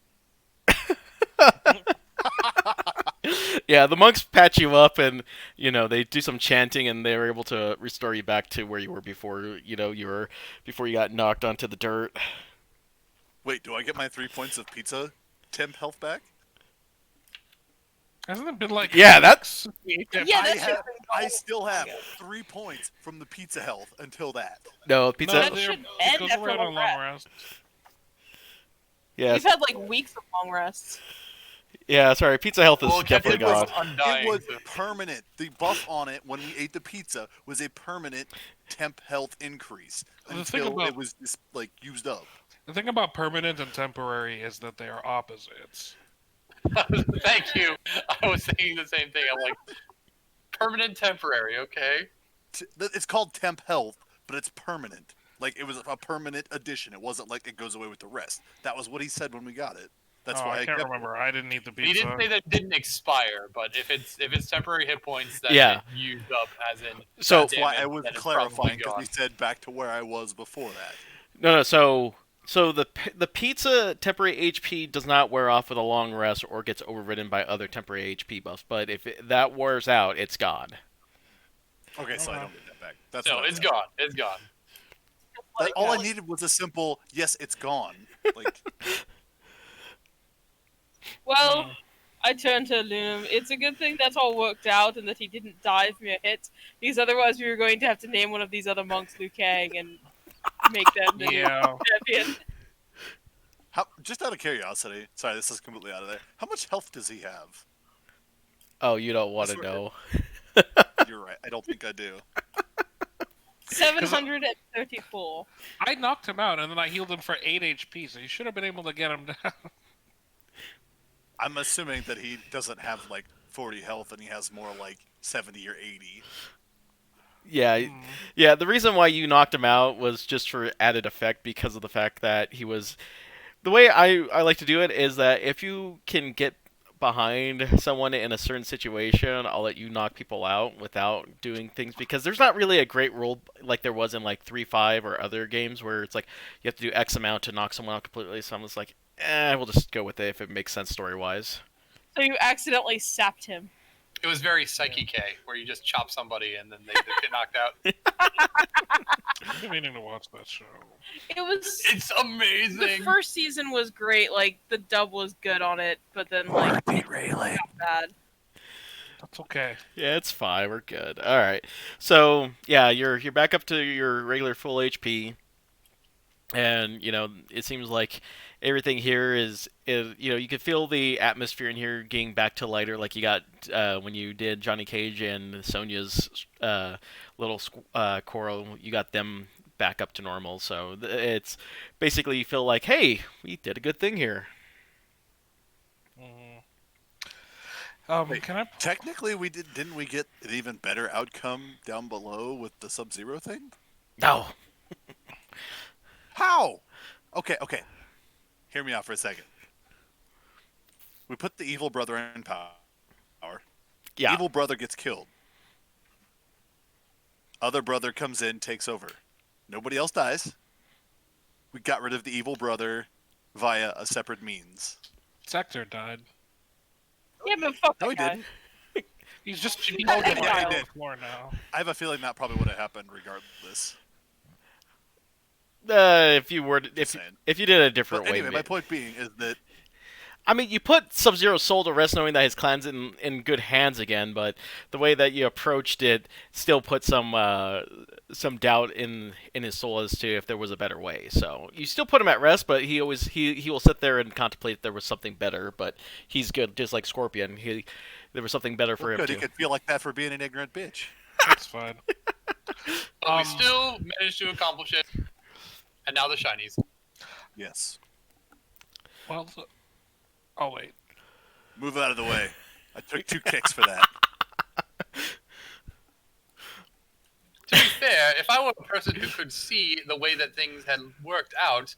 [SPEAKER 1] Yeah, the monks patch you up, and they do some chanting, and they were able to restore you back to where you were before. Before you got knocked onto the dirt.
[SPEAKER 5] Wait, do I get my 3 points of pizza temp health back?
[SPEAKER 4] Hasn't it been like...
[SPEAKER 1] Yeah, that's
[SPEAKER 2] Yeah,
[SPEAKER 5] I,
[SPEAKER 2] that should.
[SPEAKER 5] I still have 3 points from the pizza health until that.
[SPEAKER 1] no pizza.
[SPEAKER 4] No,
[SPEAKER 2] That
[SPEAKER 4] they're-
[SPEAKER 2] should
[SPEAKER 4] it
[SPEAKER 2] end
[SPEAKER 4] goes
[SPEAKER 2] after
[SPEAKER 4] away
[SPEAKER 2] a
[SPEAKER 4] on
[SPEAKER 2] long
[SPEAKER 4] long
[SPEAKER 2] rest.
[SPEAKER 4] rest.
[SPEAKER 1] Yeah,
[SPEAKER 2] We've had like weeks of long rests.
[SPEAKER 1] yeah. Sorry, pizza health is
[SPEAKER 3] Well,
[SPEAKER 1] definitely
[SPEAKER 5] it was-
[SPEAKER 1] gone.
[SPEAKER 3] undying.
[SPEAKER 5] It was permanent. The buff on it when we ate the pizza was a permanent temp health increase
[SPEAKER 4] The thing
[SPEAKER 5] until
[SPEAKER 4] about-
[SPEAKER 5] it was just like used up.
[SPEAKER 4] The thing about permanent and temporary is that they are opposites.
[SPEAKER 3] Thank you. I was thinking the same thing. I'm like, permanent, temporary, okay?
[SPEAKER 5] It's called temp health, but it's permanent. Like it was a permanent addition. It wasn't like it goes away with the rest. That was what he said when we got it. That's
[SPEAKER 4] Oh,
[SPEAKER 5] why
[SPEAKER 4] I
[SPEAKER 5] I
[SPEAKER 4] can't
[SPEAKER 5] kept
[SPEAKER 4] remember. I didn't eat the
[SPEAKER 3] He
[SPEAKER 4] pizza.
[SPEAKER 3] didn't say that it didn't expire, but if it's temporary hit points that
[SPEAKER 1] Yeah.
[SPEAKER 3] get used up, as in
[SPEAKER 1] So-
[SPEAKER 5] That's why I
[SPEAKER 3] damage,
[SPEAKER 5] was
[SPEAKER 3] then it's probably
[SPEAKER 5] clarifying because
[SPEAKER 3] gone.
[SPEAKER 5] he said back to where I was before that.
[SPEAKER 1] No. So the pizza temporary HP does not wear off with a long rest or gets overridden by other temporary HP buffs. But if that wears out, it's gone.
[SPEAKER 5] Okay, so I
[SPEAKER 4] Okay.
[SPEAKER 5] don't get that back. That's
[SPEAKER 3] So
[SPEAKER 5] what I
[SPEAKER 3] it's
[SPEAKER 5] was
[SPEAKER 3] gone. It's gone.
[SPEAKER 5] all I needed was a simple yes, it's gone. Like
[SPEAKER 2] Well, I turned to Loom. It's a good thing that's all worked out and that he didn't die from your hits, because otherwise we were going to have to name one of these other monks Liu Kang and make them the new
[SPEAKER 4] Yeah.
[SPEAKER 2] champion.
[SPEAKER 5] just out of curiosity, sorry, this is completely out of there. How much health does he have?
[SPEAKER 1] Oh, you don't want to
[SPEAKER 5] swear-
[SPEAKER 1] know.
[SPEAKER 5] You're right. I don't think I do.
[SPEAKER 2] 734.
[SPEAKER 4] I knocked him out, and then I healed him for 8 HP, so you should have been able to get him down.
[SPEAKER 5] I'm assuming that he doesn't have like 40 health and he has more like 70 or 80.
[SPEAKER 1] Yeah, yeah. The reason why you knocked him out was just for added effect because of the fact that he was. The way I like to do it is that if you can get behind someone in a certain situation, I'll let you knock people out without doing things because there's not really a great rule like there was in like 3.5 or other games where it's like you have to do X amount to knock someone out completely. So I'm just like, we'll just go with it if it makes sense story wise.
[SPEAKER 2] So you accidentally sapped him.
[SPEAKER 3] It was very Psyche K, where you just chop somebody and then they get knocked out.
[SPEAKER 4] I've been meaning to watch that show.
[SPEAKER 2] It was.
[SPEAKER 3] It's amazing.
[SPEAKER 2] The first season was great. Like the dub was good on it, but then like it got bad.
[SPEAKER 4] That's okay.
[SPEAKER 1] Yeah, it's fine. We're good. All right. So yeah, you're back up to your regular full HP, and it seems like everything here is you can feel the atmosphere in here getting back to lighter, like you got when you did Johnny Cage and Sonya's little choral. You got them back up to normal, so it's basically you feel like, hey, we did a good thing here.
[SPEAKER 5] Wait,
[SPEAKER 4] Can I?
[SPEAKER 5] Technically, didn't we get an even better outcome down below with the Sub-Zero thing?
[SPEAKER 1] No.
[SPEAKER 5] How? Okay. Hear me out for a second. We put the evil brother in power.
[SPEAKER 1] Yeah.
[SPEAKER 5] Evil brother gets killed. Other brother comes in, takes over. Nobody else dies. We got rid of the evil brother via a separate means.
[SPEAKER 4] Sector died.
[SPEAKER 2] Yeah, but fuck
[SPEAKER 5] No,
[SPEAKER 2] that
[SPEAKER 5] he
[SPEAKER 2] guy.
[SPEAKER 5] didn't.
[SPEAKER 4] He's just
[SPEAKER 2] He
[SPEAKER 4] holding
[SPEAKER 2] did.
[SPEAKER 4] on
[SPEAKER 5] He
[SPEAKER 4] the
[SPEAKER 5] did.
[SPEAKER 4] floor now.
[SPEAKER 5] I have a feeling that probably would have happened regardless.
[SPEAKER 1] If you were
[SPEAKER 5] Just saying.
[SPEAKER 1] if you did it a different
[SPEAKER 5] But
[SPEAKER 1] way,
[SPEAKER 5] anyway, my point being is that
[SPEAKER 1] I mean, you put Sub-Zero's soul to rest knowing that his clan's in good hands again, but the way that you approached it still put some doubt in his soul as to if there was a better way. So you still put him at rest, but he will sit there and contemplate if there was something better. But he's good, just like Scorpion. There was something better for him
[SPEAKER 5] good. He
[SPEAKER 1] too.
[SPEAKER 5] could feel like that for being an ignorant bitch.
[SPEAKER 4] That's fine.
[SPEAKER 3] But we still managed to accomplish it. And now the shinies.
[SPEAKER 5] Yes.
[SPEAKER 4] Well, oh wait.
[SPEAKER 5] Move out of the way. I took 2 kicks for that.
[SPEAKER 3] To be fair, if I were a person who could see the way that things had worked out,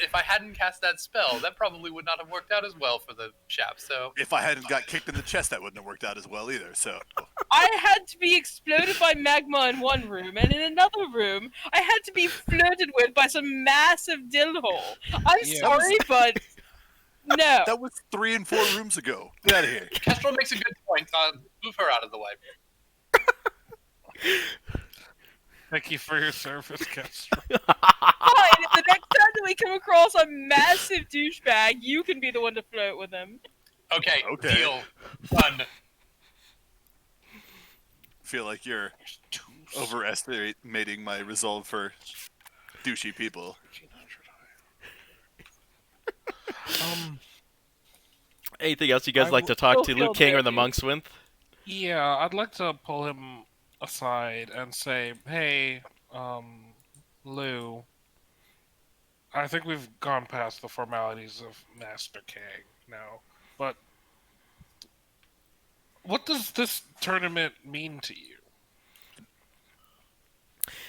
[SPEAKER 3] if I hadn't cast that spell, that probably would not have worked out as well for the chap. So
[SPEAKER 5] If I hadn't got kicked in the chest, that wouldn't have worked out as well either. So
[SPEAKER 2] I had to be exploded by magma in one room, and in another room, I had to be flirted with by some massive dill hole. I'm
[SPEAKER 4] Yeah.
[SPEAKER 2] sorry, but no.
[SPEAKER 5] that was 3 and 4 rooms ago. Get out of here.
[SPEAKER 3] Kestrel makes a good point. Move her out of the way.
[SPEAKER 4] Thank you for your service, Castro.
[SPEAKER 2] Fine, if the next time that we come across a massive douchebag, you can be the one to flirt with him.
[SPEAKER 3] Okay,
[SPEAKER 5] Okay.
[SPEAKER 3] deal. Done.
[SPEAKER 5] Feel like you're overestimating my resolve for douchey people.
[SPEAKER 1] Anything else you guys
[SPEAKER 4] I
[SPEAKER 1] like to
[SPEAKER 2] will
[SPEAKER 1] talk to
[SPEAKER 2] feel
[SPEAKER 1] Luke King or the
[SPEAKER 2] dirty.
[SPEAKER 1] monks with?
[SPEAKER 4] Yeah, I'd like to pull him aside and say, hey, Lou, I think we've gone past the formalities of Master Kang now, but what does this tournament mean to you?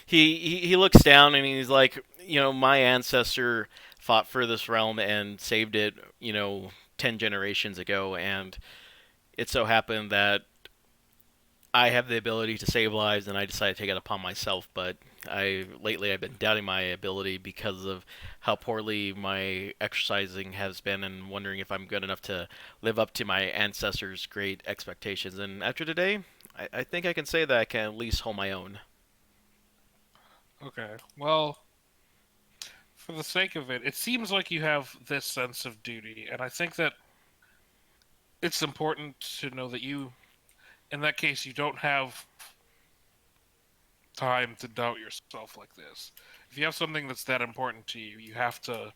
[SPEAKER 1] He looks down and he's like, my ancestor fought for this realm and saved it, 10 generations ago, and it so happened that I have the ability to save lives, and I decided to take it upon myself. But lately I've been doubting my ability because of how poorly my exercising has been, and wondering if I'm good enough to live up to my ancestors' great expectations. And after today, I think I can say that I can at least hold my own.
[SPEAKER 4] Okay. Well, for the sake of it, it seems like you have this sense of duty, and I think that it's important to know that you, in that case, you don't have time to doubt yourself like this. If you have something that's that important to you, you have to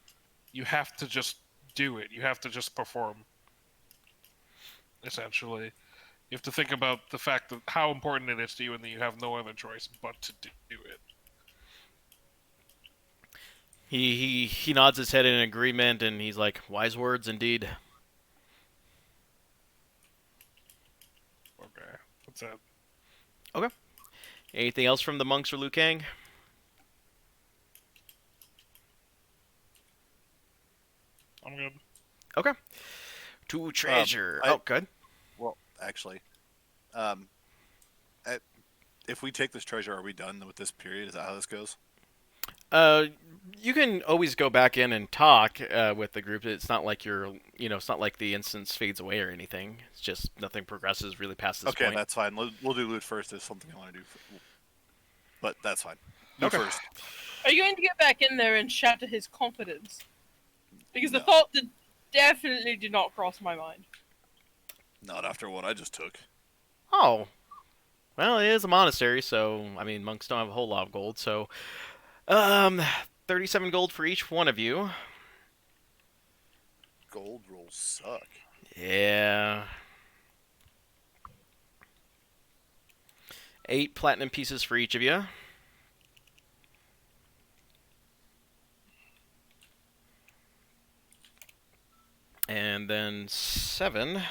[SPEAKER 4] just do it. You have to just perform. Essentially, you have to think about the fact that how important it is to you, and that you have no other choice but to do it.
[SPEAKER 1] He nods his head in agreement, and he's like, "Wise words indeed."
[SPEAKER 4] Okay, that's it.
[SPEAKER 1] Okay. Anything else from the monks or Liu Kang?
[SPEAKER 4] I'm good.
[SPEAKER 1] Okay. To treasure. Oh, good.
[SPEAKER 5] Well, actually, um, at, if we take this treasure, are we done with this period? Is that how this goes?
[SPEAKER 1] Uh, you can always go back in and talk with the group. It's not like it's not like the instance fades away or anything. It's just nothing progresses really past this
[SPEAKER 5] Okay,
[SPEAKER 1] point.
[SPEAKER 5] that's fine. We'll do loot first. There's something I want to do, but that's fine. Loot
[SPEAKER 1] Okay.
[SPEAKER 5] first.
[SPEAKER 2] Are you going to get back in there and shatter his confidence? Because the
[SPEAKER 5] No.
[SPEAKER 2] thought that definitely did not cross my mind.
[SPEAKER 5] Not after what I just took.
[SPEAKER 1] Oh, well, it is a monastery, so I mean, monks don't have a whole lot of gold. So, um, 37 gold for each one of you.
[SPEAKER 5] Gold rolls suck.
[SPEAKER 1] Yeah. 8 platinum pieces for each of you. And then 7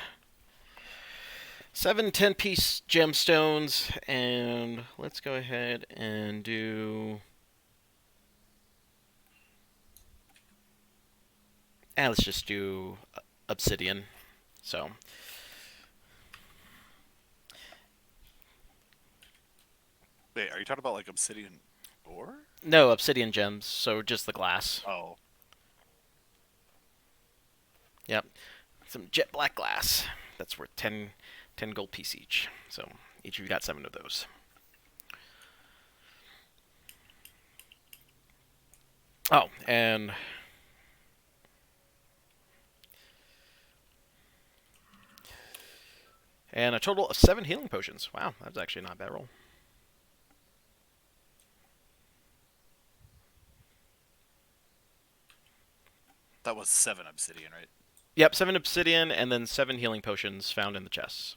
[SPEAKER 1] 10-piece gemstones, and let's go ahead and do... let's just do obsidian. So,
[SPEAKER 5] Wait, are you talking about like obsidian ore?
[SPEAKER 1] no, obsidian gems, so just the glass.
[SPEAKER 5] Oh,
[SPEAKER 1] Yep. Some jet black glass. That's worth 10 gold piece each. So, each of you got 7 of those. Oh, and a total of 7 healing potions. Wow, that's actually not a bad roll.
[SPEAKER 5] that was 7 obsidian, right?
[SPEAKER 1] Yep, 7 obsidian, and then 7 healing potions found in the chests.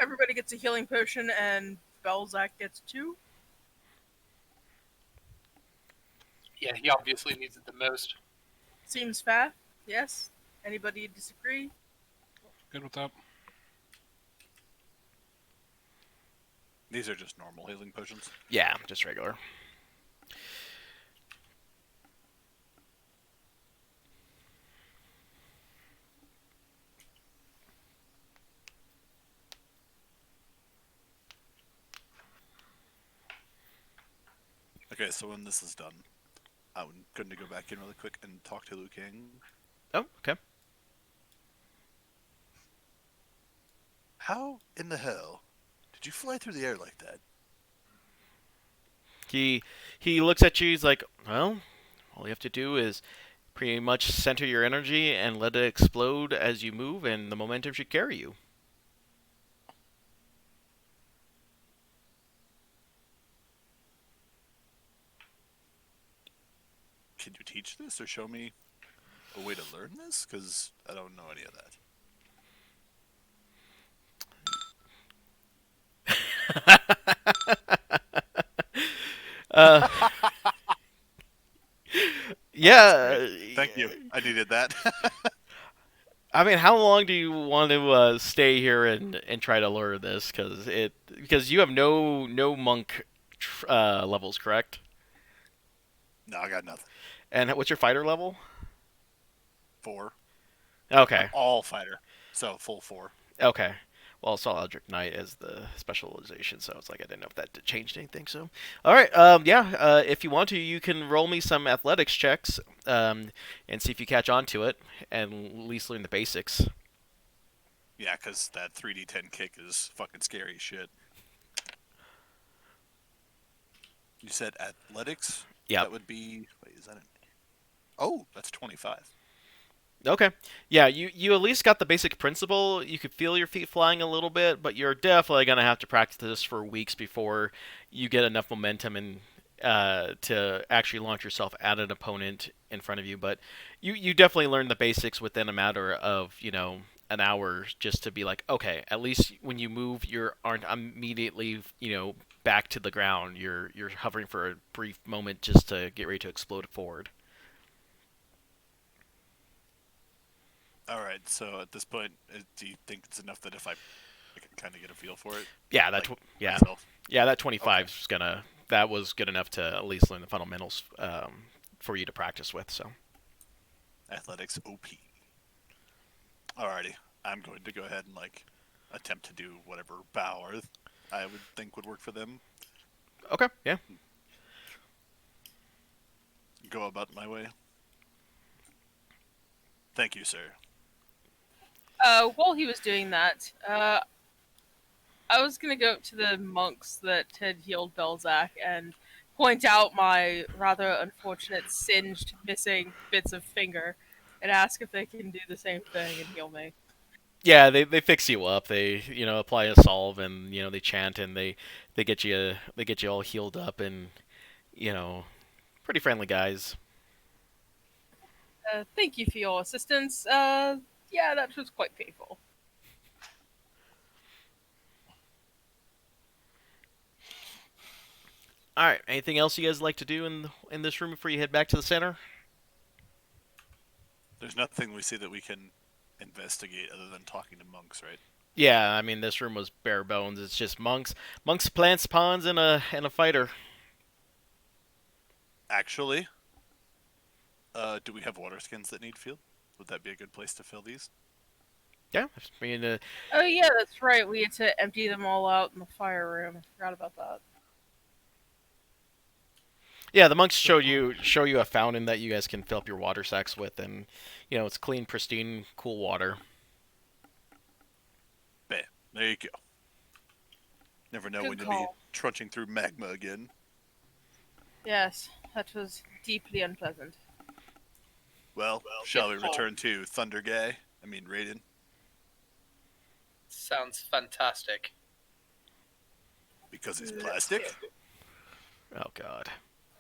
[SPEAKER 2] Everybody gets a healing potion, and Belzac gets 2.
[SPEAKER 3] Yeah, he obviously needs it the most.
[SPEAKER 2] Seems fair. Yes. Anybody disagree?
[SPEAKER 4] Good with that.
[SPEAKER 5] These are just normal healing potions.
[SPEAKER 1] Yeah, just regular.
[SPEAKER 5] Okay, so when this is done, I'm going to go back in really quick and talk to Liu Kang.
[SPEAKER 1] Oh, okay.
[SPEAKER 5] How in the hell did you fly through the air like that?
[SPEAKER 1] He looks at you, he's like, well, all you have to do is pretty much center your energy and let it explode as you move, and the momentum should carry you.
[SPEAKER 5] Can you teach this or show me a way to learn this? Because I don't know any of
[SPEAKER 1] uh,
[SPEAKER 5] that.
[SPEAKER 1] yeah.
[SPEAKER 5] Thank you. I needed that.
[SPEAKER 1] I mean, how long do you want to stay here and try to learn this? Because you have no monk levels, correct?
[SPEAKER 5] No, I got nothing.
[SPEAKER 1] And what's your fighter level?
[SPEAKER 5] 4. I'm
[SPEAKER 1] Okay.
[SPEAKER 5] all fighter, so full 4.
[SPEAKER 1] Okay. Well, I saw Eldritch Knight as the specialization, so it's like I didn't know if that changed anything. So, all right. Yeah. If you want to, you can roll me some athletics checks, and see if you catch on to it, and at least learn the basics.
[SPEAKER 5] Yeah, because that 3d10 kick is fucking scary as shit. You said athletics?
[SPEAKER 1] Yep.
[SPEAKER 5] That would be. Wait, is that an. Oh, that's 25.
[SPEAKER 1] Okay. Yeah, you at least got the basic principle. You could feel your feet flying a little bit, but you're definitely gonna have to practice this for weeks before you get enough momentum and to actually launch yourself at an opponent in front of you. But you definitely learn the basics within a matter of an hour, just to be like, okay, at least when you move, you aren't immediately back to the ground. You're hovering for a brief moment just to get ready to explode forward.
[SPEAKER 5] All right, so at this point, do you think it's enough that if I can kind of get a feel for it?
[SPEAKER 1] Yeah,
[SPEAKER 5] Like,
[SPEAKER 1] yeah.
[SPEAKER 5] myself?
[SPEAKER 1] Yeah, that
[SPEAKER 5] Okay.
[SPEAKER 1] 25 is gonna. That was good enough to at least learn the fundamentals for you to practice with. So.
[SPEAKER 5] Athletics OP. Alrighty. I'm going to go ahead and, like, attempt to do whatever bow or I would think would work for them.
[SPEAKER 1] Okay. Yeah.
[SPEAKER 5] Go about my way. Thank you, sir.
[SPEAKER 2] While he was doing that, I was gonna go up to the monks that had healed Belzak and point out my rather unfortunate singed, missing bits of finger, and ask if they can do the same thing and heal me.
[SPEAKER 1] Yeah, they fix you up. They apply a solve and they chant and they get you all healed up and you know pretty friendly guys.
[SPEAKER 2] Thank you for your assistance. Yeah, that was quite painful.
[SPEAKER 1] All right. Anything else you guys like to do in this room before you head back to the center?
[SPEAKER 5] There's nothing we see that we can investigate other than talking to monks, right?
[SPEAKER 1] Yeah, I mean this room was bare bones. It's just monks, plants, pawns, and a fighter.
[SPEAKER 5] Actually, do we have water skins that need filled? Would that be a good place to fill these?
[SPEAKER 1] Yeah, I mean
[SPEAKER 2] Oh yeah, that's right. We had to empty them all out in the fire room. I forgot about that.
[SPEAKER 1] yeah, the monks show you a fountain that you guys can fill up your water sacks with, and it's clean, pristine, cool water.
[SPEAKER 5] Bam. There you go. Never know
[SPEAKER 2] Good
[SPEAKER 5] when you'll be
[SPEAKER 2] call.
[SPEAKER 5] trudging through magma again.
[SPEAKER 2] Yes, that was deeply unpleasant.
[SPEAKER 5] Well, shall we return to Thunder Guy? I mean, Raiden.
[SPEAKER 3] Sounds fantastic.
[SPEAKER 5] Because he's plastic?
[SPEAKER 1] Oh God.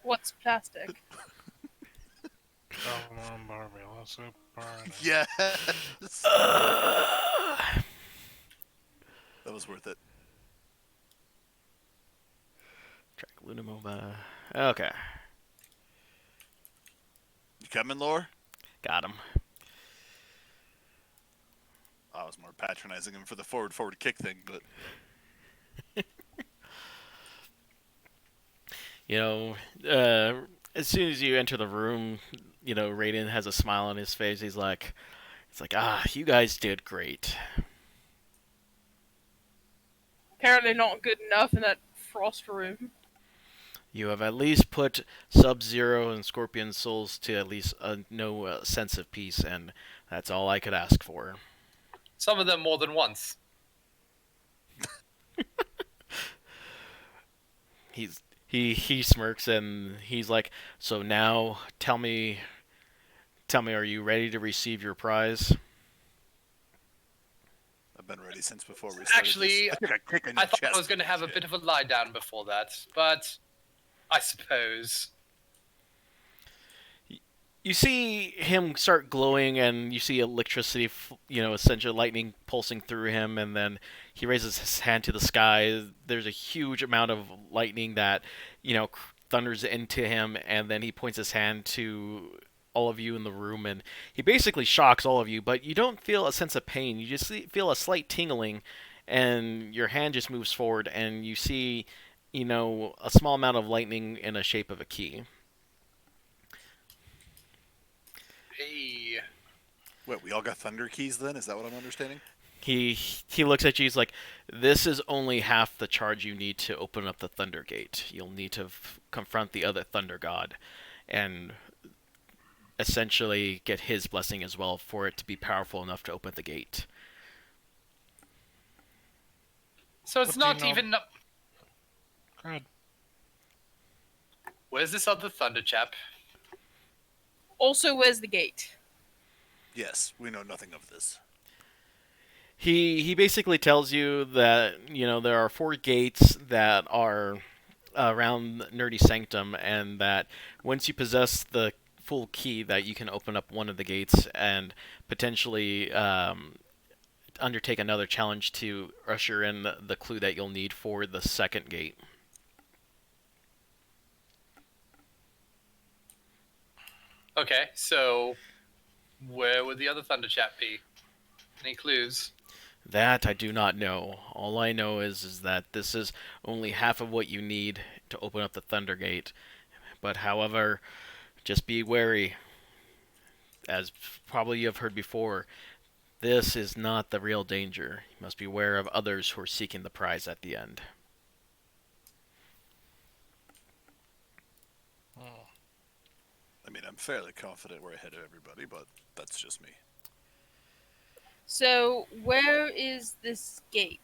[SPEAKER 2] What's plastic?
[SPEAKER 4] Come on, Barbie, let's go party.
[SPEAKER 5] Yes! That was worth it.
[SPEAKER 1] Track Lunamova. Okay,
[SPEAKER 5] You coming, Lore?
[SPEAKER 1] got him.
[SPEAKER 5] I was more patronizing him for the forward kick thing, but
[SPEAKER 1] You know, as soon as you enter the room, Raiden has a smile on his face. It's like, you guys did great.
[SPEAKER 2] Apparently not good enough in that frost room.
[SPEAKER 1] You have at least put Sub-Zero and Scorpion Souls to at least know a sense of peace, and that's all I could ask for.
[SPEAKER 3] Some of them more than once.
[SPEAKER 1] He smirks and he's like, so now tell me, are you ready to receive your prize?
[SPEAKER 5] I've been ready since before we started.
[SPEAKER 3] Actually,
[SPEAKER 5] I took a kick in
[SPEAKER 3] I
[SPEAKER 5] your
[SPEAKER 3] thought
[SPEAKER 5] chest.
[SPEAKER 3] I was going to have a bit of a lie down before that, but I suppose.
[SPEAKER 1] You see him start glowing, and you see electricity, essentially lightning pulsing through him, and then he raises his hand to the sky. There's a huge amount of lightning that, thunders into him, and then he points his hand to all of you in the room, and he basically shocks all of you, but you don't feel a sense of pain. You just feel a slight tingling, and your hand just moves forward, and you see, a small amount of lightning in a shape of a key.
[SPEAKER 5] Wait, we all got thunder keys then? Is that what I'm understanding?
[SPEAKER 1] He looks at you. He's like, "This is only half the charge you need to open up the Thunder Gate. You'll need to confront the other Thunder God, and essentially get his blessing as well for it to be powerful enough to open the gate."
[SPEAKER 3] So it's
[SPEAKER 4] What do you
[SPEAKER 3] not
[SPEAKER 4] know?
[SPEAKER 3] even.
[SPEAKER 4] Good.
[SPEAKER 3] Where's this other thunder chap?
[SPEAKER 2] Also, where's the gate?
[SPEAKER 5] Yes, we know nothing of this.
[SPEAKER 1] He basically tells you that there are 4 gates that are around Nerdy Sanctum, and that once you possess the full key, that you can open up one of the gates and potentially undertake another challenge to usher in the clue that you'll need for the second gate.
[SPEAKER 3] Okay, so where would the other thunder chap be? Any clues?
[SPEAKER 1] That I do not know. All I know is that this is only half of what you need to open up the Thunder Gate. But however, just be wary. As probably you have heard before, this is not the real danger. You must beware of others who are seeking the prize at the end.
[SPEAKER 5] I mean, I'm fairly confident we're ahead of everybody, but that's just me.
[SPEAKER 2] So, where is this gate?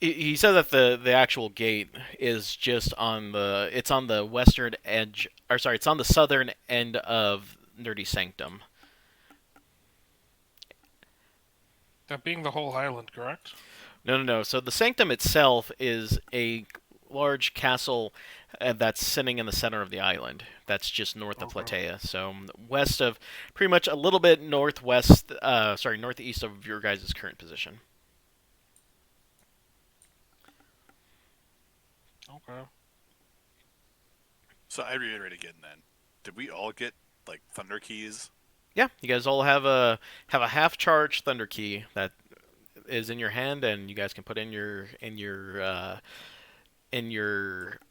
[SPEAKER 1] He said that the actual gate is just on the western edge, or sorry, it's on the southern end of Nerdy Sanctum.
[SPEAKER 4] That being the whole island, correct?
[SPEAKER 1] No. So the Sanctum itself is a large castle that's sitting in the center of the island. That's just north of
[SPEAKER 4] Okay.
[SPEAKER 1] Platea. So west of, pretty much a little bit northwest, northeast of your guys' current position.
[SPEAKER 4] Okay.
[SPEAKER 5] So I reiterate again then. Did we all get, like, thunder keys?
[SPEAKER 1] Yeah, you guys all have a half charge thunder key that is in your hand, and you guys can put in your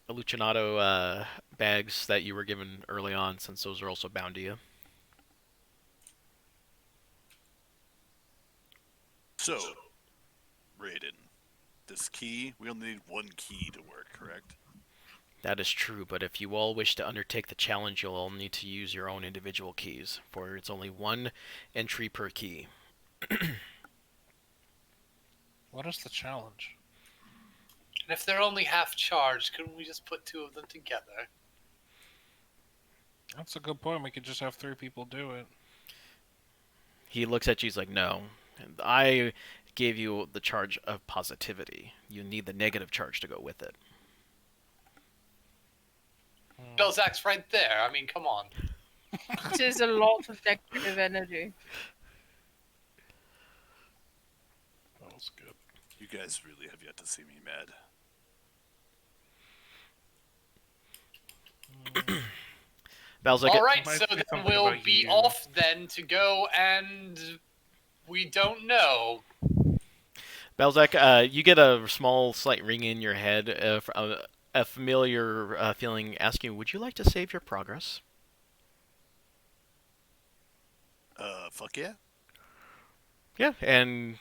[SPEAKER 1] Alucinato bags that you were given early on, since those are also bound to you.
[SPEAKER 5] So, Raiden, this key, we only need one key to work, correct?
[SPEAKER 1] That is true, but if you all wish to undertake the challenge, you'll all need to use your own individual keys, for it's only one entry per key.
[SPEAKER 4] What is the challenge?
[SPEAKER 3] And if they're only half charged, couldn't we just put 2 of them together?
[SPEAKER 4] That's a good point. We could just have 3 people do it.
[SPEAKER 1] He looks at you, he's like, no. I gave you the charge of positivity. You need the negative charge to go with it.
[SPEAKER 3] Belzak's right there. I mean, come on.
[SPEAKER 2] It is a lot of negative energy.
[SPEAKER 4] That was good.
[SPEAKER 5] You guys really have yet to see me mad.
[SPEAKER 1] Balzac,
[SPEAKER 3] All right,
[SPEAKER 4] might
[SPEAKER 3] so
[SPEAKER 4] say
[SPEAKER 3] then
[SPEAKER 4] something
[SPEAKER 3] we'll
[SPEAKER 4] about
[SPEAKER 3] be
[SPEAKER 4] you.
[SPEAKER 3] off then to go, and we don't know.
[SPEAKER 1] Balzac, you get a small, slight ring in your head, a familiar feeling asking, would you like to save your progress?
[SPEAKER 5] Fuck yeah.
[SPEAKER 1] Yeah, and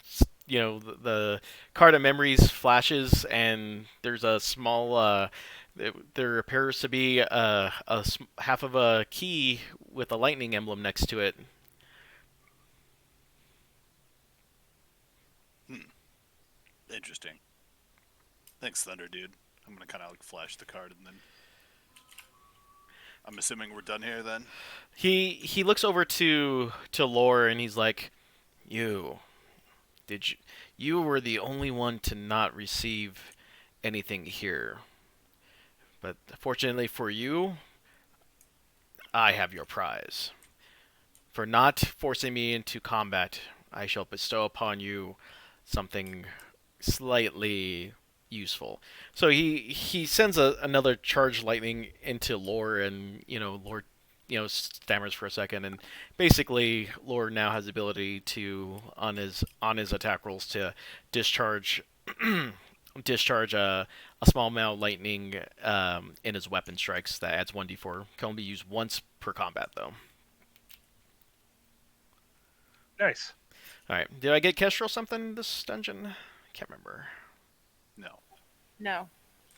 [SPEAKER 1] the card of memories flashes, and there's a small. There appears to be half of a key with a lightning emblem next to it.
[SPEAKER 5] Interesting. Thanks, Thunder, dude. I'm gonna kind of like flash the card and then. I'm assuming we're done here then.
[SPEAKER 1] He looks over to Lore, and he's like, "You did you were the only one to not receive anything here, but fortunately for you, I have your prize. For not forcing me into combat, I shall bestow upon you something slightly useful." So he sends another charged lightning into Lore, and Lore stammers for a second, and basically Lore now has the ability to, on his attack rolls, to discharge discharge a small amount of lightning in his weapon strikes that adds 1d4. Can only be used once per combat though.
[SPEAKER 6] Nice.
[SPEAKER 1] All right. Did I get Kestrel something in this dungeon? Can't remember.
[SPEAKER 5] No.
[SPEAKER 2] No.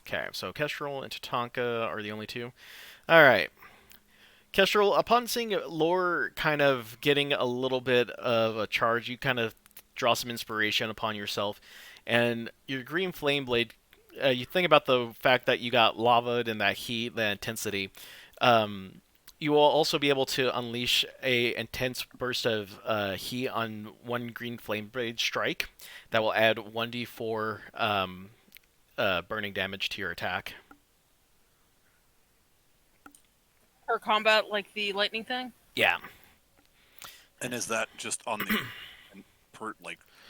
[SPEAKER 1] Okay, so Kestrel and Tatanka are the only two. All right. Kestrel, upon seeing Lore kind of getting a little bit of a charge, you kind of draw some inspiration upon yourself, and your green flame blade. You think about the fact that you got lava and that heat, that intensity. Um, you will also be able to unleash a intense burst of heat on one green flame blade strike that will add 1d4 burning damage to your attack.
[SPEAKER 2] For combat, like the lightning thing?
[SPEAKER 1] Yeah.
[SPEAKER 5] And is that just on the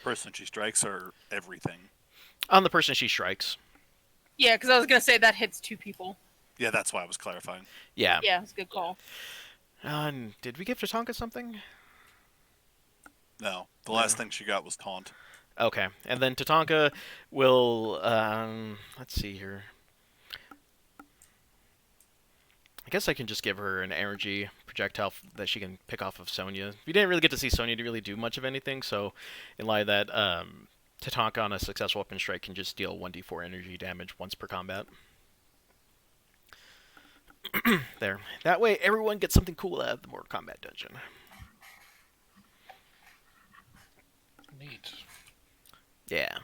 [SPEAKER 5] person she strikes, or everything?
[SPEAKER 1] On the person she strikes.
[SPEAKER 2] Yeah, because I was going to say that hits 2 people.
[SPEAKER 5] Yeah, that's why I was clarifying.
[SPEAKER 1] Yeah.
[SPEAKER 2] Yeah, it's a good call.
[SPEAKER 1] Did we give Tatanka something?
[SPEAKER 5] No, the last thing she got was taunt.
[SPEAKER 1] Okay, and then Tatanka will. Let's see here. I guess I can just give her an energy projectile that she can pick off of Sonya. We didn't really get to see Sonya to really do much of anything, so in light of that, Tatanka on a successful weapon strike can just deal 1d4 energy damage once per combat. There. That way, everyone gets something cool out of the Mortal Kombat dungeon.
[SPEAKER 4] Neat.
[SPEAKER 1] Yeah.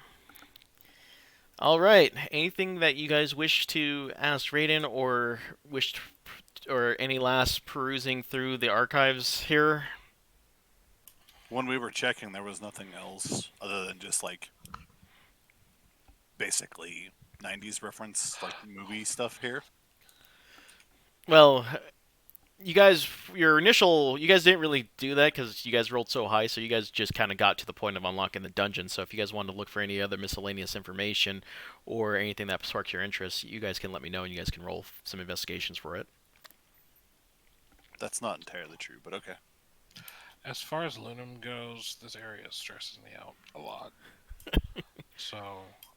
[SPEAKER 1] All right. Anything that you guys wish to ask Raiden, or or any last perusing through the archives here?
[SPEAKER 5] When we were checking, there was nothing else other than just basically 90s reference, movie stuff here.
[SPEAKER 1] Well, you guys didn't really do that because you guys rolled so high, so you guys just kind of got to the point of unlocking the dungeon. So if you guys wanted to look for any other miscellaneous information or anything that sparks your interest, you guys can let me know and you guys can roll some investigations for it.
[SPEAKER 5] That's not entirely true, but okay.
[SPEAKER 4] As far as Lunum goes, this area stresses me out a lot. So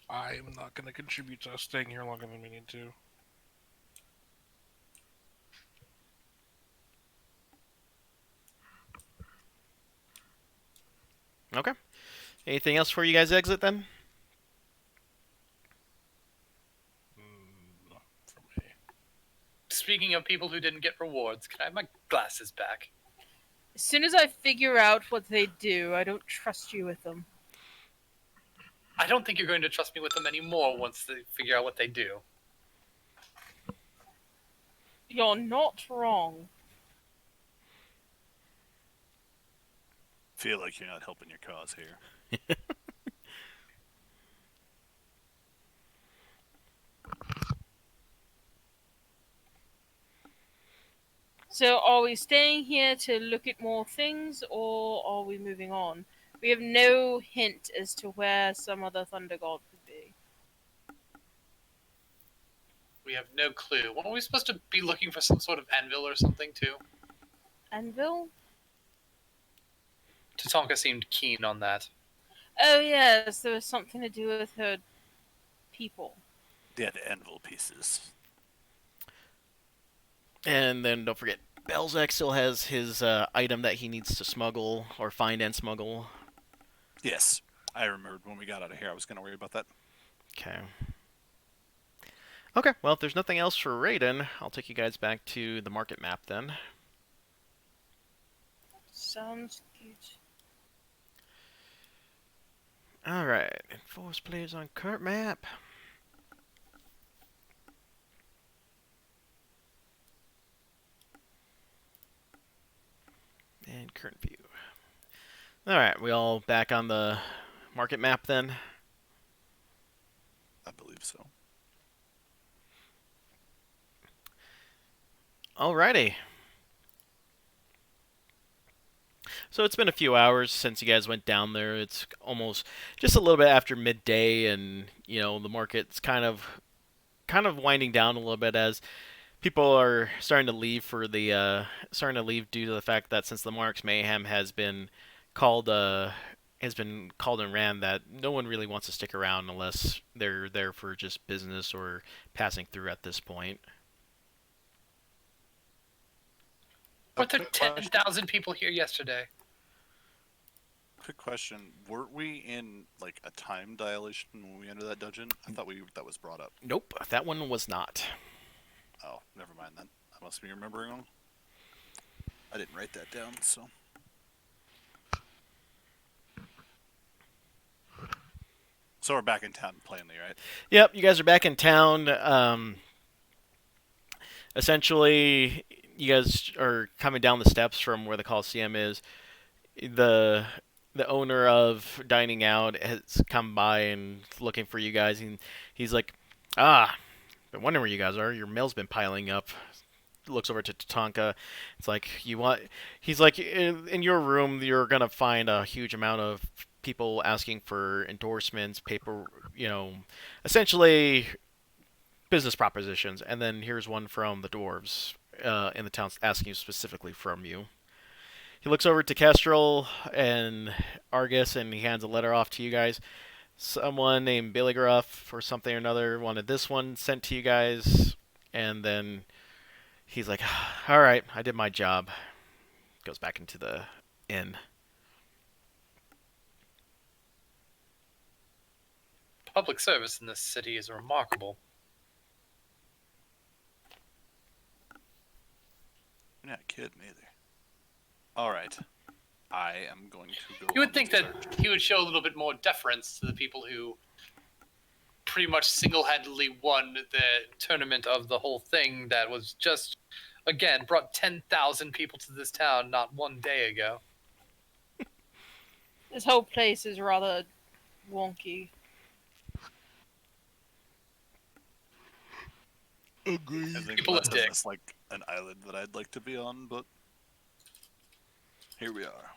[SPEAKER 4] I'm not going to contribute to us staying here longer than we need to.
[SPEAKER 1] Okay. Anything else before you guys exit then?
[SPEAKER 4] For me.
[SPEAKER 3] Speaking of people who didn't get rewards, can I have my glasses back?
[SPEAKER 2] As soon as I figure out what they do, I don't trust you with them.
[SPEAKER 3] I don't think you're going to trust me with them anymore once they figure out what they do.
[SPEAKER 2] You're not wrong.
[SPEAKER 5] Feel like you're not helping your cause here.
[SPEAKER 2] So are we staying here to look at more things, or are we moving on? We have no hint as to where some other Thunder God could be.
[SPEAKER 3] We have no clue. Weren't we supposed to be looking for some sort of anvil or something, too?
[SPEAKER 2] Anvil?
[SPEAKER 3] Tatanka seemed keen on that.
[SPEAKER 2] Oh yes, there was something to do with her people.
[SPEAKER 5] Yeah, the anvil pieces.
[SPEAKER 1] And then don't forget, Belzec still has his item that he needs to smuggle or find and smuggle.
[SPEAKER 5] Yes, I remembered when we got out of here. I was going to worry about that.
[SPEAKER 1] Okay. Okay, well, if there's nothing else for Raiden, I'll take you guys back to the market map then.
[SPEAKER 2] Sounds good.
[SPEAKER 1] Alright, enforce players on current map. And current view. Alright, we all back on the market map then?
[SPEAKER 5] I believe so.
[SPEAKER 1] Alrighty. So it's been a few hours since you guys went down there. It's almost just a little bit after midday, and the market's kind of winding down a little bit as people are starting to leave due to the fact that since the Monarch's Mayhem has been called and ran, that no one really wants to stick around unless they're there for just business or passing through at this point.
[SPEAKER 3] Weren't there 10,000 people here yesterday?
[SPEAKER 5] Quick question: weren't we in like a time dilation when we entered that dungeon? I thought that was brought up.
[SPEAKER 1] Nope, that one was not.
[SPEAKER 5] Oh, never mind then. I must be remembering wrong. I didn't write that down, so. So we're back in town plainly, right?
[SPEAKER 1] Yep, you guys are back in town. Essentially, you guys are coming down the steps from where the Coliseum is. The the owner of Dining Out has come by and looking for you guys, and he's like, "Ah, been wondering where you guys are. Your mail's been piling up." Looks over to Tatanka. It's like you want. He's like, in your room, you're gonna find a huge amount of people asking for endorsements, paper, essentially business propositions. And then here's one from the dwarves in the town asking specifically from you. He looks over to Kestrel and Argus, and he hands a letter off to you guys. Someone named Billy Gruff or something or another wanted this one sent to you guys, and then he's like, "All right, I did my job." Goes back into the inn.
[SPEAKER 3] Public service in this city is remarkable.
[SPEAKER 5] You're not kidding either. All right, I am going to go.
[SPEAKER 3] You
[SPEAKER 5] on
[SPEAKER 3] would think
[SPEAKER 5] the
[SPEAKER 3] that
[SPEAKER 5] search.
[SPEAKER 3] he would show a little bit more deference to the people who pretty much single-handedly won the tournament of the whole thing that was just, again, brought 10,000 people to this town not one day ago.
[SPEAKER 2] This whole place is rather wonky.
[SPEAKER 5] I think
[SPEAKER 3] People
[SPEAKER 5] less
[SPEAKER 3] are
[SPEAKER 5] of
[SPEAKER 3] dicks.
[SPEAKER 5] this like an island that I'd like to be on, but here we are.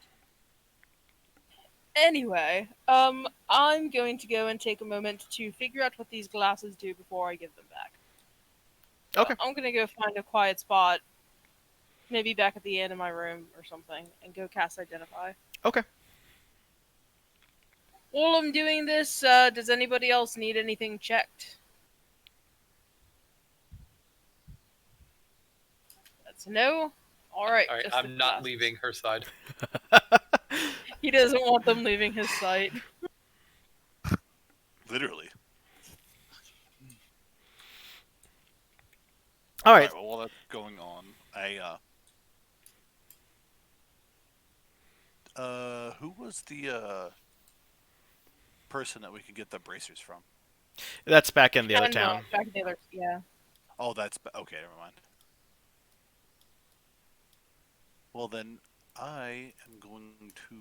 [SPEAKER 2] Anyway, I'm going to go and take a moment to figure out what these glasses do before I give them back.
[SPEAKER 1] Okay.
[SPEAKER 2] I'm gonna go find a quiet spot, maybe back at the end of my room or something, and go cast Identify.
[SPEAKER 1] Okay.
[SPEAKER 2] While I'm doing this, does anybody else need anything checked? That's a no. Alright,
[SPEAKER 3] All right,
[SPEAKER 2] just the
[SPEAKER 3] I'm not
[SPEAKER 2] glasses.
[SPEAKER 3] leaving her side.
[SPEAKER 2] He doesn't want them leaving his sight.
[SPEAKER 5] Literally.
[SPEAKER 1] All right.
[SPEAKER 5] Well, while that's going on, who was the person that we could get the bracers from?
[SPEAKER 1] That's back in the other
[SPEAKER 2] And,
[SPEAKER 1] town.
[SPEAKER 2] back in the other, yeah.
[SPEAKER 5] Oh, okay. Never mind. Well, then I am going to.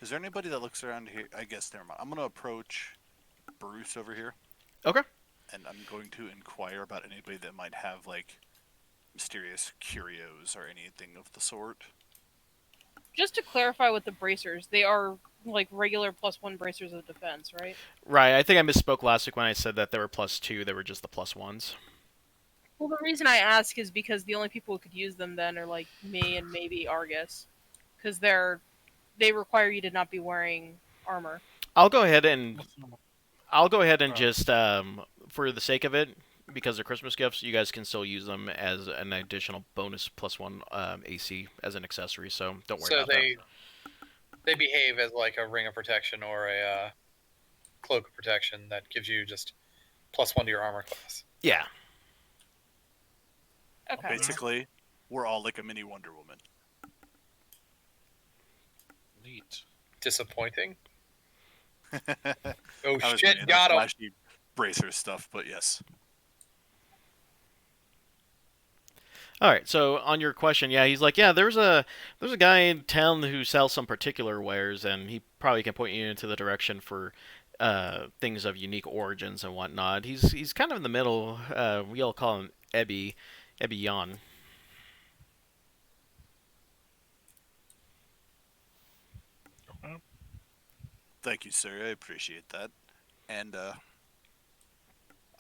[SPEAKER 5] Is there anybody that looks around here? I guess never mind. I'm going to approach Bruce over here,
[SPEAKER 1] Okay.
[SPEAKER 5] and I'm going to inquire about anybody that might have like mysterious curios or anything of the sort.
[SPEAKER 2] Just to clarify with the bracers, they are like regular +1 bracers of defense, right?
[SPEAKER 1] Right. I think I misspoke last week when I said that they were +2. They were just the +1s.
[SPEAKER 2] Well, the reason I ask is because the only people who could use them then are like me and maybe Argus, because they require you to not be wearing armor.
[SPEAKER 1] I'll go ahead and
[SPEAKER 4] Oh.
[SPEAKER 1] just for the sake of it, because they're Christmas gifts, you guys can still use them as an additional bonus +1 AC as an accessory. So don't worry
[SPEAKER 3] So
[SPEAKER 1] about that.
[SPEAKER 3] they behave as like a ring of protection or a cloak of protection that gives you just +1 to your armor class.
[SPEAKER 1] Yeah.
[SPEAKER 2] Okay.
[SPEAKER 5] Basically, we're all like a mini Wonder Woman.
[SPEAKER 4] Neat.
[SPEAKER 3] Disappointing.
[SPEAKER 5] I
[SPEAKER 3] Oh
[SPEAKER 5] was
[SPEAKER 3] shit,
[SPEAKER 5] meaning the
[SPEAKER 3] got him.
[SPEAKER 5] flashy bracer stuff, but yes.
[SPEAKER 1] All right. So on your question, yeah, he's like, yeah, there's a guy in town who sells some particular wares, and he probably can point you into the direction for things of unique origins and whatnot. He's kind of in the middle. We all call him Ebby Yon.
[SPEAKER 5] Thank you, sir. I appreciate that. And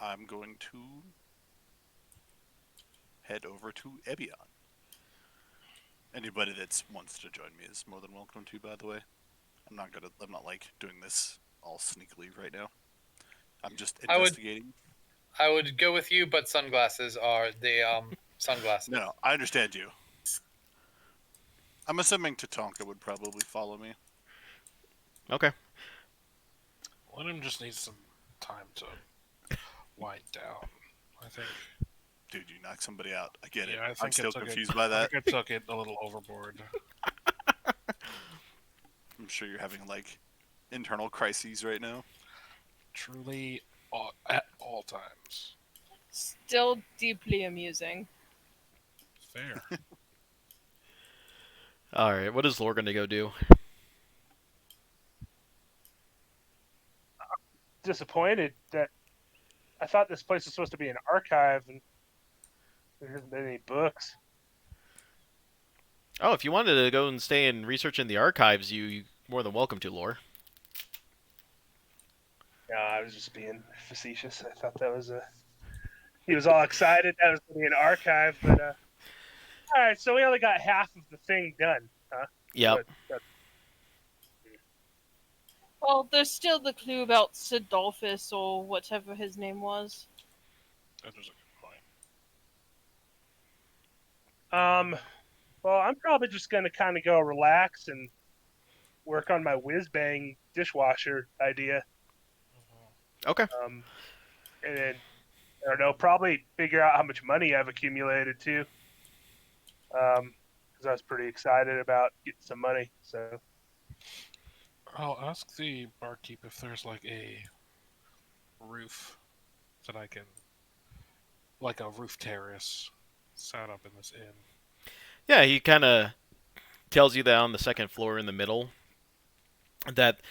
[SPEAKER 5] I'm going to head over to Ebion. Anybody that wants to join me is more than welcome to, by the way. I'm not like doing this all sneakily right now. I'm just
[SPEAKER 3] I would-
[SPEAKER 5] investigating.
[SPEAKER 3] I would go with you, but sunglasses are the sunglasses.
[SPEAKER 5] No, I understand you. I'm assuming Tatanka would probably follow me.
[SPEAKER 1] Okay.
[SPEAKER 4] One of them just needs some time to wind down. I think.
[SPEAKER 5] Dude, you knock somebody out. I get it.
[SPEAKER 4] Yeah, I
[SPEAKER 5] I'm
[SPEAKER 4] think I
[SPEAKER 5] still
[SPEAKER 4] took it.
[SPEAKER 5] confused by
[SPEAKER 4] I
[SPEAKER 5] that.
[SPEAKER 4] think I took it a little overboard.
[SPEAKER 5] I'm sure you're having like internal crises right now.
[SPEAKER 4] Truly, at all times.
[SPEAKER 2] Still deeply amusing.
[SPEAKER 4] Fair.
[SPEAKER 1] All right. What is Lore gonna go do?
[SPEAKER 6] Disappointed that I thought this place was supposed to be an archive and there hasn't been any books.
[SPEAKER 1] Oh, if you wanted to go and stay and research in the archives, you more than welcome to, Lore.
[SPEAKER 6] No, I was just being facetious. I thought that was a. He was all excited that was going to be an archive, but all right. So we only got half of the thing done, huh?
[SPEAKER 1] Yep.
[SPEAKER 2] Well, there's still the clue about Sidolphus or whatever his name was.
[SPEAKER 4] That was a good point.
[SPEAKER 6] Well, I'm probably just going to kind of go relax and work on my whiz bang dishwasher idea.
[SPEAKER 1] Okay.
[SPEAKER 6] And then I don't know, probably figure out how much money I've accumulated too. Because I was pretty excited about getting some money. So
[SPEAKER 4] I'll ask the barkeep if there's like a roof that I can, like a roof terrace, set up in this inn.
[SPEAKER 1] Yeah, he kind of tells you that on the second floor in the middle that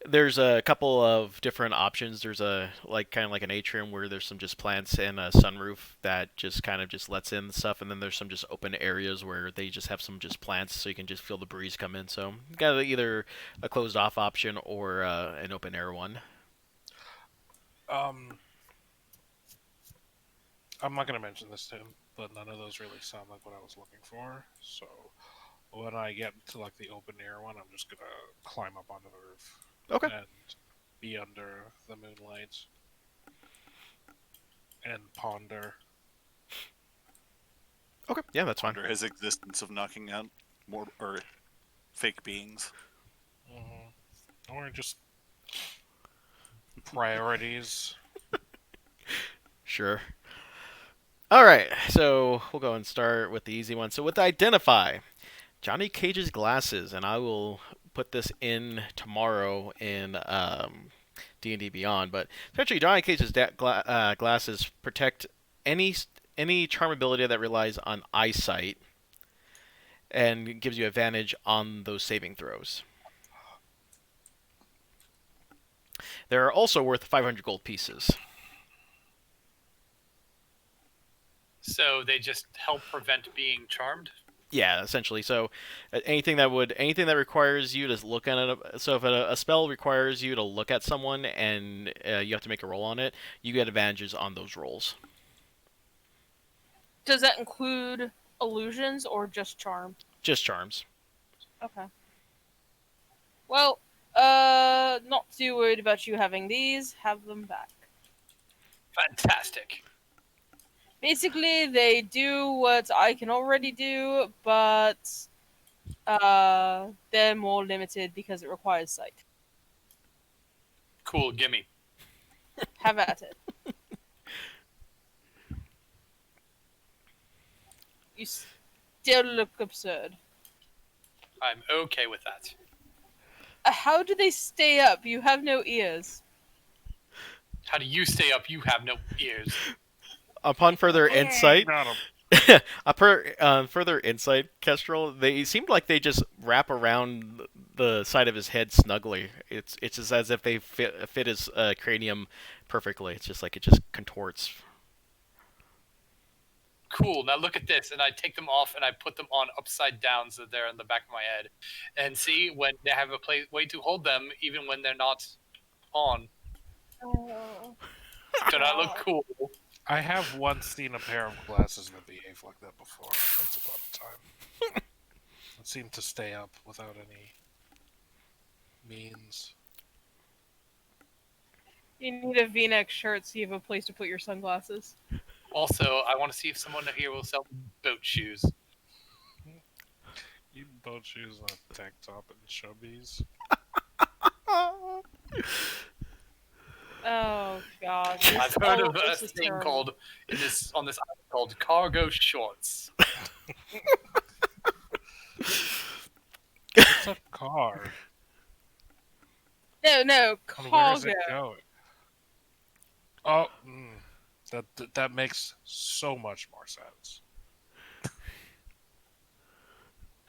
[SPEAKER 1] there's a couple of different options. There's a like kind of like an atrium where there's some just plants and a sunroof that just kind of just lets in the stuff, and then there's some just open areas where they just have some just plants so you can just feel the breeze come in. So you got either a closed off option or an open air one.
[SPEAKER 4] Um, I'm not gonna mention this to him, but none of those really sound like what I was looking for. So when I get to like the open air one, I'm just gonna climb up onto the roof
[SPEAKER 1] Okay.
[SPEAKER 4] and be under the moonlight and ponder.
[SPEAKER 1] Okay. Yeah, that's fine.
[SPEAKER 5] Under his existence of knocking out more or fake beings.
[SPEAKER 4] Or just priorities.
[SPEAKER 1] Sure. All right, so we'll go and start with the easy one. So with identify, Johnny Cage's glasses, and I will put this in tomorrow in D&D Beyond. But essentially, Johnny Cage's glasses protect any charm ability that relies on eyesight, and gives you advantage on those saving throws. They're also worth 500 gold pieces.
[SPEAKER 3] So they just help prevent being charmed.
[SPEAKER 1] Yeah, essentially. So anything that requires you to look at it. So if a spell requires you to look at someone and you have to make a roll on it, you get advantages on those rolls.
[SPEAKER 2] Does that include illusions or just charm?
[SPEAKER 1] Just charms.
[SPEAKER 2] Okay. Well, not too worried about you having these. Have them back.
[SPEAKER 3] Fantastic.
[SPEAKER 2] Basically, they do what I can already do, but they're more limited because it requires sight.
[SPEAKER 3] Cool, gimme.
[SPEAKER 2] Have at it. You still look absurd.
[SPEAKER 3] I'm okay with that.
[SPEAKER 2] How do they stay up? You have no ears.
[SPEAKER 3] How do you stay up? You have no ears.
[SPEAKER 1] Upon further insight,
[SPEAKER 4] Got 'em.
[SPEAKER 1] further insight, Kestrel, they seemed like they just wrap around the side of his head snugly. It's just as if they fit his cranium perfectly. It's just like it just contorts.
[SPEAKER 3] Cool, now look at this. And I take them off and I put them on upside down so they're in the back of my head. And see, when they have a way to hold them, even when they're not on.
[SPEAKER 2] Oh.
[SPEAKER 3] Don't I look cool?
[SPEAKER 4] I have once seen a pair of glasses that behave like that before. Once upon a time. It seemed to stay up without any means.
[SPEAKER 2] You need a V-neck shirt so you have a place to put your sunglasses.
[SPEAKER 3] Also, I want to see if someone here will sell boat shoes.
[SPEAKER 4] You both shoes on a tank top and chubbies.
[SPEAKER 2] Oh god.
[SPEAKER 3] I've heard of a
[SPEAKER 2] This is
[SPEAKER 3] thing
[SPEAKER 2] terrible.
[SPEAKER 3] called on this island called cargo shorts.
[SPEAKER 4] It's a car.
[SPEAKER 2] No,
[SPEAKER 4] And where is
[SPEAKER 2] cargo.
[SPEAKER 4] it going? Oh, that makes so much more sense.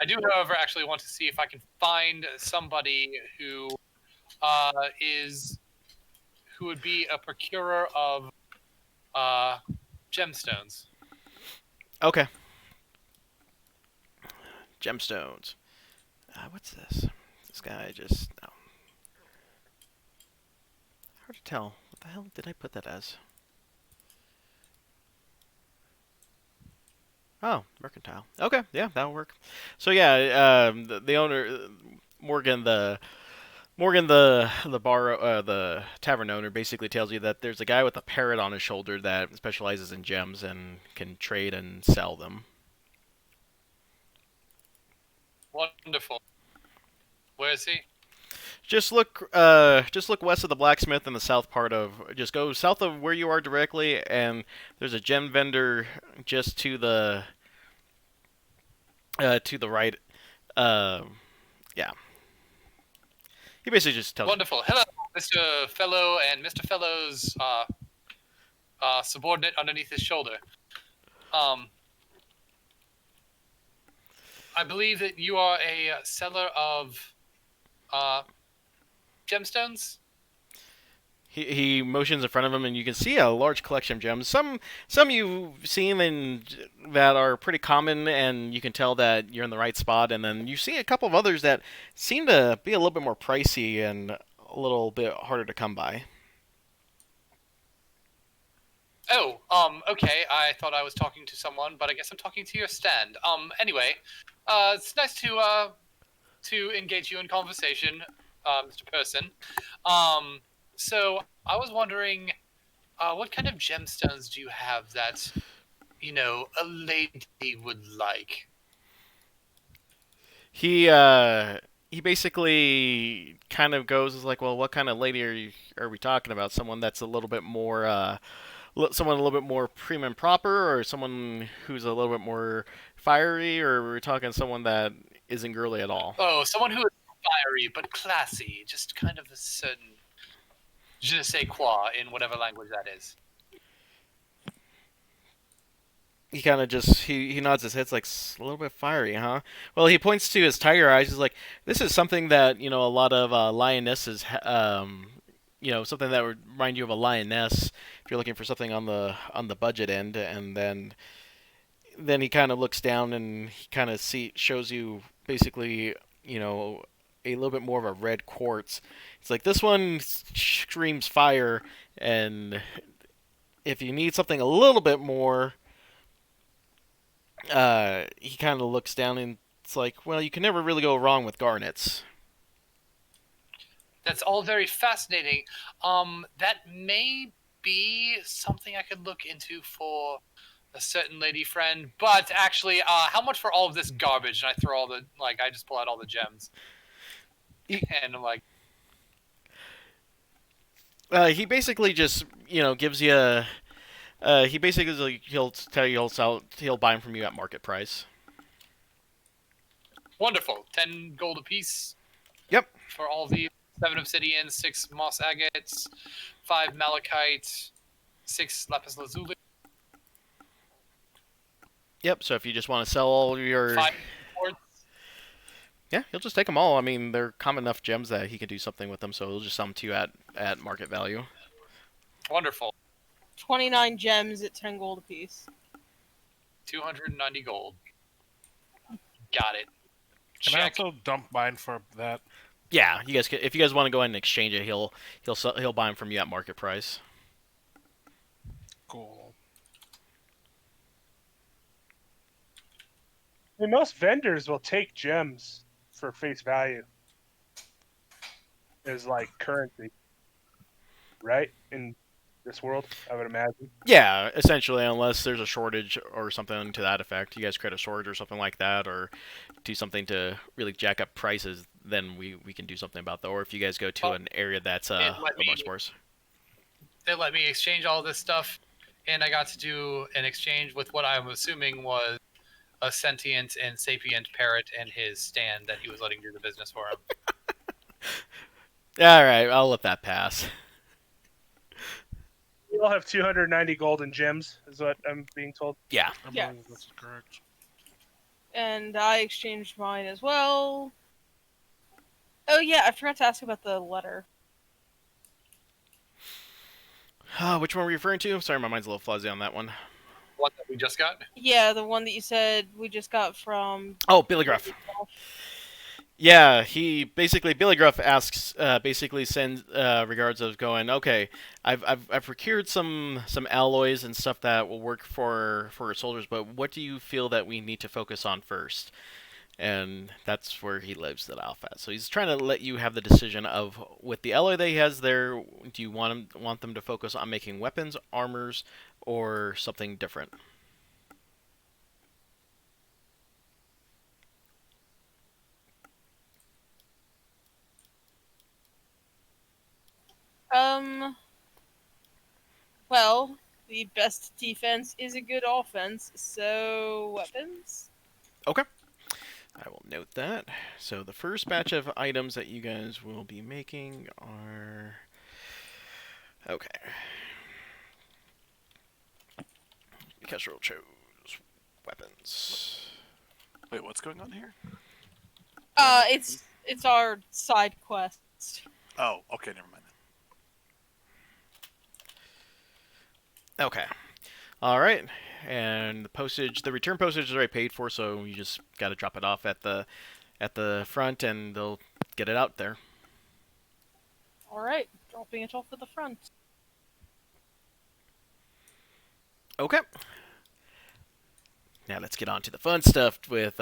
[SPEAKER 3] I do, however, actually want to see if I can find somebody who is who would be a procurer of gemstones.
[SPEAKER 1] Okay. Gemstones. What's this? This guy just no. Hard to tell. What the hell did I put that as? Oh, mercantile. Okay, yeah, that'll work. So yeah, the owner, Morgan, the tavern owner, basically tells you that there's a guy with a parrot on his shoulder that specializes in gems and can trade and sell them.
[SPEAKER 3] Wonderful. Where is he?
[SPEAKER 1] Just look west of the blacksmith in the south part of. Just go south of where you are directly, and there's a gem vendor just to the right. Yeah. He basically just tells.
[SPEAKER 3] Wonderful. Hello, Mr. Fellow and Mr. Fellow's subordinate underneath his shoulder. I believe that you are a seller of gemstones.
[SPEAKER 1] He motions in front of him, and you can see a large collection of gems. Some you've seen and that are pretty common, and you can tell that you're in the right spot. And then you see a couple of others that seem to be a little bit more pricey and a little bit harder to come by.
[SPEAKER 3] Oh, okay. I thought I was talking to someone, but I guess I'm talking to your stand. Anyway, it's nice to engage you in conversation, Mr. Person. So I was wondering, what kind of gemstones do you have that, a lady would like?
[SPEAKER 1] He basically kind of goes is like, well, what kind of lady are we talking about? Someone that's a little bit more someone a little bit more prim and proper, or someone who's a little bit more fiery, or we're talking someone that isn't girly at all.
[SPEAKER 3] Oh, someone who is fiery but classy, just kind of a certain je ne sais quoi in whatever language that is.
[SPEAKER 1] He kind of just he nods his head, it's like a little bit fiery, huh? Well, he points to his tiger eyes. He's like, this is something that a lot of lionesses, something that would remind you of a lioness if you're looking for something on the budget end. And then he kind of looks down and he kind of shows you basically a little bit more of a red quartz. It's like this one screams fire, and if you need something a little bit more. He kind of looks down and it's like, well, you can never really go wrong with garnets.
[SPEAKER 3] That's all very fascinating. That may be something I could look into for a certain lady friend. But actually, how much for all of this garbage? And I throw I just pull out all the gems. And I'm like,
[SPEAKER 1] he basically just, gives you he basically is like, he'll tell you he'll buy them from you at market price.
[SPEAKER 3] wonderful. 10 gold apiece.
[SPEAKER 1] Yep.
[SPEAKER 3] For all these 7 obsidian, 6 moss agates, 5 malachite, 6 lapis lazuli.
[SPEAKER 1] Yep. So if you just want to sell all your
[SPEAKER 3] 5 quartz.
[SPEAKER 1] yeah, he'll just take them all. I mean, they're common enough gems that he can do something with them, so he'll just sell them to you at market value.
[SPEAKER 3] Wonderful.
[SPEAKER 2] 29 gems at 10 gold apiece.
[SPEAKER 3] 290 gold. Got it.
[SPEAKER 4] Can I
[SPEAKER 3] Check.
[SPEAKER 4] also dump mine for that?
[SPEAKER 1] Yeah, you guys can, if you guys want to go ahead and exchange it, he'll buy them from you at market price.
[SPEAKER 4] Cool.
[SPEAKER 6] I mean, most vendors will take gems for face value as like currency, right? And this world, I would imagine.
[SPEAKER 1] Yeah, essentially, unless there's a shortage or something to that effect. You guys create a shortage or something like that, or do something to really jack up prices, then we can do something about that. Or if you guys go to
[SPEAKER 3] Well,
[SPEAKER 1] an area that's
[SPEAKER 3] it
[SPEAKER 1] a
[SPEAKER 3] let
[SPEAKER 1] little more
[SPEAKER 3] me
[SPEAKER 1] sparse.
[SPEAKER 3] they let me exchange all this stuff, and I got to do an exchange with what I'm assuming was a sentient and sapient parrot and his stand that he was letting do the business for him.
[SPEAKER 1] All right, I'll let that pass.
[SPEAKER 6] We all have 290 golden gems, is what I'm being told.
[SPEAKER 1] Yeah.
[SPEAKER 4] I
[SPEAKER 2] Yeah.
[SPEAKER 4] believe that's correct.
[SPEAKER 2] And I exchanged mine as well. Oh yeah, I forgot to ask about the letter.
[SPEAKER 1] Which one were you referring to? Sorry, my mind's a little fuzzy on that one.
[SPEAKER 3] One that we just got.
[SPEAKER 2] Yeah, the one that you said we just got from.
[SPEAKER 1] Oh, Billy Gruff. Yeah, Billy Gruff asks, basically sends regards of going, okay, I've procured some alloys and stuff that will work for our soldiers, but what do you feel that we need to focus on first? And that's where he lives at Alpha. So he's trying to let you have the decision of with the alloy that he has there, do you want them to focus on making weapons, armors, or something different?
[SPEAKER 2] Um. Well, the best defense is a good offense, so weapons.
[SPEAKER 1] Okay. I will note that. So the first batch of items that you guys will be making are... Okay. Casserole chose weapons.
[SPEAKER 5] Wait, what's going on here?
[SPEAKER 2] It's our side quest.
[SPEAKER 5] Oh, okay, never mind.
[SPEAKER 1] Okay. All right. And the return postage is already paid for, so you just got to drop it off at the front, and they'll get it out there.
[SPEAKER 2] All right, dropping it off at the front.
[SPEAKER 1] Okay. Now let's get on to the fun stuff with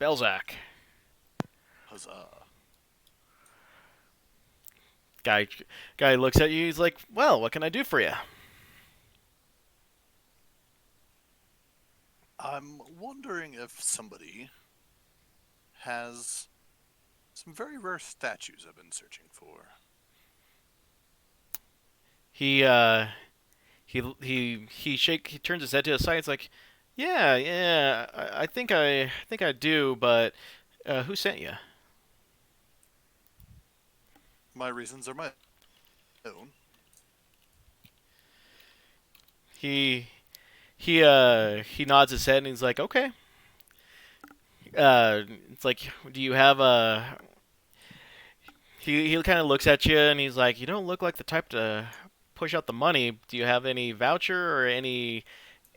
[SPEAKER 1] Belzac.
[SPEAKER 5] Huzzah.
[SPEAKER 1] Guy looks at you. He's like, "Well, what can I do for you?"
[SPEAKER 5] I'm wondering if somebody has some very rare statues I've been searching for.
[SPEAKER 1] He he turns his head to the side. It's like, yeah, I think I do, but who sent you?
[SPEAKER 5] My reasons are my own.
[SPEAKER 1] He nods his head and he's like, okay. It's like, do you have a? He kind of looks at you and he's like, you don't look like the type to push out the money. Do you have any voucher or any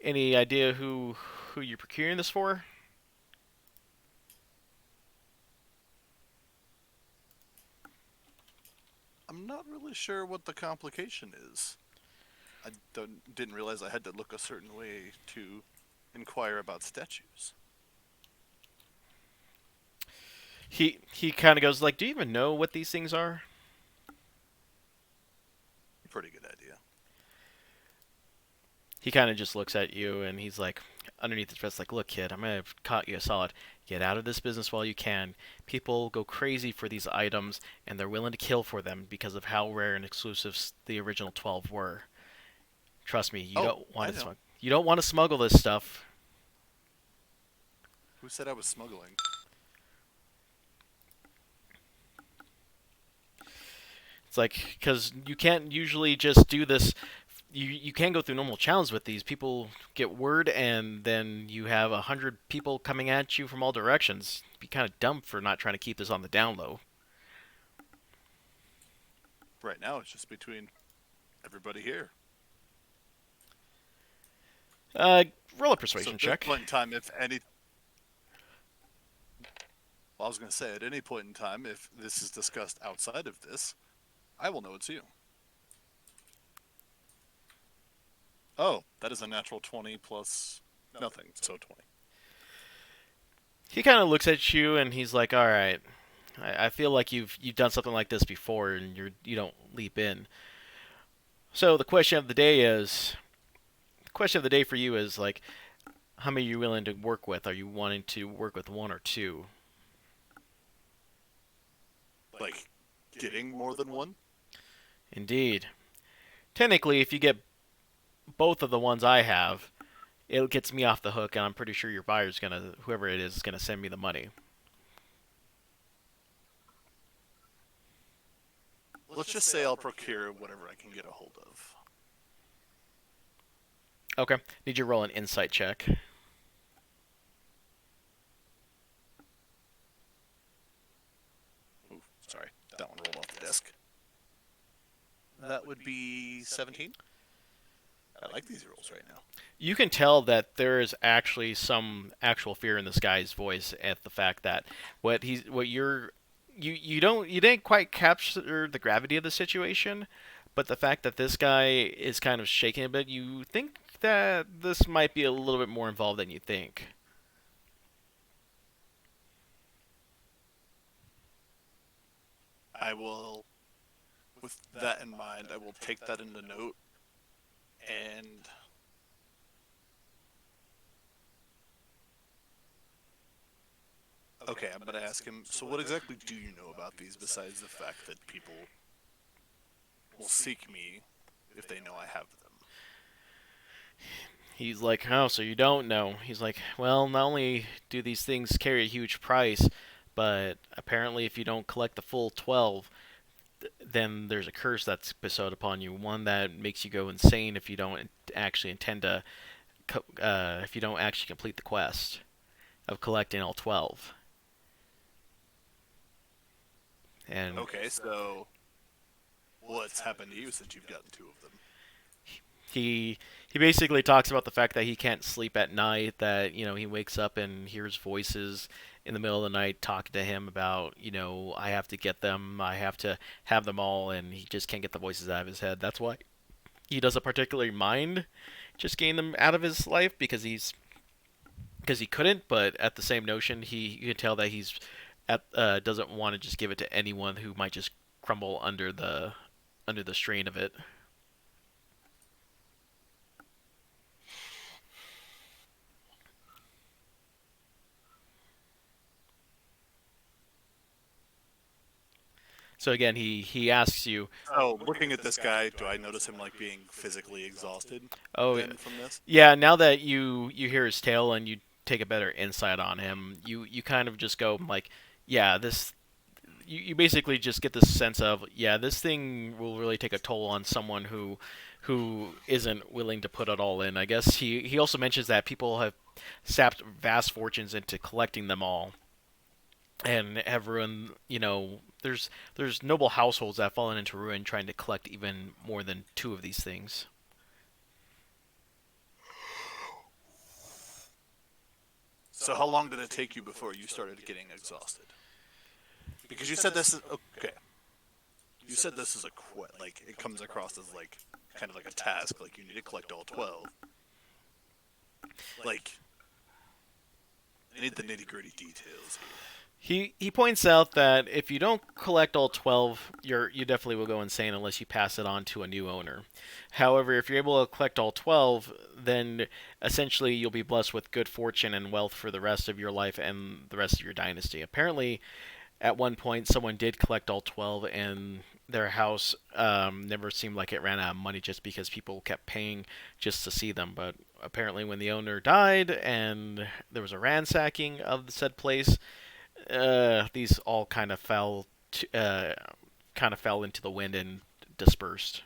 [SPEAKER 1] idea who you're procuring this for?
[SPEAKER 5] I'm not really sure what the complication is. I didn't realize I had to look a certain way to inquire about statues.
[SPEAKER 1] He kind of goes like, do you even know what these things are?
[SPEAKER 5] Pretty good idea.
[SPEAKER 1] He kind of just looks at you and he's like, underneath his breath, like, look, kid, I'm gonna have caught you a solid. Get out of this business while you can. People go crazy for these items, and they're willing to kill for them because of how rare and exclusive the original 12 were. Trust me, you don't want to smuggle this stuff.
[SPEAKER 5] Who said I was smuggling?
[SPEAKER 1] It's like, because you can't usually just do this. You can't go through normal channels with these. People get word, and then you have 100 people coming at you from all directions. It'd be kind of dumb for not trying to keep this on the down low.
[SPEAKER 5] Right now, it's just between everybody here.
[SPEAKER 1] Roll a persuasion
[SPEAKER 5] So at
[SPEAKER 1] check.
[SPEAKER 5] this point in time, if any... Well, I was going to say, at any point in time, if this is discussed outside of this, I will know it's you. Oh, that is a natural 20 plus nothing, so 20.
[SPEAKER 1] He kind of looks at you and he's like, "All right, I feel like you've done something like this before, and you don't leap in. So the question of the day for you is like, how many are you willing to work with? Are you wanting to work with one or two?
[SPEAKER 5] Like, getting more than one?
[SPEAKER 1] Indeed. Technically, if you get both of the ones I have, it gets me off the hook, and I'm pretty sure your buyer's gonna, whoever it is gonna send me the money.
[SPEAKER 5] Let's just say I'll procure whatever I can get a hold of.
[SPEAKER 1] Okay. Need you to roll an insight check.
[SPEAKER 5] Ooh, sorry, that one rolled off the desk. That would be 17. I like these rolls right now.
[SPEAKER 1] You can tell that there is actually some actual fear in this guy's voice at the fact that what you didn't quite capture the gravity of the situation, but the fact that this guy is kind of shaking a bit, you think that this might be a little bit more involved than you think.
[SPEAKER 5] I will, with that in mind, I will take that into note and okay, I'm gonna ask him. So, what exactly do you know about these besides the fact that people will seek me if they know I have them?
[SPEAKER 1] He's like, oh, so you don't know. He's like, well, not only do these things carry a huge price, but apparently if you don't collect the full 12, then there's a curse that's bestowed upon you. One that makes you go insane if you don't actually intend to, if you don't actually complete the quest of collecting all 12. And
[SPEAKER 5] Okay, so what's happened to you since you've gotten two of them?
[SPEAKER 1] he he basically talks about the fact that he can't sleep at night, that he wakes up and hears voices in the middle of the night talking to him about, I have to get them, I have to have them all, and he just can't get the voices out of his head. That's why he doesn't particularly mind just getting them out of his life, because he couldn't, but at the same notion, you can tell that he's doesn't want to just give it to anyone who might just crumble under the strain of it. So again, he asks you,
[SPEAKER 5] Oh, looking at this guy, do I notice him like being physically exhausted
[SPEAKER 1] "Oh,
[SPEAKER 5] then from this?
[SPEAKER 1] yeah." Now that you hear his tale and you take a better insight on him, you kind of just go like, "Yeah, this." You basically just get this sense of, yeah, this thing will really take a toll on someone who isn't willing to put it all in. I guess he also mentions that people have sapped vast fortunes into collecting them all, and everyone, there's noble households that have fallen into ruin trying to collect even more than two of these things.
[SPEAKER 5] So how long did it take you before you started getting exhausted? Because you said this is okay. You said this is a like it comes across as like kind of like a task, like you need to collect all 12. Like I need the nitty-gritty details here.
[SPEAKER 1] He points out that if you don't collect all 12, you definitely will go insane unless you pass it on to a new owner. However, if you're able to collect all 12, then essentially you'll be blessed with good fortune and wealth for the rest of your life and the rest of your dynasty. Apparently, at one point, someone did collect all 12, and their house never seemed like it ran out of money just because people kept paying just to see them. But apparently, when the owner died and there was a ransacking of the said place, these all kind of fell into the wind and dispersed.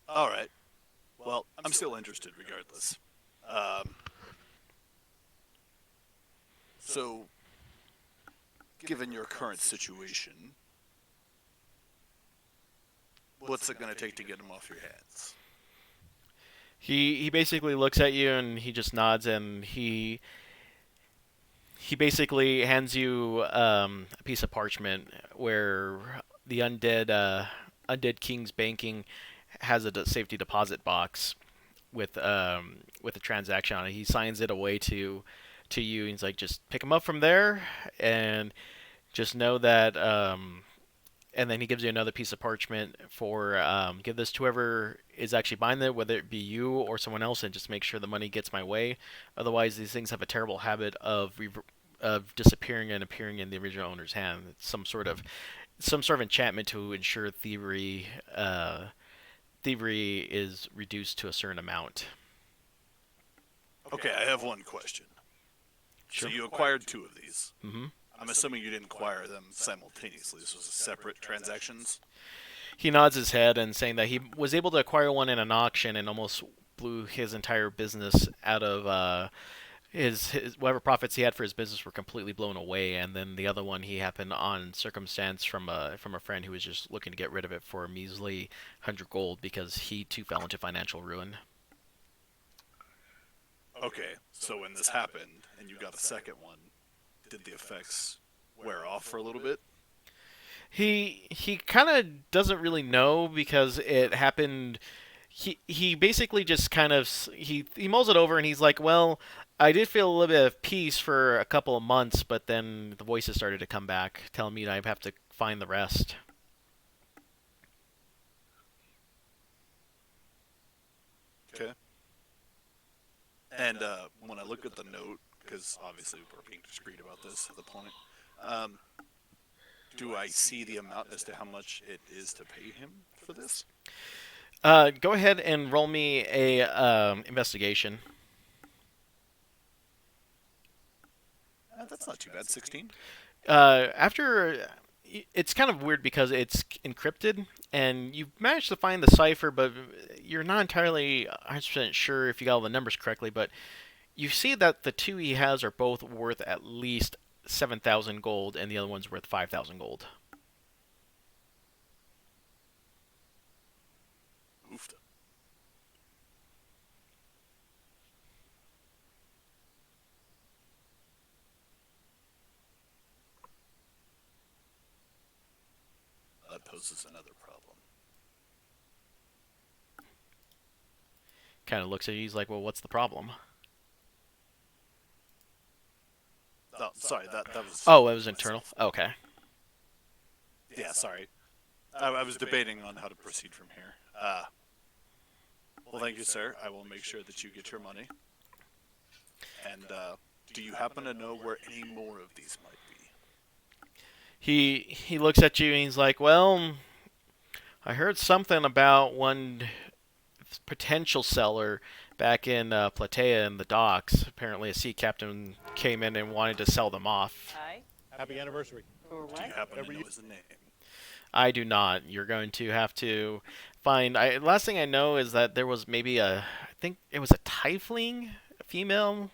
[SPEAKER 5] All right. Well, I'm still interested regardless. Um, so, given your current situation, what's it going to take to get them off your hands?
[SPEAKER 1] He basically looks at you and he just nods, and he basically hands you a piece of parchment where the undead king's banking has a safety deposit box, with the transaction on it. He signs it away to you. He's like, just pick them up from there, and just know that. And then he gives you another piece of parchment for give this to whoever is actually buying it, whether it be you or someone else, and just make sure the money gets my way. Otherwise, these things have a terrible habit of disappearing and appearing in the original owner's hand. It's some sort of enchantment to ensure thievery is reduced to a certain amount.
[SPEAKER 5] Okay, I have one question.
[SPEAKER 1] Sure.
[SPEAKER 5] So you acquired 2 of these.
[SPEAKER 1] hmm
[SPEAKER 5] I'm assuming you didn't acquire them simultaneously. This was separate transactions.
[SPEAKER 1] He nods his head and saying that he was able to acquire one in an auction and almost blew his entire business out of his whatever profits he had for his business were completely blown away, and then the other one he happened on circumstance from a friend who was just looking to get rid of it for a measly 100 gold because he too fell into financial ruin.
[SPEAKER 5] Okay, so when this happened and you got a second one, did the effects wear off for a little bit?
[SPEAKER 1] He kind of doesn't really know because it happened. He basically just kind of he mulls it over and he's like, well, I did feel a little bit of peace for a couple of months, but then the voices started to come back, telling me that I have to find the rest.
[SPEAKER 5] Okay. And when I look at the note, because obviously we're being discreet about this at the point, do I see the amount as to how much it is to pay him for this?
[SPEAKER 1] Go ahead and roll me a investigation.
[SPEAKER 5] That's not too bad. 16.
[SPEAKER 1] After it's kind of weird because it's encrypted and you've managed to find the cipher, but you're not entirely 100% sure if you got all the numbers correctly. But you see that the 2 he has are both worth at least 7,000 gold, and the other one's worth 5,000 gold.
[SPEAKER 5] Oofed. That poses another problem.
[SPEAKER 1] Kind of looks at you. He's like, "Well, what's the problem?"
[SPEAKER 5] Oh, sorry, that was...
[SPEAKER 1] Oh, it was internal. Okay.
[SPEAKER 5] Yeah, sorry. I was debating on how to proceed from here. Well, thank you, sir. I will make sure that you get your money. And do you happen to know where any more of these might be?
[SPEAKER 1] He looks at you and he's like, "Well, I heard something about one potential seller back in Platea in the docks. Apparently, a sea captain came in and wanted to sell them off."
[SPEAKER 7] Aye.
[SPEAKER 8] Happy anniversary.
[SPEAKER 7] For
[SPEAKER 5] Do you
[SPEAKER 7] what?
[SPEAKER 5] happen to know his name?
[SPEAKER 1] I do not. You're going to have to find. Last thing I know is that there was maybe I think it was a tiefling, a female,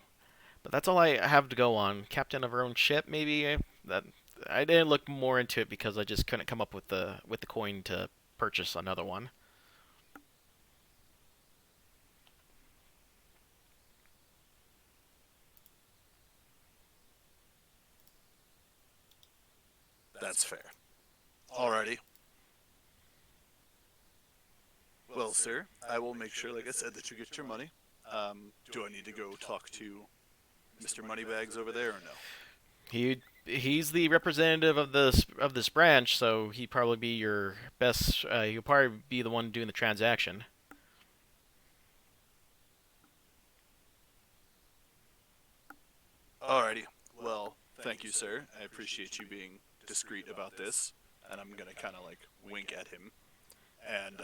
[SPEAKER 1] but that's all I have to go on. Captain of her own ship, maybe. That I didn't look more into it because I just couldn't come up with the coin to purchase another one.
[SPEAKER 5] That's fair. Alrighty. Well, sir, I will make sure, like I said, that you get your money. Do I need to go talk to Mr. Moneybags over there or no?
[SPEAKER 1] He's the representative of this branch, so he'd probably be your best. He'll probably be the one doing the transaction.
[SPEAKER 5] Alrighty. Well, thank you, sir. I appreciate you being discreet about this. And I'm gonna kind of like wink at him, and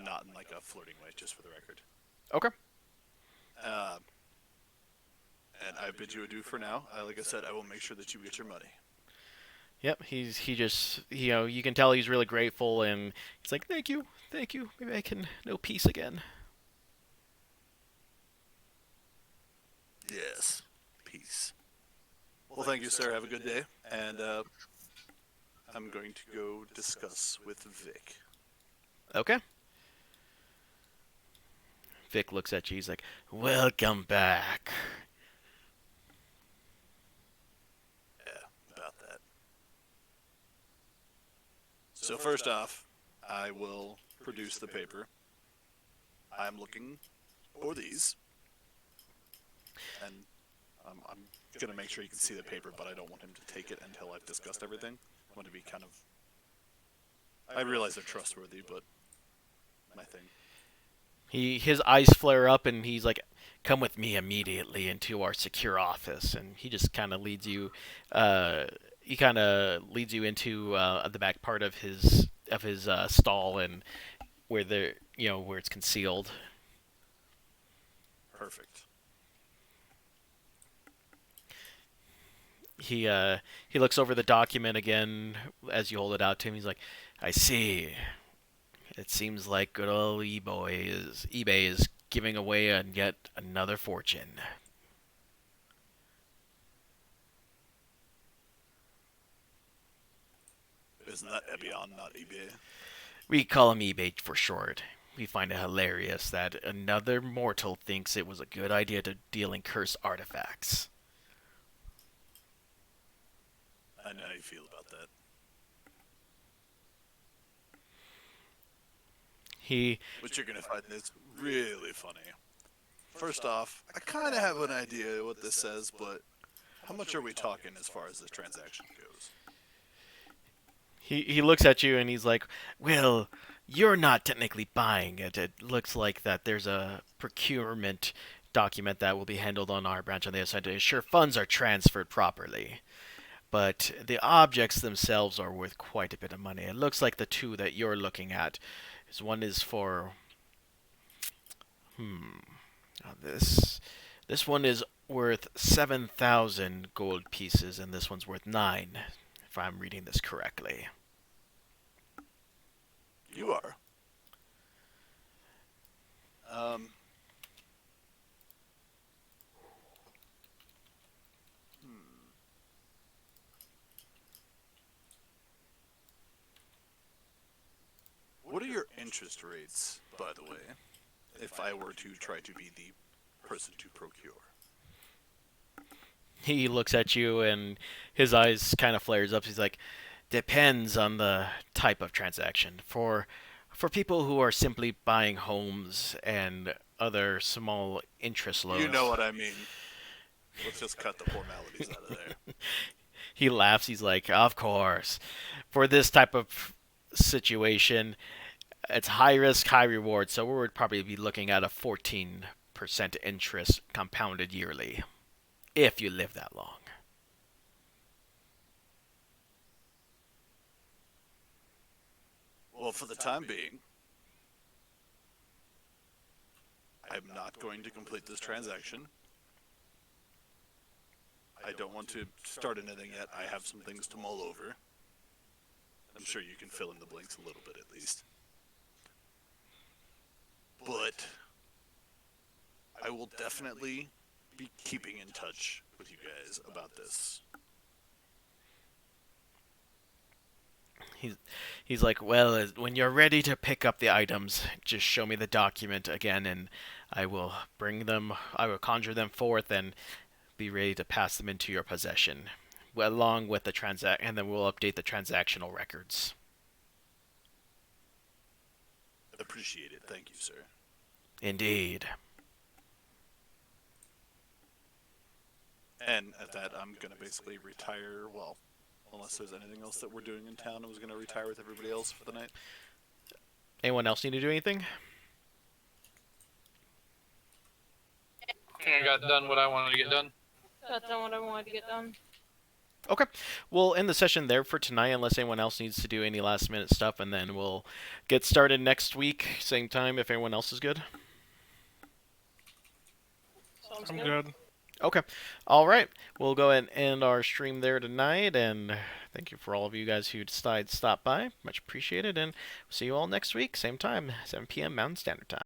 [SPEAKER 5] not in like a flirting way, just for the record.
[SPEAKER 1] Okay.
[SPEAKER 5] And I bid you adieu for now. Like I said, I will make sure that you get your money.
[SPEAKER 1] Yep. He just you can tell he's really grateful, and he's like, thank you. Maybe I can know peace again.
[SPEAKER 5] Yes. Peace. Well, thank you, sir. Have a good day. And I'm going to go discuss with Vic.
[SPEAKER 1] Okay. Vic looks at you. He's like, welcome back.
[SPEAKER 5] Yeah, about that. So first off, I will produce the paper. I'm looking for these, and I'm gonna make sure you can see the paper, but I don't want him to take it until I've discussed everything. I want to be kind of. I realize they're trustworthy, but my thing.
[SPEAKER 1] His eyes flare up and he's like, "Come with me immediately into our secure office." And he just kind of leads you. He kind of leads you into the back part of his stall and where where it's concealed.
[SPEAKER 5] Perfect.
[SPEAKER 1] He looks over the document again as you hold it out to him. He's like, "I see. It seems like good old eBay is giving away yet another fortune."
[SPEAKER 5] Isn't that Ebion, not eBay?
[SPEAKER 1] We call him eBay for short. We find it hilarious that another mortal thinks it was a good idea to deal in cursed artifacts.
[SPEAKER 5] I know how you feel about that.
[SPEAKER 1] He
[SPEAKER 5] What you're gonna find is really funny. First off, I kind of have an idea what this says, but how much are we talking as far as this transaction goes?
[SPEAKER 1] he looks at you and he's like, "Well, you're not technically buying it. It looks like that there's a procurement document that will be handled on our branch on the other side to ensure funds are transferred properly. But the objects themselves are worth quite a bit of money. It looks like the two that you're looking at one is for this one is worth 7,000 gold pieces and this one's worth 9, if I'm reading this correctly."
[SPEAKER 5] You are. Um. What are your interest rates, by the way, if I were to try to be the person to procure?
[SPEAKER 1] He looks at you and his eyes kind of flares up. He's like, "Depends on the type of transaction. For people who are simply buying homes and other small interest loans."
[SPEAKER 5] You know what I mean. Let's just cut the formalities out of there.
[SPEAKER 1] He laughs. He's like, "Of course. For this type of situation, it's high risk, high reward. So we would probably be looking at a 14% interest compounded yearly, if you live that long."
[SPEAKER 5] Well, for the time being, I'm not going to complete this transaction. I don't want to start anything yet. I have some things to mull over. I'm sure you can fill in the blanks a little bit at least. But I will definitely be keeping in touch with you guys about this.
[SPEAKER 1] He's like, "Well, when you're ready to pick up the items, just show me the document again, and I will conjure them forth and be ready to pass them into your possession, along with the and then we'll update the transactional records."
[SPEAKER 5] Appreciate it. Thank you, sir.
[SPEAKER 1] Indeed.
[SPEAKER 5] And at that, I'm going to basically retire, well, unless there's anything else that we're doing in town, I was going to retire with everybody else for the night.
[SPEAKER 1] Anyone else need to do anything?
[SPEAKER 3] I got done what I wanted to get done.
[SPEAKER 2] Got done what I wanted to get done.
[SPEAKER 1] Okay. We'll end the session there for tonight unless anyone else needs to do any last minute stuff, and then we'll get started next week, same time, if anyone else is good.
[SPEAKER 2] Sounds
[SPEAKER 4] I'm good.
[SPEAKER 1] Okay. All right. We'll go ahead and end our stream there tonight, and thank you for all of you guys who decided to stop by. Much appreciated, and we'll see you all next week, same time, 7 p.m. Mountain Standard Time.